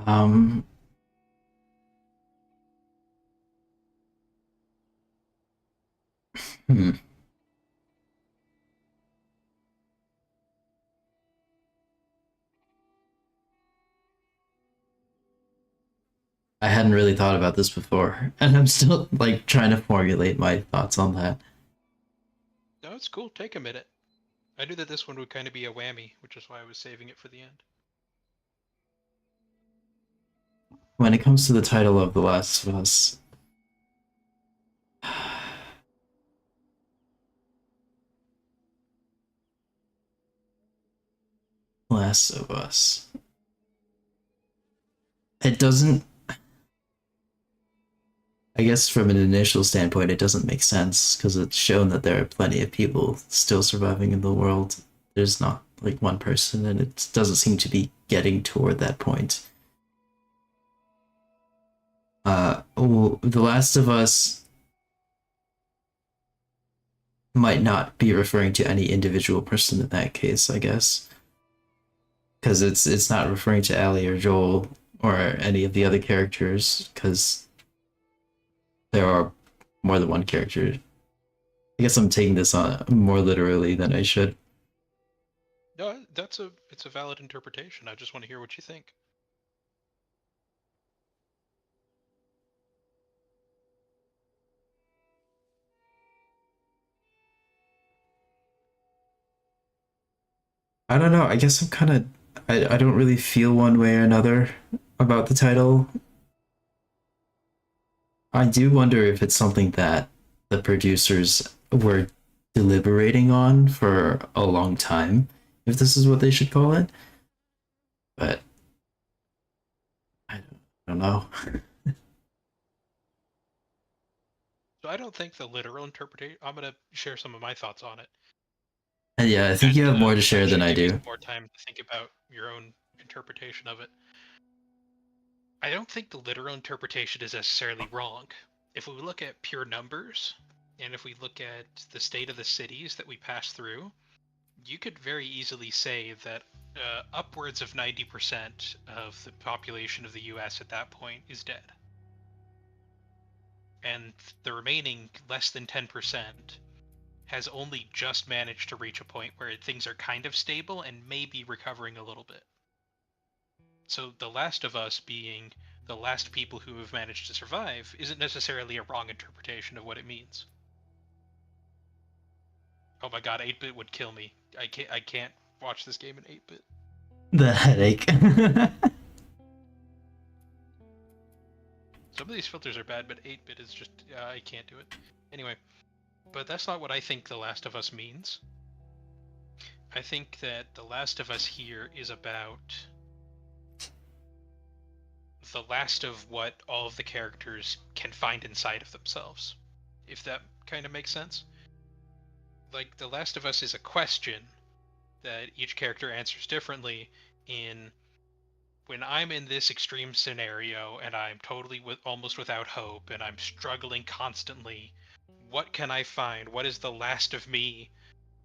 um hmm. I hadn't really thought about this before, and I'm still like trying to formulate my thoughts on that. No, it's cool. Take a minute. I knew that this one would kind of be a whammy, which is why I was saving it for the end. When it comes to the title of The Last of Us, Last of Us, it doesn't. I guess from an initial standpoint, it doesn't make sense because it's shown that there are plenty of people still surviving in the world. There's not like one person, and it doesn't seem to be getting toward that point. Well, The Last of Us might not be referring to any individual person in that case, I guess, because it's not referring to Ellie or Joel or any of the other characters, because there are more than one character. I guess I'm taking this on more literally than I should. No, it's a valid interpretation. I just want to hear what you think. I don't know. I guess I'm kind of. I don't really feel one way or another about the title. I do wonder if it's something that the producers were deliberating on for a long time, if this is what they should call it. But I don't know. So I don't think the literal interpretation. I'm gonna share some of my thoughts on it. And yeah, I think you have more to share that than should I give you do. some more time to think about your own interpretation of it. I don't think the literal interpretation is necessarily wrong. If we look at pure numbers, and if we look at the state of the cities that we pass through, you could very easily say that upwards of 90% of the population of the US at that point is dead. And the remaining less than 10% has only just managed to reach a point where things are kind of stable and maybe recovering a little bit. So The Last of Us being the last people who have managed to survive isn't necessarily a wrong interpretation of what it means. Oh my god, 8-bit would kill me. I can't watch this game in 8-bit. The headache. Some of these filters are bad, but 8-bit is just I can't do it. Anyway, but that's not what I think The Last of Us means. I think that The Last of Us here is about the last of what all of the characters can find inside of themselves, if that kind of makes sense. Like, The Last of Us is a question that each character answers differently. In when I'm in this extreme scenario and I'm totally almost without hope and I'm struggling constantly, what can I find? What is the last of me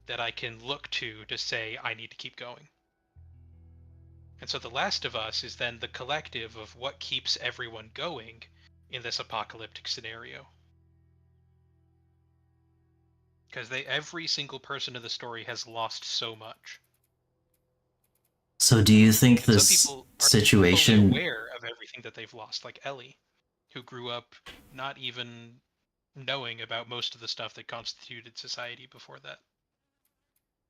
that I can look to say I need to keep going? And so The Last of Us is then the collective of what keeps everyone going in this apocalyptic scenario. Because every single person in the story has lost so much. So do you think And this some people are situation fully aware of everything that they've lost, like Ellie, who grew up not even knowing about most of the stuff that constituted society before that.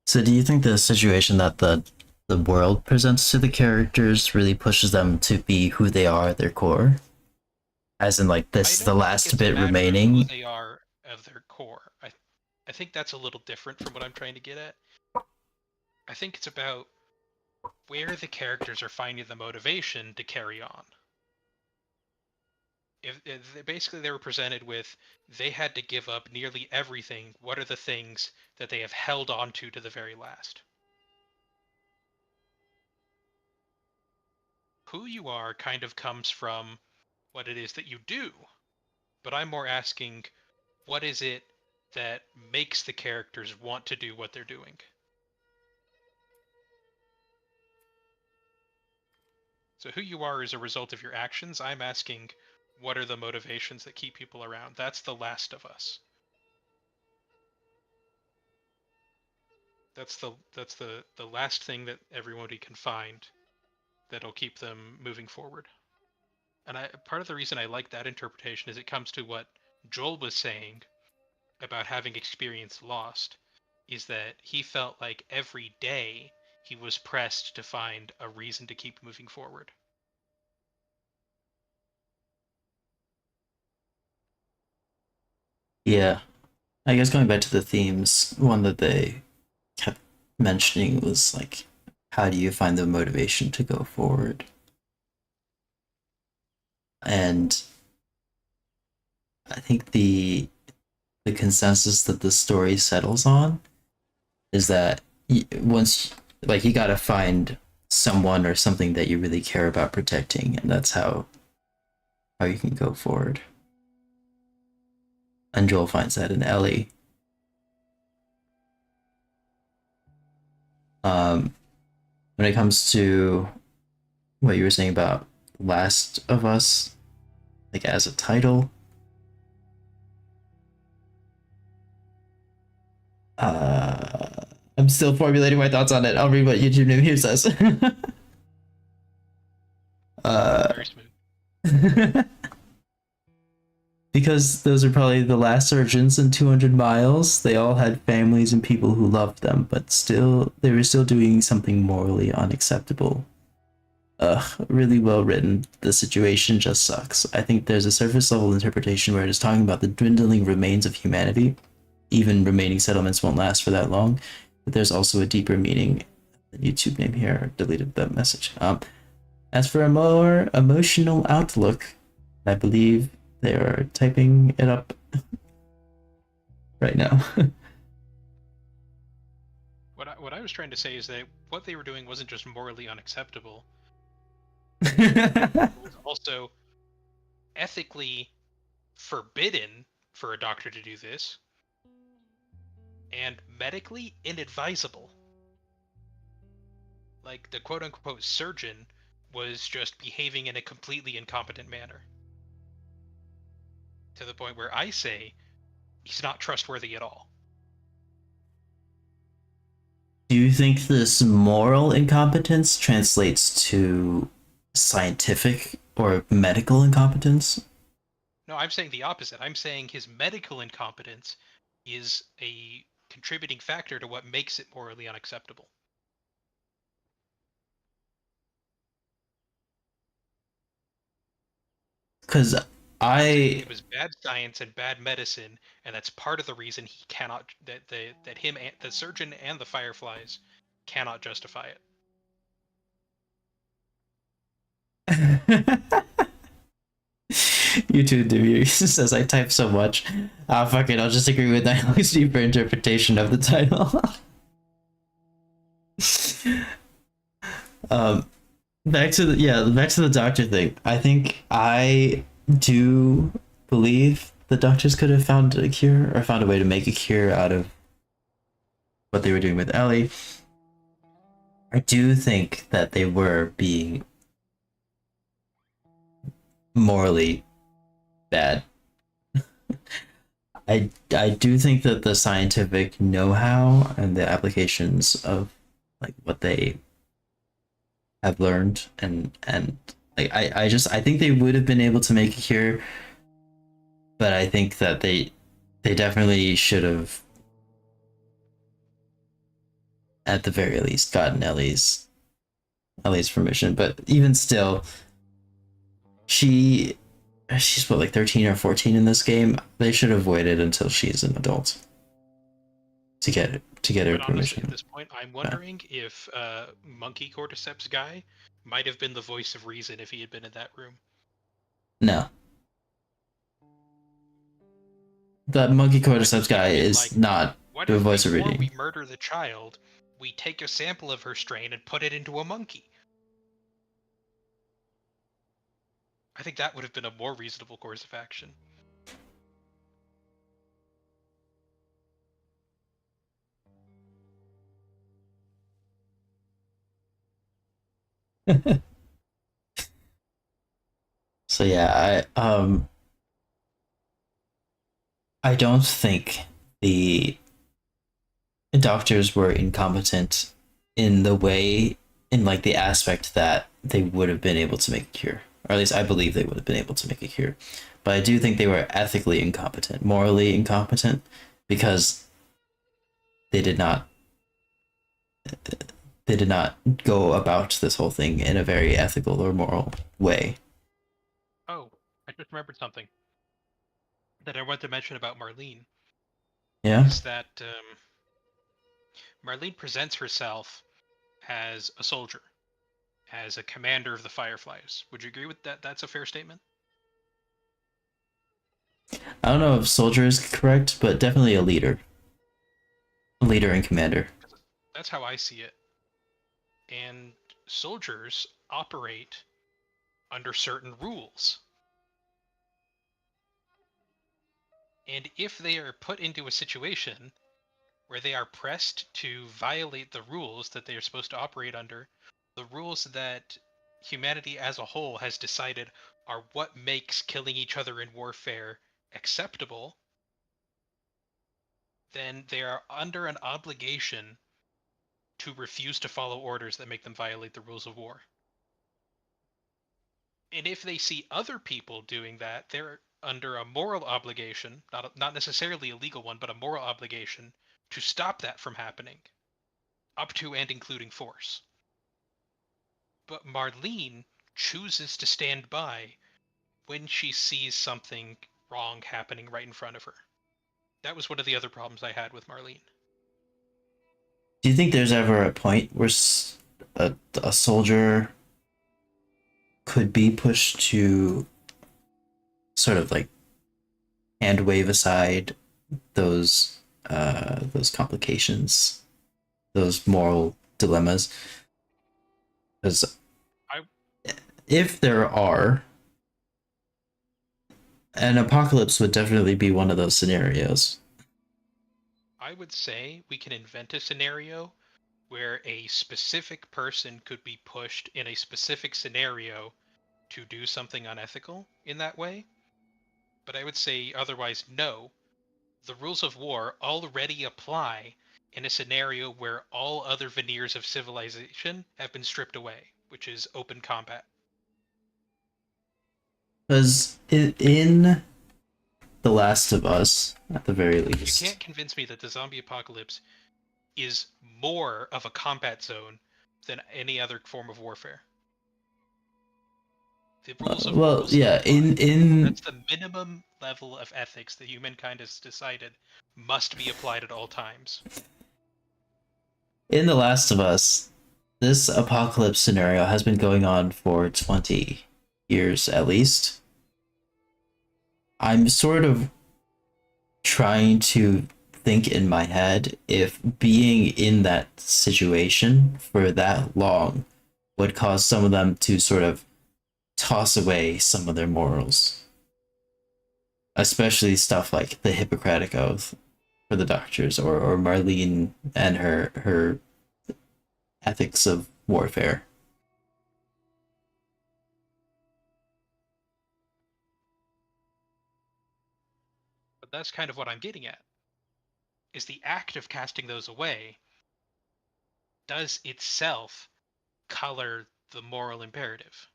So do you think the situation that the world presents to the characters really pushes them to be who they are at their core? As in, like, this I the don't last think it's bit a matter of who remaining? they are of their core. I think that's a little different from what I'm trying to get at. I think it's about where the characters are finding the motivation to carry on. If basically they were presented with, they had to give up nearly everything, what are the things that they have held on to the very last? Who you are kind of comes from what it is that you do, but I'm more asking, what is it that makes the characters want to do what they're doing? So who you are is a result of your actions. I'm asking, what are the motivations that keep people around? That's The Last of Us. That's the last thing that everybody can find that'll keep them moving forward. And part of the reason I like that interpretation is it comes to what Joel was saying about having experienced lost, is that he felt like every day he was pressed to find a reason to keep moving forward. Yeah. I guess going back to the themes, one that they kept mentioning was like, how do you find the motivation to go forward? And I think the consensus that the story settles on is that once, like, you gotta find someone or something that you really care about protecting, and that's how you can go forward. And Joel finds that in Ellie. When it comes to what you were saying about Last of Us, like as a title, I'm still formulating my thoughts on it. I'll read what YouTube Name here says. Very smooth. Because those are probably the last surgeons in 200 miles. They all had families and people who loved them, but still, they were still doing something morally unacceptable. Really well written. The situation just sucks. I think there's a surface level interpretation where it is talking about the dwindling remains of humanity. Even remaining settlements won't last for that long. But there's also a deeper meaning. The YouTube Name here deleted that message. As for a more emotional outlook, I believe they are typing it up right now. What I was trying to say is that what they were doing wasn't just morally unacceptable. It It was also ethically forbidden for a doctor to do this, and medically inadvisable. Like, the quote-unquote surgeon was just behaving in a completely incompetent manner. To the point where I say he's not trustworthy at all. Do you think this moral incompetence translates to scientific or medical incompetence? No, I'm saying the opposite. I'm saying his medical incompetence is a contributing factor to what makes it morally unacceptable. Because It I was bad science and bad medicine, and that's part of the reason he cannot that him and the surgeon and the Fireflies cannot justify it. YouTube Debut says I type so much. Ah, fuck it. I'll just agree with Niall's deeper interpretation of the title. um, back to the doctor thing. I think I do believe the doctors could have found a cure or found a way to make a cure out of what they were doing with Ellie. I do think that they were being morally bad. I do think that the scientific know-how and the applications of like what they have learned and like I think they would have been able to make a cure, but I think that they definitely should have at the very least gotten Ellie's permission. But even still, she's what, like 13 or 14 in this game. They should have waited until she's an adult to get her But honestly, permission. at this point, I'm wondering if Monkey Cordyceps guy might have been the voice of reason if he had been in that room. No. That Monkey Cordyceps guy He'd been is like, not what the if voice of before reading. we murder the child, we take a sample of her strain and put it into a monkey? I think that would have been a more reasonable course of action. So yeah, I don't think the doctors were incompetent in the way, in like the aspect that they would have been able to make a cure. Or at least I believe they would have been able to make a cure. But I do think they were ethically incompetent, morally incompetent, because they did not go about this whole thing in a very ethical or moral way. Oh, I just remembered something that I want to mention about Marlene. Yeah. Is that Marlene presents herself as a soldier, as a commander of the Fireflies. Would you agree with that? That's a fair statement? I don't know if soldier is correct, but definitely a leader and commander. That's how I see it. And soldiers operate under certain rules. And if they are put into a situation where they are pressed to violate the rules that they are supposed to operate under, the rules that humanity as a whole has decided are what makes killing each other in warfare acceptable, then they are under an obligation to refuse to follow orders that make them violate the rules of war. And if they see other people doing that, they're under a moral obligation, not necessarily a legal one, but a moral obligation to stop that from happening, up to and including force. But Marlene chooses to stand by when she sees something wrong happening right in front of her. That was one of the other problems I had with Marlene. Do you think there's ever a point where a soldier could be pushed to sort of like hand wave aside those complications, those moral dilemmas? Because I if there are, an apocalypse would definitely be one of those scenarios. I would say we can invent a scenario where a specific person could be pushed in a specific scenario to do something unethical in that way. But I would say otherwise, no. The rules of war already apply in a scenario where all other veneers of civilization have been stripped away, which is open combat. Because in The Last of Us, at the very You least, can't convince me that the zombie apocalypse is more of a combat zone than any other form of warfare. The rules of war well, will still yeah, apply. in That's the minimum level of ethics that humankind has decided must be applied at all times. in The Last of Us, this apocalypse scenario has been going on for 20 years at least. I'm sort of trying to think in my head if being in that situation for that long would cause some of them to sort of toss away some of their morals, especially stuff like the Hippocratic Oath for the doctors, or Marlene and her ethics of warfare. But that's kind of what I'm getting at. Is the act of casting those away does itself color the moral imperative.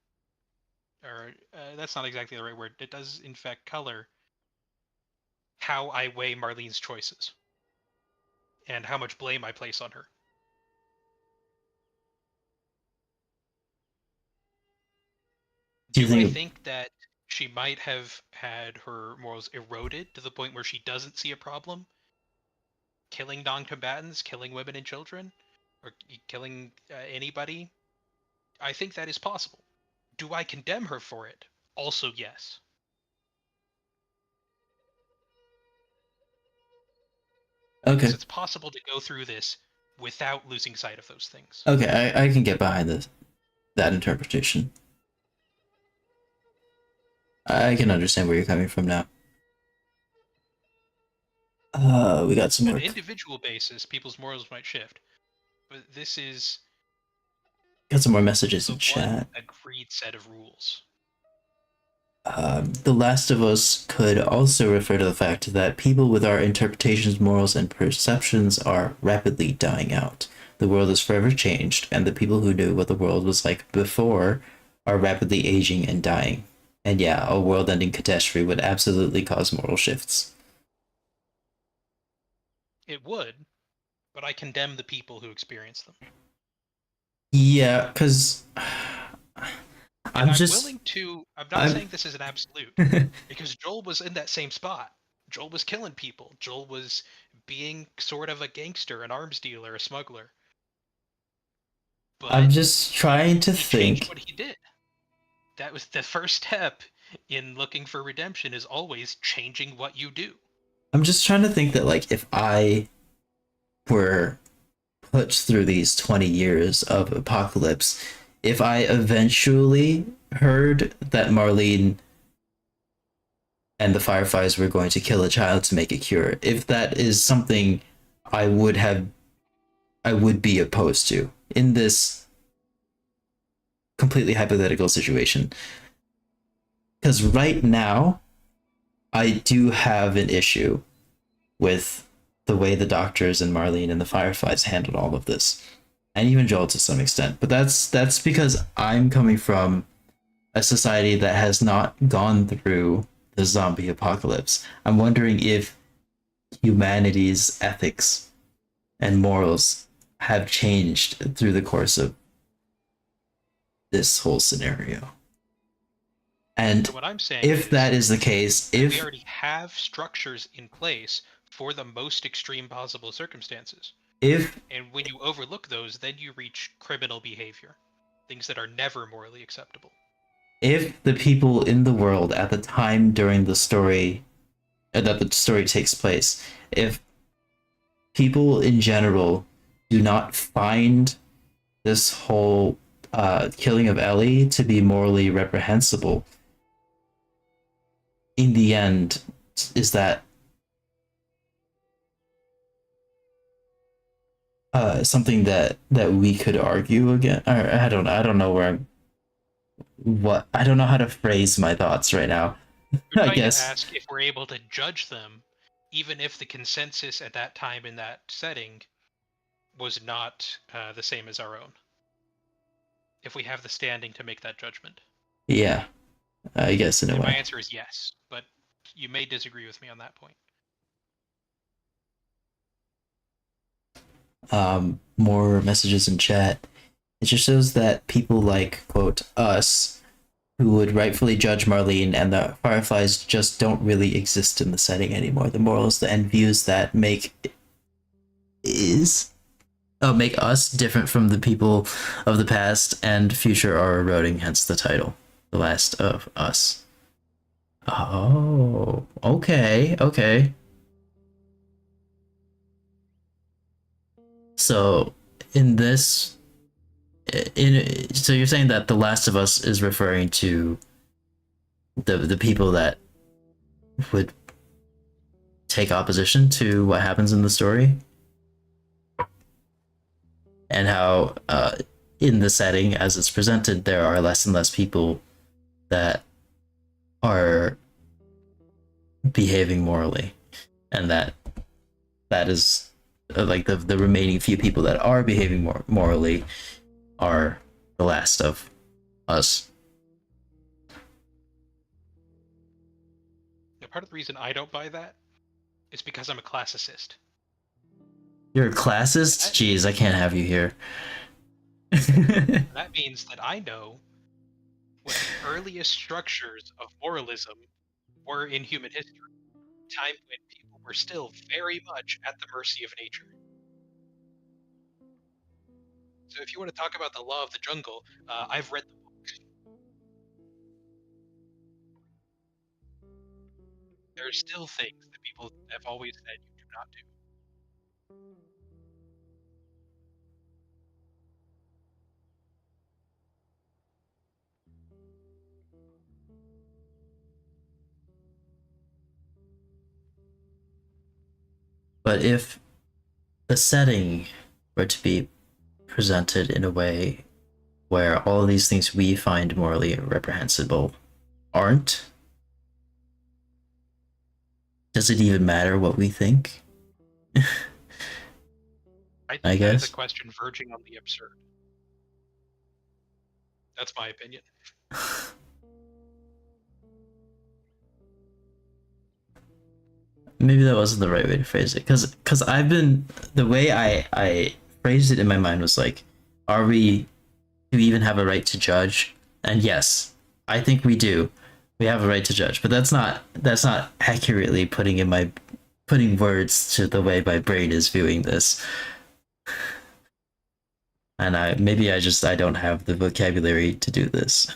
Or that's not exactly the right word. It does, in fact, color how I weigh Marlene's choices and how much blame I place on her. Do you Do I think? think that she might have had her morals eroded to the point where she doesn't see a problem killing non-combatants, killing women and children, or killing anybody? I think that is possible. Do I condemn her for it? Also, yes. Because Okay, it's possible to go through this without losing sight of those things. okay, I can get behind that interpretation. I can understand where you're coming from now. We got some On an more. individual basis, people's morals might shift, but this is Got some more messages the in one chat. agreed set of rules. The Last of Us could also refer to the fact that people with our interpretations, morals, and perceptions are rapidly dying out. The world is forever changed, and the people who knew what the world was like before are rapidly aging and dying. And yeah, a world ending catastrophe would absolutely cause moral shifts. It would, but I condemn the people who experience them. Yeah, because And I'm I'm just. willing to, I'm not I'm. saying this is an absolute, because Joel was in that same spot. Joel was killing people. Joel was being sort of a gangster, an arms dealer, a smuggler. I'm But just trying to he changed think. what he did. That was the first step in looking for redemption is always changing what you do. I'm just trying to think that, like, if I were put through these 20 years of apocalypse, if I eventually heard that Marlene and the Fireflies were going to kill a child to make a cure, if that is something I would be opposed to in this completely hypothetical situation. Because right now, I do have an issue with the way the doctors and Marlene and the Fireflies handled all of this, and even Joel to some extent. But that's because I'm coming from a society that has not gone through the zombie apocalypse. I'm wondering if humanity's ethics and morals have changed through the course of this whole scenario. And So what I'm saying if that is the case, we if already have structures in place for the most extreme possible circumstances. if And when you overlook those, then you reach criminal behavior. Things that are never morally acceptable. if the people in the world at the time during the story that the story takes place, if people in general do not find this whole killing of Ellie to be morally reprehensible, in the end, is that something that we could argue again? Or I don't know where I don't know how to phrase my thoughts right now. We're I trying guess. to ask if we're able to judge them, even if the consensus at that time in that setting was not the same as our own. If we have the standing to make that judgment. Yeah, I guess in a And my way. answer is yes, but you may disagree with me on that point. More messages in chat. It just shows that people like, quote, us, who would rightfully judge Marlene and the Fireflies, just don't really exist in the setting anymore. The morals and views that make us different from the people of the past and future are eroding, hence the title, The Last of Us. Oh, okay. So in this, so you're saying that The Last of Us is referring to the people that would take opposition to what happens in the story, and how in the setting as it's presented, there are less and less people that are behaving morally, and that is like the remaining few people that are behaving morally are The Last of Us. Now, part of the reason I don't buy that is because I'm a classicist. You're a classist? Jeez, I can't have you here. That means that I know what the earliest structures of moralism were in human history, a time when people were still very much at the mercy of nature. So if you want to talk about the law of the jungle, I've read the books. There are still things that people have always said you do not do. But if the setting were to be presented in a way where all of these things we find morally reprehensible aren't, does it even matter what we think? I think I that is guess. a question verging on the absurd. That's my opinion. Maybe that wasn't the right way to phrase it, because I've been, the way I phrased it in my mind was like, do we even have a right to judge? And yes, I think we do. We have a right to judge, but that's not accurately putting words to the way my brain is viewing this. And I don't have the vocabulary to do this.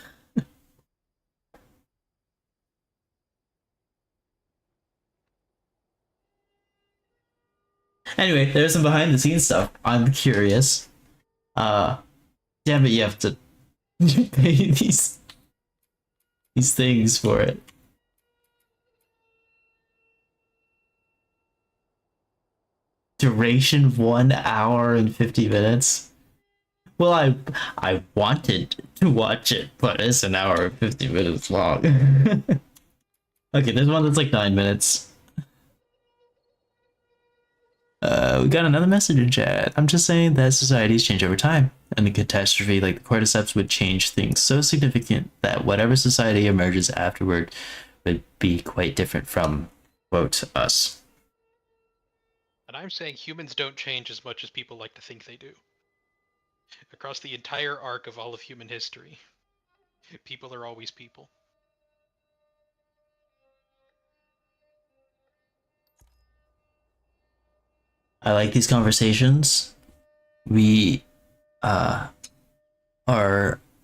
Anyway, there's some behind the scenes stuff. I'm curious. Damn it, you have to pay these things for it. Duration 1 hour and 50 minutes. Well, I wanted to watch it, but it's an hour and 50 minutes long. Okay, there's one that's like 9 minutes. We got another message in chat. I'm just saying that societies change over time, and a catastrophe like the cordyceps would change things so significant that whatever society emerges afterward would be quite different from, quote, us. And I'm saying humans don't change as much as people like to think they do. Across the entire arc of all of human history, people are always people. I like these conversations. We are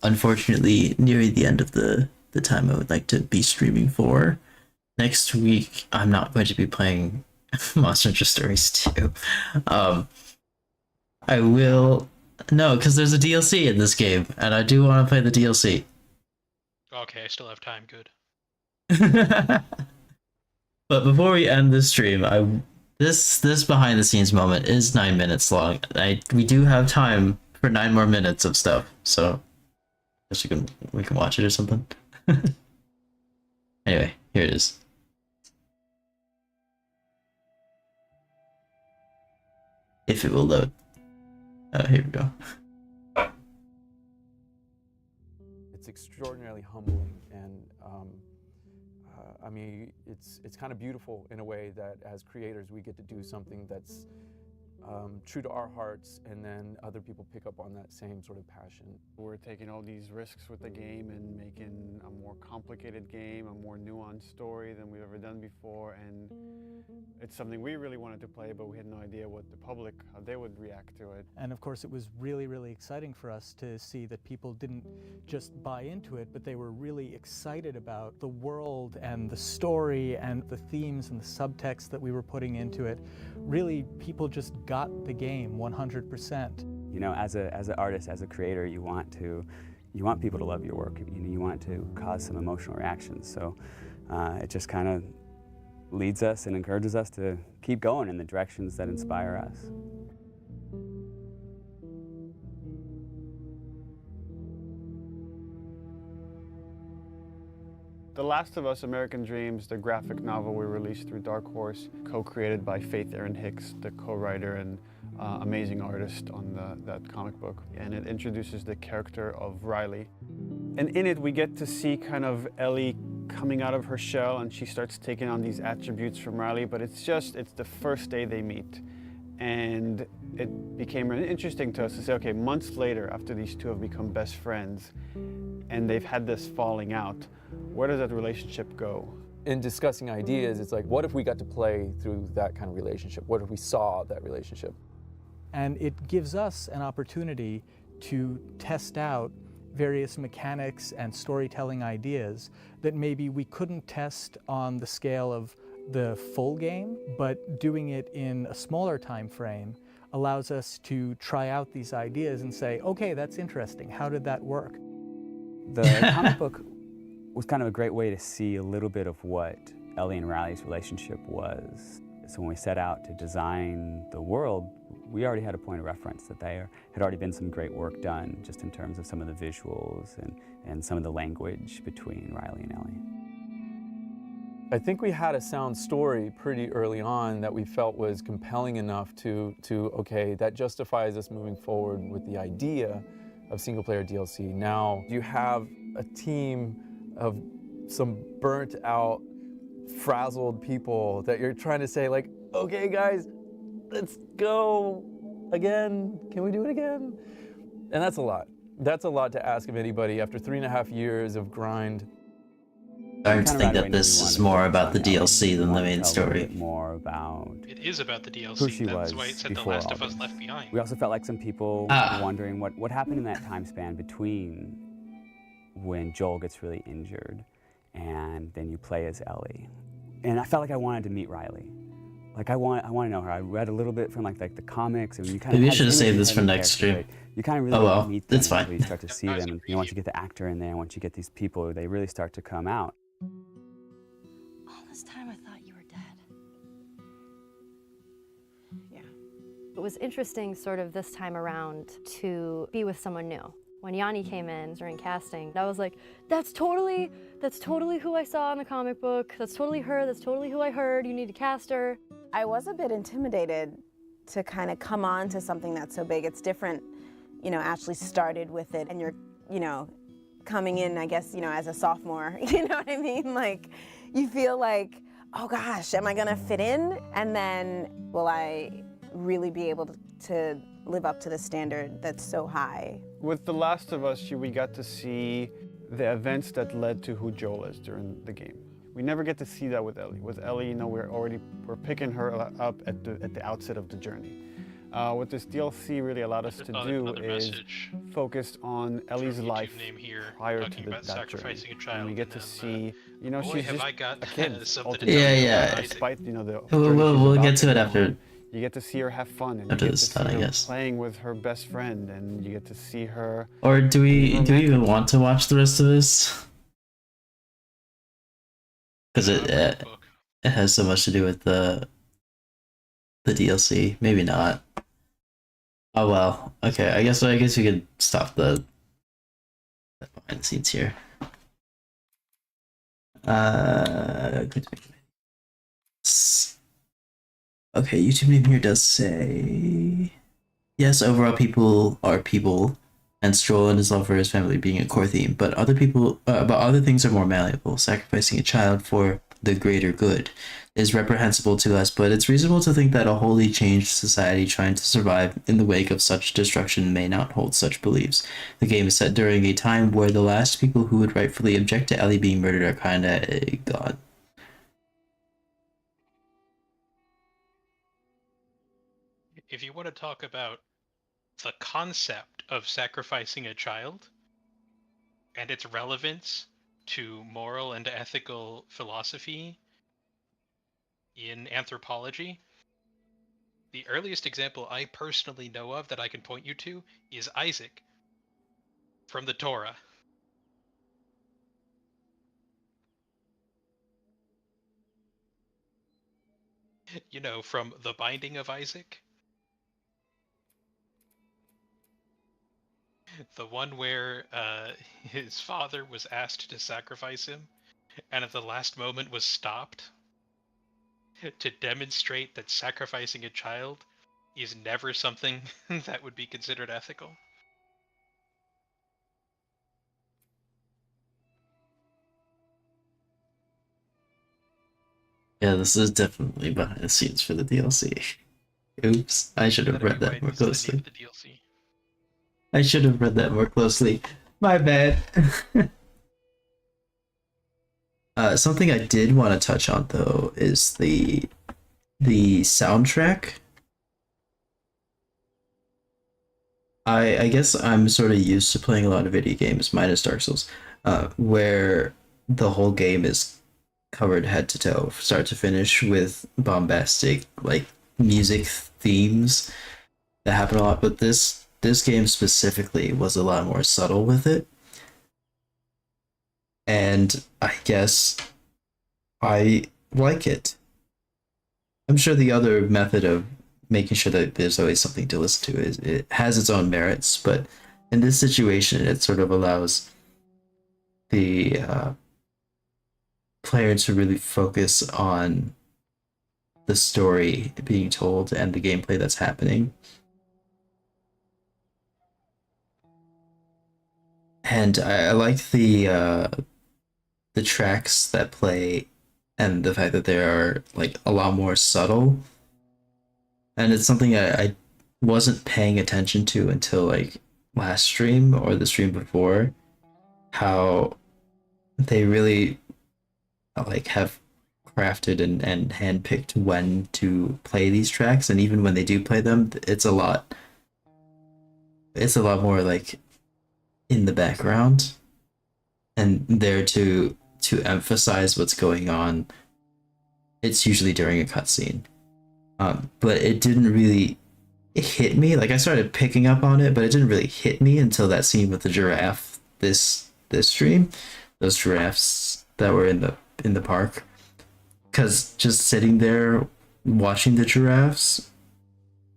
unfortunately nearing the end of the time I would like to be streaming for. Next week, I'm not going to be playing Monster Hunter Stories 2. I will... No, because there's a DLC in this game, and I do want to play the DLC. Okay, I still have time, good. But before we end this stream, this behind the scenes moment is 9 minutes long. We do have time for 9 more minutes of stuff, so I guess we can watch it or something. Anyway, here it is. If it will load. Oh, here we go. It's extraordinarily humbling, and I mean, it's kind of beautiful in a way that as creators we get to do something that's true to our hearts, and then other people pick up on that same sort of passion. We're taking all these risks with the game and making a more complicated game, a more nuanced story than we've ever done before, and it's something we really wanted to play, but we had no idea what the public, how they would react to it. And of course it was really, really exciting for us to see that people didn't just buy into it, but they were really excited about the world and the story and the themes and the subtext that we were putting into it. Really, people just got the game 100%. You know, as an artist, as a creator, you want people to love your work. You want to cause some emotional reactions. So it just kind of leads us and encourages us to keep going in the directions that inspire us. The Last of Us: American Dreams, the graphic novel we released through Dark Horse, co-created by Faith Erin Hicks, the co-writer and amazing artist on that comic book. And it introduces the character of Riley. And in it, we get to see kind of Ellie coming out of her shell, and she starts taking on these attributes from Riley, but it's the first day they meet. And it became really interesting to us to say, okay, months later, after these two have become best friends, and they've had this falling out, where does that relationship go? In discussing ideas, it's like, what if we got to play through that kind of relationship? What if we saw that relationship? And it gives us an opportunity to test out various mechanics and storytelling ideas that maybe we couldn't test on the scale of the full game, but doing it in a smaller time frame allows us to try out these ideas and say, okay, that's interesting. How did that work? The comic book was kind of a great way to see a little bit of what Ellie and Riley's relationship was. So when we set out to design the world, we already had a point of reference that there had already been some great work done just in terms of some of the visuals and some of the language between Riley and Ellie. I think we had a sound story pretty early on that we felt was compelling enough to okay, that justifies us moving forward with the idea of single-player DLC. Now you have a team of some burnt out, frazzled people that you're trying to say like, okay guys, let's go again. Can we do it again? And that's a lot. That's a lot to ask of anybody after 3.5 years of grind. I think that this is more about the DLC than the main story. More about It is about the DLC. who she That's was why it said The before Last all of Us this. Left Behind. We also felt like some people were wondering what happened in that time span between when Joel gets really injured and then you play as Ellie. And I felt like I wanted to meet Riley. Like I want to know her. I read a little bit from like the comics, and you kind Maybe you of should have saved this for next stream. You kind of really Oh don't well, meet them it's fine. until you start to see them, and once you get the actor in there, once you get these people, they really start to come out. All this time I thought you were dead. Yeah. It was interesting sort of this time around to be with someone new. When Yanni came in during casting, I was like, that's totally who I saw in the comic book. That's totally her, that's totally who I heard. You need to cast her. I was a bit intimidated to kind of come on to something that's so big. It's different, you know, Ashley started with it and you're, you know, coming in, I guess, you know, as a sophomore, you know what I mean? Like, you feel like, oh gosh, am I gonna fit in? And then, will I really be able to live up to the standard that's so high? With The Last of Us, we got to see the events that led to who Joel is during the game. We never get to see that with Ellie. With Ellie, you know, we're picking her up at the outset of the journey. What this DLC really allowed us to do is focus on Ellie's life prior to that journey. And we get to see, you know, she's just a kid. Yeah. Despite, you know, the We'll get to it after. You get to see her have fun, and After you get this to done, see I her guess. playing with her best friend, and you get to see her. Or do we even want to watch the rest of this? Because it has so much to do with the DLC. Maybe not. Oh well. Okay. I guess we could stop the behind the scenes here. Okay, YouTube name here does say yes, overall people are people, and Stroll and his love for his family being a core theme, but other things are more malleable. Sacrificing a child for the greater good is reprehensible to us, but it's reasonable to think that a wholly changed society trying to survive in the wake of such destruction may not hold such beliefs. The game is set during a time where the last people who would rightfully object to Ellie being murdered are kinda gone. If you want to talk about the concept of sacrificing a child and its relevance to moral and ethical philosophy in anthropology, the earliest example I personally know of that I can point you to is Isaac from the Torah. You know, from The Binding of Isaac. The one where his father was asked to sacrifice him, and at the last moment was stopped to demonstrate that sacrificing a child is never something that would be considered ethical. Yeah, this is definitely behind the scenes for the DLC. Oops, I should have read that more closely. I should have read that more closely. My bad. Something I did want to touch on though is the soundtrack. I guess I'm sort of used to playing a lot of video games, minus Dark Souls, where the whole game is covered head to toe, start to finish, with bombastic like music themes that happen a lot. But this game specifically was a lot more subtle with it, and I guess I like it. I'm sure the other method of making sure that there's always something to listen to is it has its own merits, but in this situation it sort of allows the player to really focus on the story being told and the gameplay that's happening. And I like the tracks that play and the fact that they are like a lot more subtle. And it's something I wasn't paying attention to until like last stream or the stream before, how they really like have crafted and handpicked when to play these tracks, and even when they do play them, it's a lot more like in the background and there to emphasize what's going on. It's usually during a cutscene, But it didn't really hit me. Like I started picking up on it, but it didn't really hit me until that scene with the giraffe this stream. Those giraffes that were in the park. Cause just sitting there watching the giraffes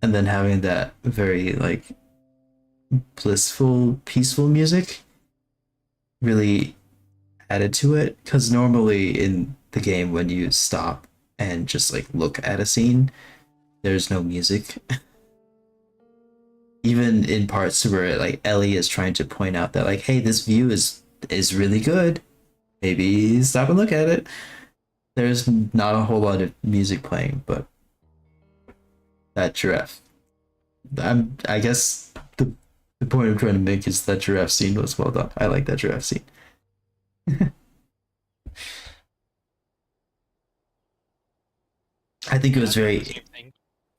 and then having that very like blissful, peaceful music really added to it. Cause normally in the game when you stop and just like look at a scene, there's no music. Even in parts where like Ellie is trying to point out that like, hey, this view is really good. Maybe stop and look at it. There's not a whole lot of music playing, but that giraffe. I guess the point I'm trying to make is that giraffe scene was well done. I like that giraffe scene. I think it was very. The same thing.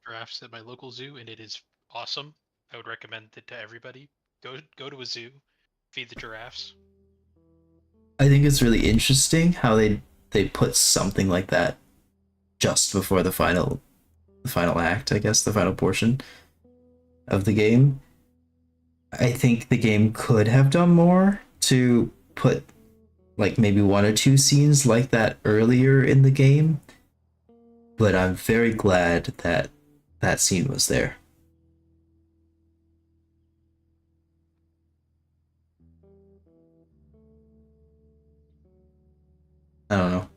Giraffes at my local zoo, and it is awesome. I would recommend it to everybody. Go to a zoo, feed the giraffes. I think it's really interesting how they put something like that just before the final act, I guess, the final portion of the game. I think the game could have done more to put like maybe one or two scenes like that earlier in the game, but I'm very glad that that scene was there. I don't know.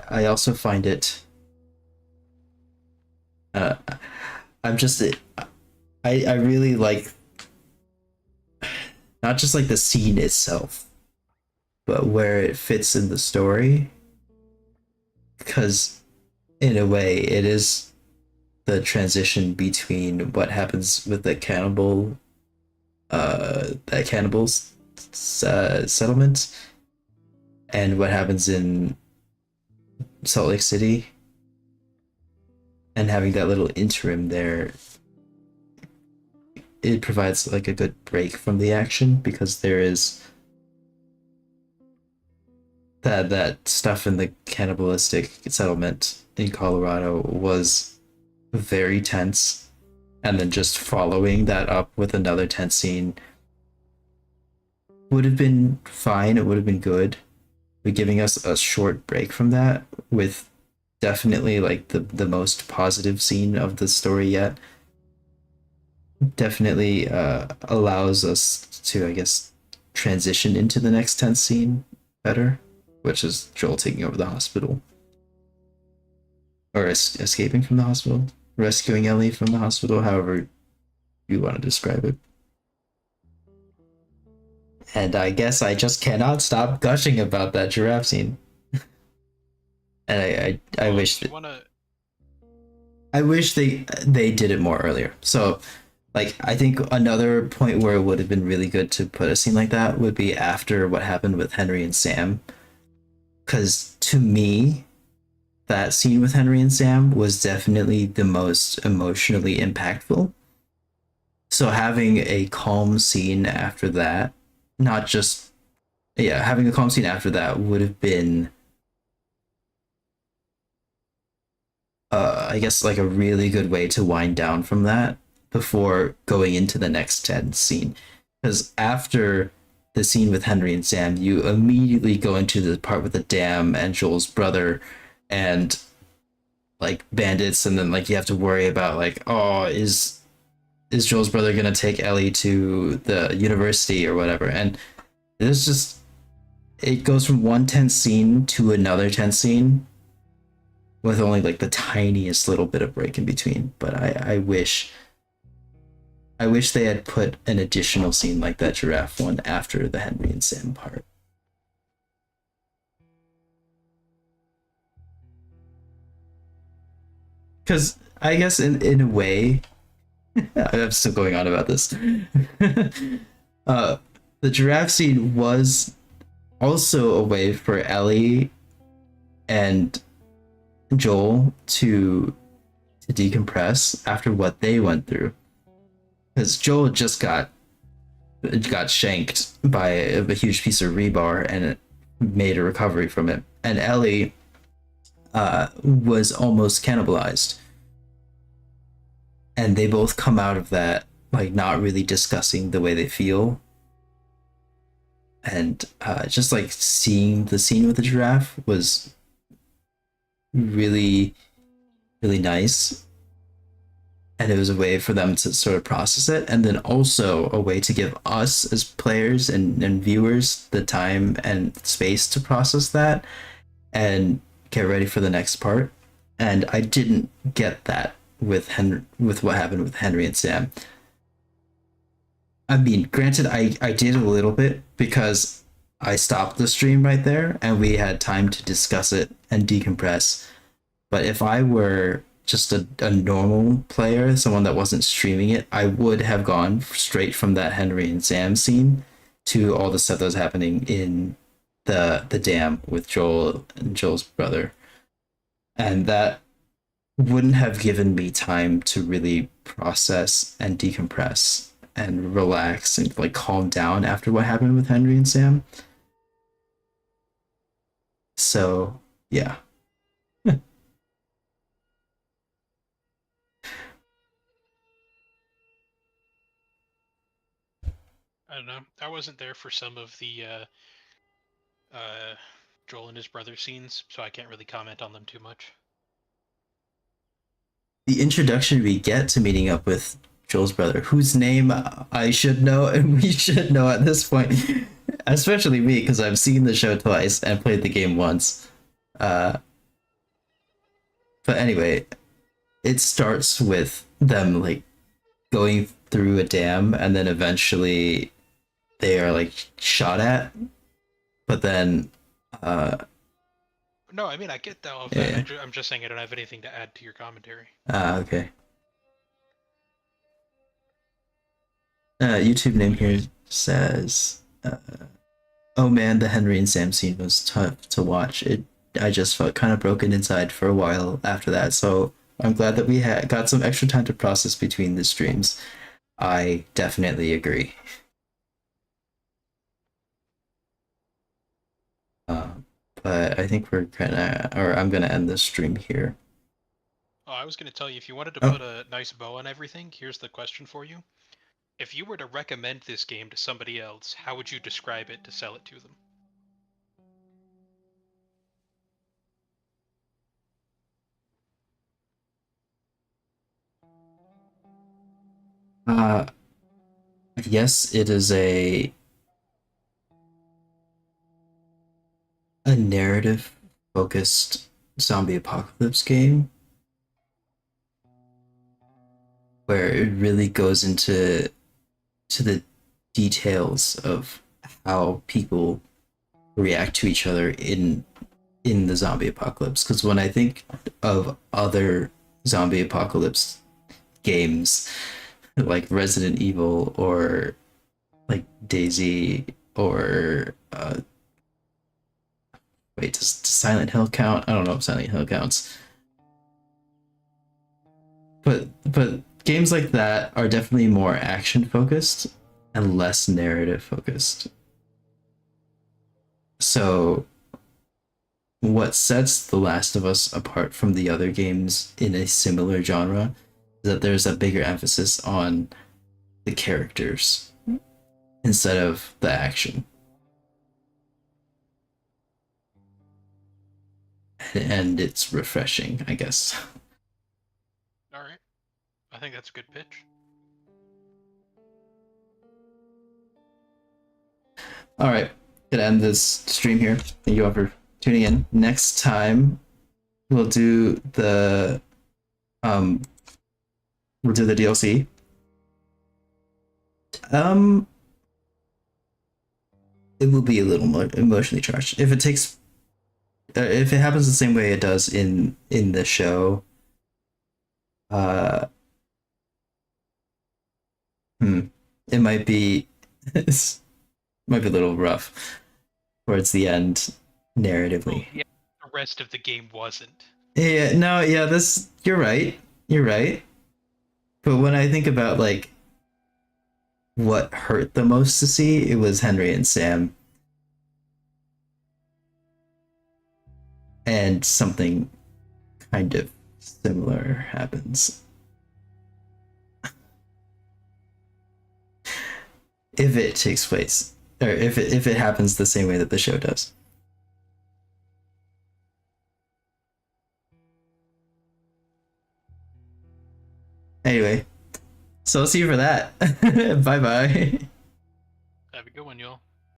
I also find it I'm just I really like not just like the scene itself, but where it fits in the story, because in a way it is the transition between what happens with the that cannibals settlement and what happens in Salt Lake City, and having that little interim there, it provides like a good break from the action, because there is that stuff in the cannibalistic settlement in Colorado was very tense, and then just following that up with another tense scene would have been fine. It would have been good, but giving us a short break from that with definitely like the most positive scene of the story yet definitely allows us to, I guess, transition into the next tense scene better, which is Joel taking over the hospital, or escaping from the hospital, rescuing Ellie from the hospital, however you want to describe it. And I guess I just cannot stop gushing about that giraffe scene. And I wish that I wish they did it more earlier. So like I think another point where it would have been really good to put a scene like that would be after what happened with Henry and Sam. Because to me, that scene with Henry and Sam was definitely the most emotionally impactful. So having a calm scene after that, not just, yeah, having a calm scene after that would have been, I guess, like a really good way to wind down from that before going into the next tense scene. Because after the scene with Henry and Sam, you immediately go into the part with the dam and Joel's brother and like bandits, and then like you have to worry about like, oh, is Joel's brother gonna take Ellie to the university or whatever. And it's just, it goes from one tense scene to another tense scene with only like the tiniest little bit of break in between. But I wish they had put an additional scene like that giraffe one after the Henry and Sam part. Because I guess in a way, I'm still going on about this. The giraffe scene was also a way for Ellie and Joel to decompress after what they went through. Because Joel just got shanked by a huge piece of rebar, and made a recovery from it, and Ellie was almost cannibalized, and they both come out of that like not really discussing the way they feel, and just like seeing the scene with the giraffe was really really nice, and it was a way for them to sort of process it, and then also a way to give us as players and viewers the time and space to process that and get ready for the next part. And I didn't get that with with what happened with Henry and Sam. I mean, granted, I did a little bit because I stopped the stream right there and we had time to discuss it and decompress. But if I were just a normal player, someone that wasn't streaming it, I would have gone straight from that Henry and Sam scene to all the stuff that was happening in the dam with Joel and Joel's brother. And that wouldn't have given me time to really process and decompress and relax and like calm down after what happened with Henry and Sam. So yeah. I don't know. I wasn't there for some of the Joel and his brother scenes, so I can't really comment on them too much. The introduction we get to meeting up with Joel's brother, whose name I should know and we should know at this point, especially me because I've seen the show twice and played the game once. But anyway, it starts with them like going through a dam and then eventually they are like shot at, but then no, I mean I get all of yeah. that. I'm just saying I don't have anything to add to your commentary. Okay. YouTube name here says, "Oh man, the Henry and Sam scene was tough to watch. I just felt kind of broken inside for a while after that. So I'm glad that we got some extra time to process between the streams." I definitely agree. But I think I'm gonna end this stream here. Oh, I was going to tell you, if you wanted to put a nice bow on everything, here's the question for you. If you were to recommend this game to somebody else, how would you describe it to sell it to them? Yes, it is a narrative focused zombie apocalypse game where it really goes into the details of how people react to each other in the zombie apocalypse. Because when I think of other zombie apocalypse games like Resident Evil or like Daisy or wait, does Silent Hill count? I don't know if Silent Hill counts. But games like that are definitely more action focused and less narrative focused. So what sets The Last of Us apart from the other games in a similar genre is that there's a bigger emphasis on the characters instead of the action. And it's refreshing, I guess. All right. I think that's a good pitch. All right. Gonna end this stream here. Thank you all for tuning in. Next time we'll do the DLC. It will be a little more emotionally charged. If it happens the same way it does in the show, it might be it might be a little rough towards the end narratively. Yeah, the rest of the game wasn't. Yeah, no, yeah, you're right. You're right. But when I think about like what hurt the most to see, it was Henry and Sam. and something kind of similar happens. If it takes place, or if it happens the same way that the show does. Anyway, so I'll see you for that. Bye bye. Have a good one, y'all.